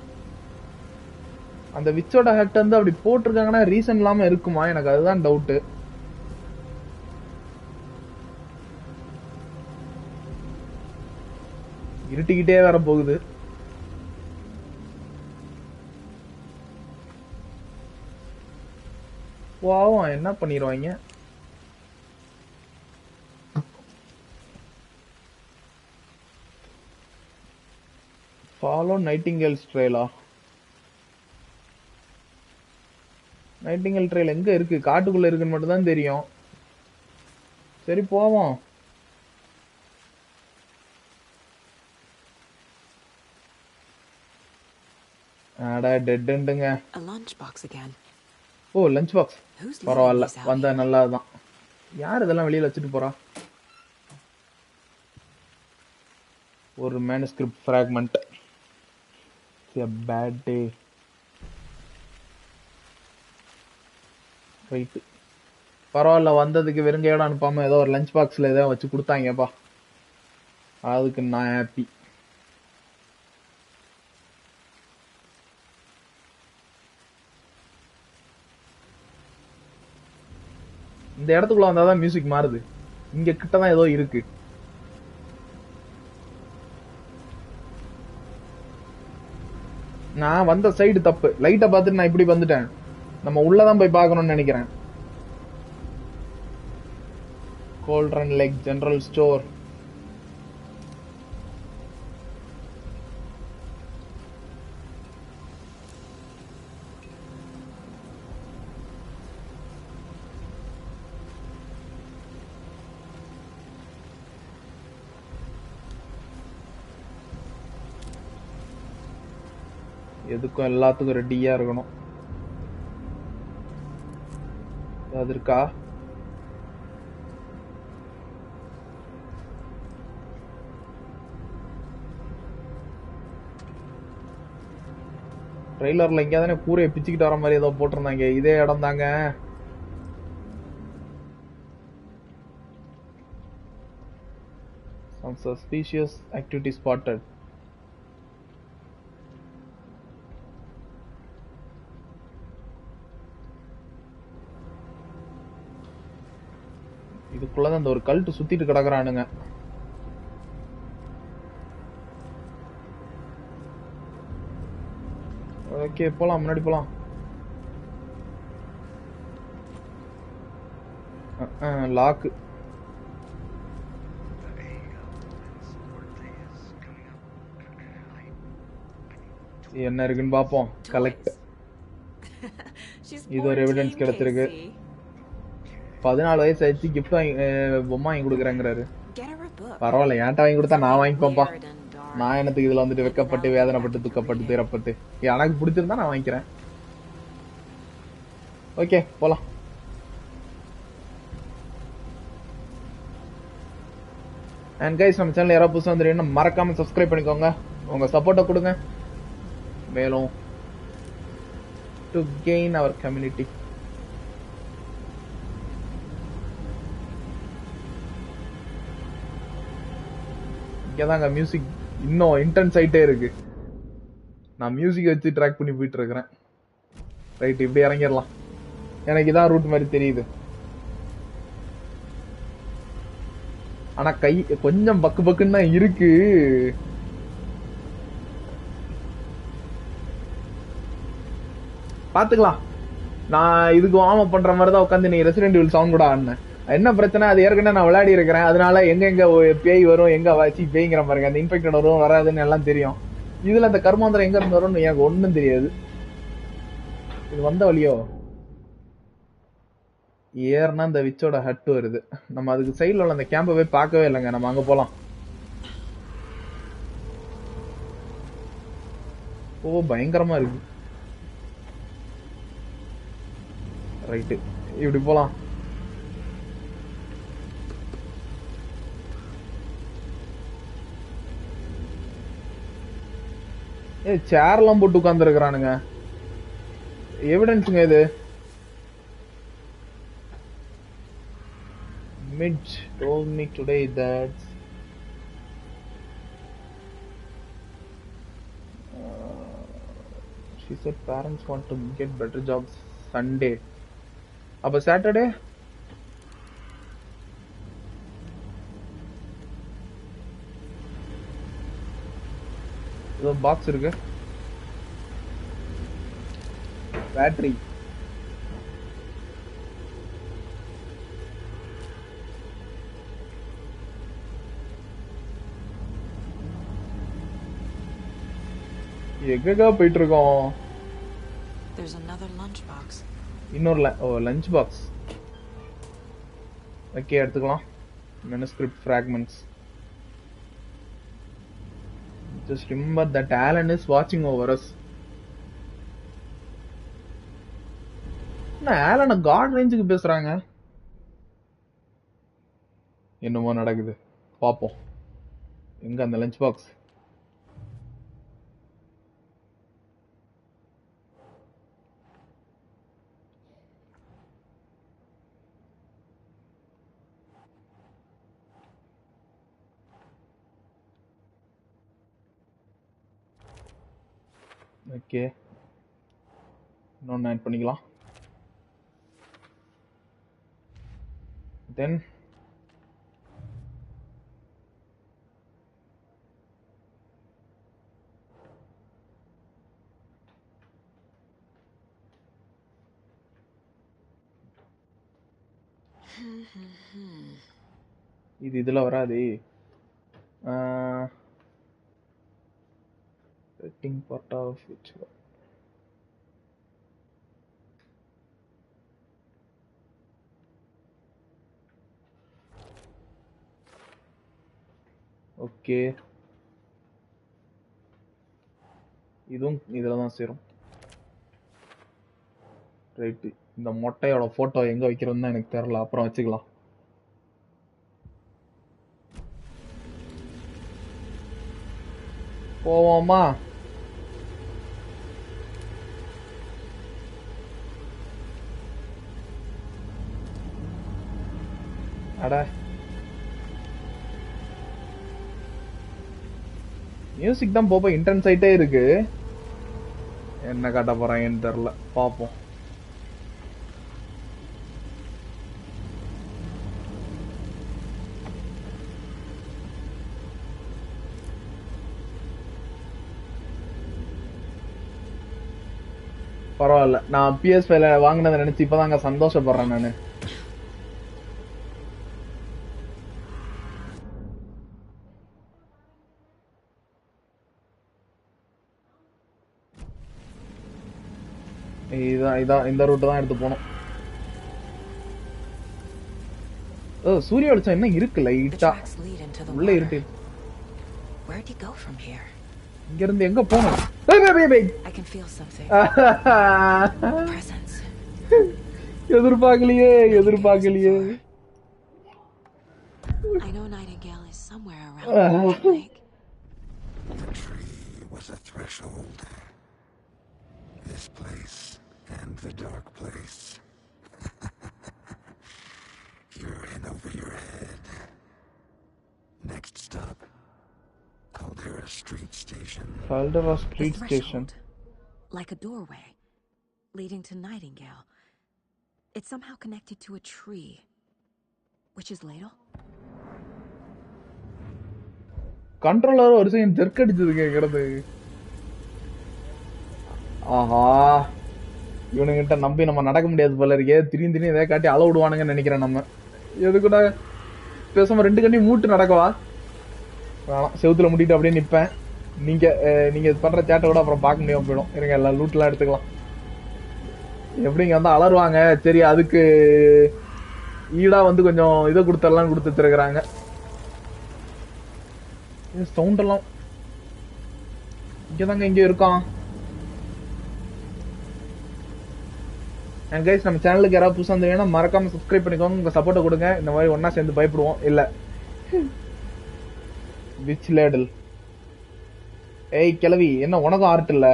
அந்த விச்சோட ஹட் வந்து அப்படி போட்டிருக்காங்கன்னா ரீசன் இல்லாம இருக்குமா? எனக்கு அதுதான் டவுட்டு. இருட்டிக்கிட்டே வர போகுது. பாவம் என்ன பண்ணிடுவாங்க. ஃபாலோ நைட்டிங்கேல்ஸ் ட்ரெயிலா? நைட்டிங்கேல் ட்ரெயில் எங்க இருக்கு? காட்டுக்குள்ள இருக்குன்னு மட்டும் தான் தெரியும். சரி போவோம். அட டெட் எண்டுங்க. ஓ லஞ்ச் பாக்ஸ், பரவாயில்ல, வந்த நல்லதுதான். யார் இதெல்லாம் வெளியில வச்சுட்டு போறா? ஒரு manuscript fragment. A bad day. Right, பரவாயில்ல, வந்ததுக்கு வெறுங்கையோட அனுப்பாம ஏதோ ஒரு லஞ்ச் பாக்ஸ்ல ஏதோ வச்சு கொடுத்தாங்கப்பா, அதுக்கு நான் ஹாப்பி. இந்த இடத்துக்குள்ள வந்தாதான் மியூசிக் மாறுது. இங்க கிட்டதான் ஏதோ இருக்கு. நான் வந்த சைடு தப்பு. லைட்டை பார்த்துட்டு நான் இப்படி வந்துட்டேன். நம்ம உள்ளதான் போய் பார்க்கணும்னு நினைக்கிறேன். கோல்ட்ரன் லேக் ஜெனரல் ஸ்டோர். எதுக்கும் எல்லாத்துக்கும் ரெடியா இருக்கணும். அது இருக்கா? ட்ரெய்லர்ல எங்கேயா தானே கூரையை பிச்சுக்கிட்டு வர மாதிரி ஏதோ போட்டிருந்தாங்க. இதே இடம் தாங்க. Some suspicious activity spotted. இதுக்குள்ளதான் அந்த ஒரு கல்ட்டு சுத்திட்டு கிடக்குறானுங்க. ஓகே போலாம், முன்னாடி போலாம். லாக்கு. என்ன இருக்குன்னு பாப்போம். கலெக்ட். இது ஒரு எவிடன்ஸ் கிடைச்சிருக்கு. 14 வயசு ஆயிடுச்சு, கிஃப்ட் வாங்கி பொம்மை வாங்கி கொடுக்குறேங்கிறாரு. பரவாயில்ல, என்கிட்ட வாங்கி கொடுத்தா நான் வாங்கிப்போம்ப்பா. நான் என்னத்துக்கு இதுல வந்துட்டு வெக்கப்பட்டு வேதனைப்பட்டு துக்கப்பட்டு தீரப்பட்டு. எனக்கு பிடிச்சிருந்தா நான் வாங்கிக்கிறேன். ஓகே போலாம். அண்ட் கைஸ், நம்ம சேனல் யாராவது புதுசாக வந்துருக்கீங்கன்னா மறக்காம சப்ஸ்கிரைப் பண்ணிக்கோங்க. உங்க சப்போர்ட்டை கொடுங்க மேலும் டு கெயின் அவர் கம்யூனிட்டி. இங்கதாங்க மியூசிக் இன்னும் இன்டென்ஸ் ஆயிட்டே இருக்கு. நான் மியூசிக் வச்சு ட்ராக் பண்ணி போயிட்டு இருக்கிறேன். ரைட், இப்படி இறங்கிடலாம். எனக்கு இதான் ரூட் மாதிரி தெரியுது. ஆனா கை கொஞ்சம் பக்கு பக்குன்னு தான் இருக்கு. பாத்துக்கலாம். நான் இதுக்கு வார்ம் அப் பண்ற மாதிரி தான் உட்காந்து நீ ரெசிடென்ட் ஈவில் சவுண்ட் கூட ஆடினேன். என்ன பிரச்சனை, அது ஏற்கனவே நான் விளையாடி இருக்கிறேன். அதனால எங்க பேய் வரும், எங்க வாசி பேய்ங்கிற பாருங்க, அந்த இன்ஃபெக்டட் வரும் வராதுன்னு எல்லாம் தெரியும். இதுல அந்த கர்மாந்திரம் எங்க இருந்து வரும்னு எனக்கு ஒண்ணும் தெரியாது. இது வந்த வழியோ ஏர்னா இந்த விச்சோட ஹட் வருது. நம்ம அதுக்கு சைட்ல உள்ள அந்த கேம்பை போய் பார்க்கவே இல்லைங்க. நம்ம அங்க போலாம். ஓ பயங்கரமா இருக்கு. ரைட்டு, இப்படி போலாம். சேர்லாம் போட்டு உட்கார்ந்து இருக்கிறானுங்க. எவிடன்ஸுங்க இது. Midge told me today that She said parents want to get better jobs Sunday. அப்ப Saturday? இதோ பாக்ஸ் இருக்கு. பேட்டரி. எங்கக்கா போயிட்டு இருக்கோம்? There's another lunchbox. இன்னொரு லஞ்ச் பாக்ஸ். ஓகே எடுத்துக்கலாம். Manuscript fragments. Just remember that Alan is watching over us. என்ன Alan God ரேஞ்சுக்கு பேசுறாங்க? என்னமோ நடக்குது. பாப்போம். எங்க அந்த லஞ்ச் பாக்ஸ்? ஓகே இன்னொன்று ஆட் பண்ணிக்கலாம். தென் இது இதில் வராது. setting part of which one? Okay இதுவும் இதில் தான் சேரும். ரைட்டு இந்த மொட்டையோட ஃபோட்டோ எங்கே வைக்கிறோன்னு தான் எனக்கு தெரில, அப்புறம் வச்சுக்கலாம். போவோமா? அட மியூசிக் தான் போப்போ இன்டென்ஸ் ஆயிட்டே இருக்கு. என்ன காட்ட போறாங்கன்னு தெரியல, பாப்போம். பரவாயில்ல, நான் PS5 வாங்கினதை நினைச்சு இப்பதாங்க சந்தோஷப்படுறேன் நானு. இதான் இந்த ரூட் தான் எடுத்து போனோம். சூரிய வெளிச்சம் என்ன இருக்கு லைட்டா உள்ள இருக்கு. இங்க இருந்து எங்க போணும்? எதிர்பார்க்கலையே. I know Nightingale is somewhere around the lake. The tree was a threshold. This place and the dark place. You're in over your head. Next stop, Caldera Street Station. Caldera Street Station. Like a doorway leading to Nightingale. It's somehow connected to a tree. Which is ladle? Controller ஒரு second jerk அடிச்சது கேக்குறது. ஆஹா, இவனுங்கிட்ட நம்பி நம்ம நடக்க முடியாது போல இருக்கே. திடீர்னு எதை காட்டி அளவு விடுவானுங்கன்னு நினைக்கிறேன். நம்ம எதுக்கூட பேசாம 2 கண்ணையும் மூட்டு நடக்கவா? வேணாம், செவுத்துல முட்டிட்டு அப்படியே நிப்பேன். நீங்க பண்ற சேட்டை கூட அப்புறம் பார்க்க முடியாம போயிடும். இருங்க, எல்லாம் லூட்லாம் எடுத்துக்கலாம். எப்படிங்க வந்து அலறுவாங்க. சரி, அதுக்கு ஈடா வந்து கொஞ்சம் இதை கொடுத்தரலாம் கொடுத்து வச்சிருக்கிறாங்க. சவுண்ட் எல்லாம் இங்கதாங்க இங்க இருக்கான். அண்ட் கைஸ், நம்ம சேனலுக்கு யாராவது புதுசாக இருந்தீங்கன்னா மறக்காம சப்ஸ்கிரைப் பண்ணிக்கோங்க. உங்க சப்போர்ட்டை கொடுங்க. இந்த மாதிரி ஒன்னா சேர்ந்து பயப்படுவோம். இல்ல விச் லேடல்? ஏய் கிளவி, என்ன உனக்கும் ஆர்ட் இல்ல?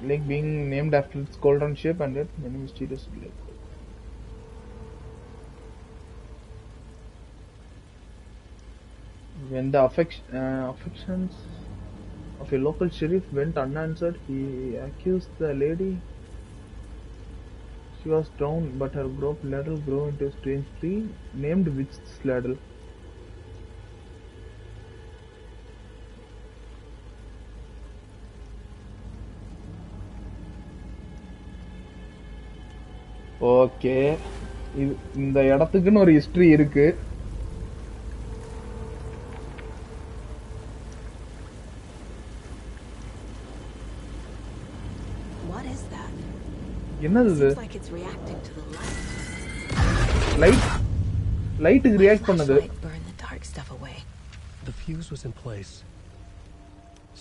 Lake being named after its golden shape and its many mysterious lake. When the affections of a local sheriff went unanswered, he accused the lady. She was drowned, but her rope ladle grew into a strange tree named Witch's Ladle. Okay, இந்த இடத்துக்குன்னு ஒரு history இருக்கு. What is that? என்னது இது? Seems like it's reacting to the light. லைட்டுக்கு react பண்ணுது. Burn the dark stuff away. The fuse was in place.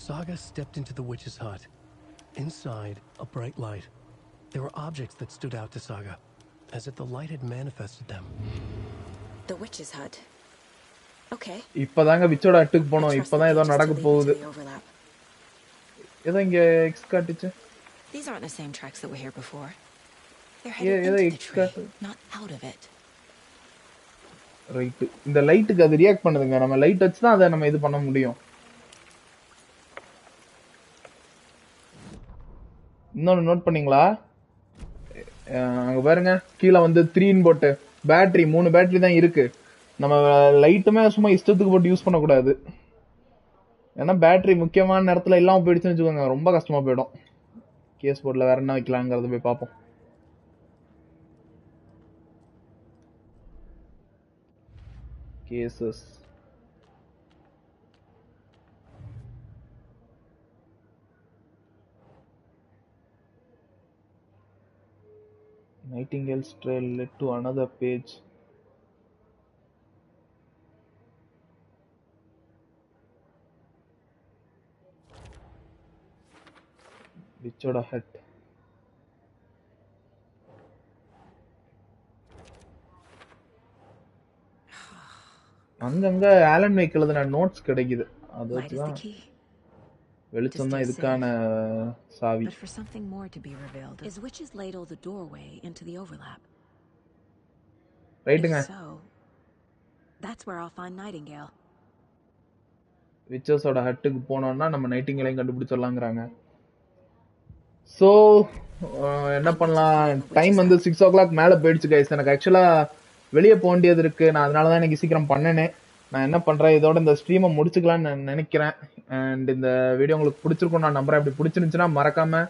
Saga stepped into the witch's hut. Inside, a bright light. There were objects that stood out to Saga, as if the light had manifested them. The witch's hut. Okay. இப்பதாங்க விச்சோட ஹட்டுக்கு போனோம். இப்பதான் ஏதோ நடக்க போகுது. ஏதோ இங்க X காட்டுச்சு. These aren't the same tracks that were here before. They're headed into the tree, not out of it. Right. இந்த லைட்டுக்கு அது ரியாக்ட் பண்ணுதுங்க. நம்ம லைட் வச்சு தான் அதை நம்ம இது பண்ண முடியும். இன்னொன்னு நோட் பண்ணீங்களா? அங்க பாருங்க, கீழே வந்து 3 போட்டு பேட்டரி 3 பேட்டரி தான் இருக்கு. நம்ம லைட்டுமே சும்மா இஷ்டத்துக்கு போட்டு யூஸ் பண்ணக்கூடாது. ஏன்னா பேட்டரி முக்கியமான நேரத்துல இல்லாம போயிடுச்சுன்னு வச்சுக்கோங்க, ரொம்ப கஷ்டமா போயிடும். கேஸ் போர்டில் வேற என்ன வைக்கலாங்கிறத போய் பார்ப்போம். Cases Nightingale's trail led to another page. Witchoda hut. அங்கங்க ஆலன் வேக் எழுதுன நோட்ஸ் கிடைக்குது. அதுதான் வெளிச்சம் தான் இதுக்கான சாவி. But for something more to be revealed, is Witch's Ladle the doorway into the overlap? ரைட்டுங்க. So, that's where I'll find Nightingale. விச்சஸோட ஹட்டுக்கு போனோம்னா நம்ம நைட்டிங்கேலையும் கண்டுபிடிச்சிடலாங்கிறாங்க. ஸோ என்ன பண்ணலாம், டைம் வந்து 6 o'clock மேலே போயிடுச்சு கைஸ். எனக்கு ஆக்சுவலாக வெளியே போக வேண்டியது இருக்கு. நான் அதனால தான் எனக்கு சீக்கிரம் பண்ணேனே. நான் என்ன பண்ணுறேன், இதோட இந்த ஸ்ட்ரீமை முடிச்சுக்கலான்னு நான் நினைக்கிறேன். அண்ட் இந்த வீடியோ உங்களுக்கு பிடிச்சிருக்கும் நான் நம்புறேன். அப்படி பிடிச்சிருந்துச்சுன்னா மறக்காம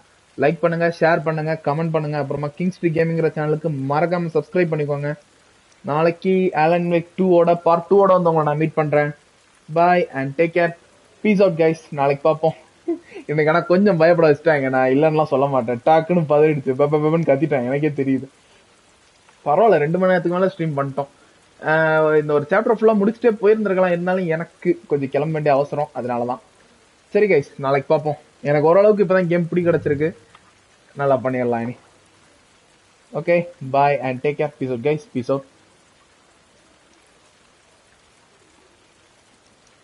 லைக் பண்ணுங்க, ஷேர் பண்ணுங்க, கமெண்ட் பண்ணுங்க. அப்புறமா கிங்ஸ்ட்ரி கேமிங்கிற சேனலுக்கு மறக்காம சப்ஸ்கிரைப் பண்ணிக்கோங்க. நாளைக்கு ஆலன் வேக் 2ஓட பார்ட் 2ஓட வந்து உங்களை நான் மீட் பண்றேன். Bye and take care. Peace out guys. நாளைக்கு பார்ப்போம். இன்னைக்கு ஆனால் கொஞ்சம் பயப்பட வச்சுட்டாங்க. நான் இல்லைன்னுலாம் சொல்ல மாட்டேன். டாக்குன்னு பதறிடுச்சு, பெப்பன்னு கத்திட்டாங்க. எனக்கே தெரியுது. பரவாயில்ல, 2 மணி நேரத்துக்கு மேலே ஸ்ட்ரீம் பண்ணிட்டோம். இந்த ஒரு சாப்டர் ஃபுல்லாக முடிச்சுட்டே போயிருந்திருக்கலாம். இருந்தாலும் எனக்கு கொஞ்சம் கிளம்ப வேண்டிய அவசரம், அதனால தான். சரி கைஸ், நாளைக்கு பார்ப்போம். எனக்கு ஓரளவுக்கு இப்போ தான் கேம் பிடி கிடச்சிருக்கு. நல்லா பண்ணிடலாம் இனி. Okay, bye and take care. Peace out guys. Peace out.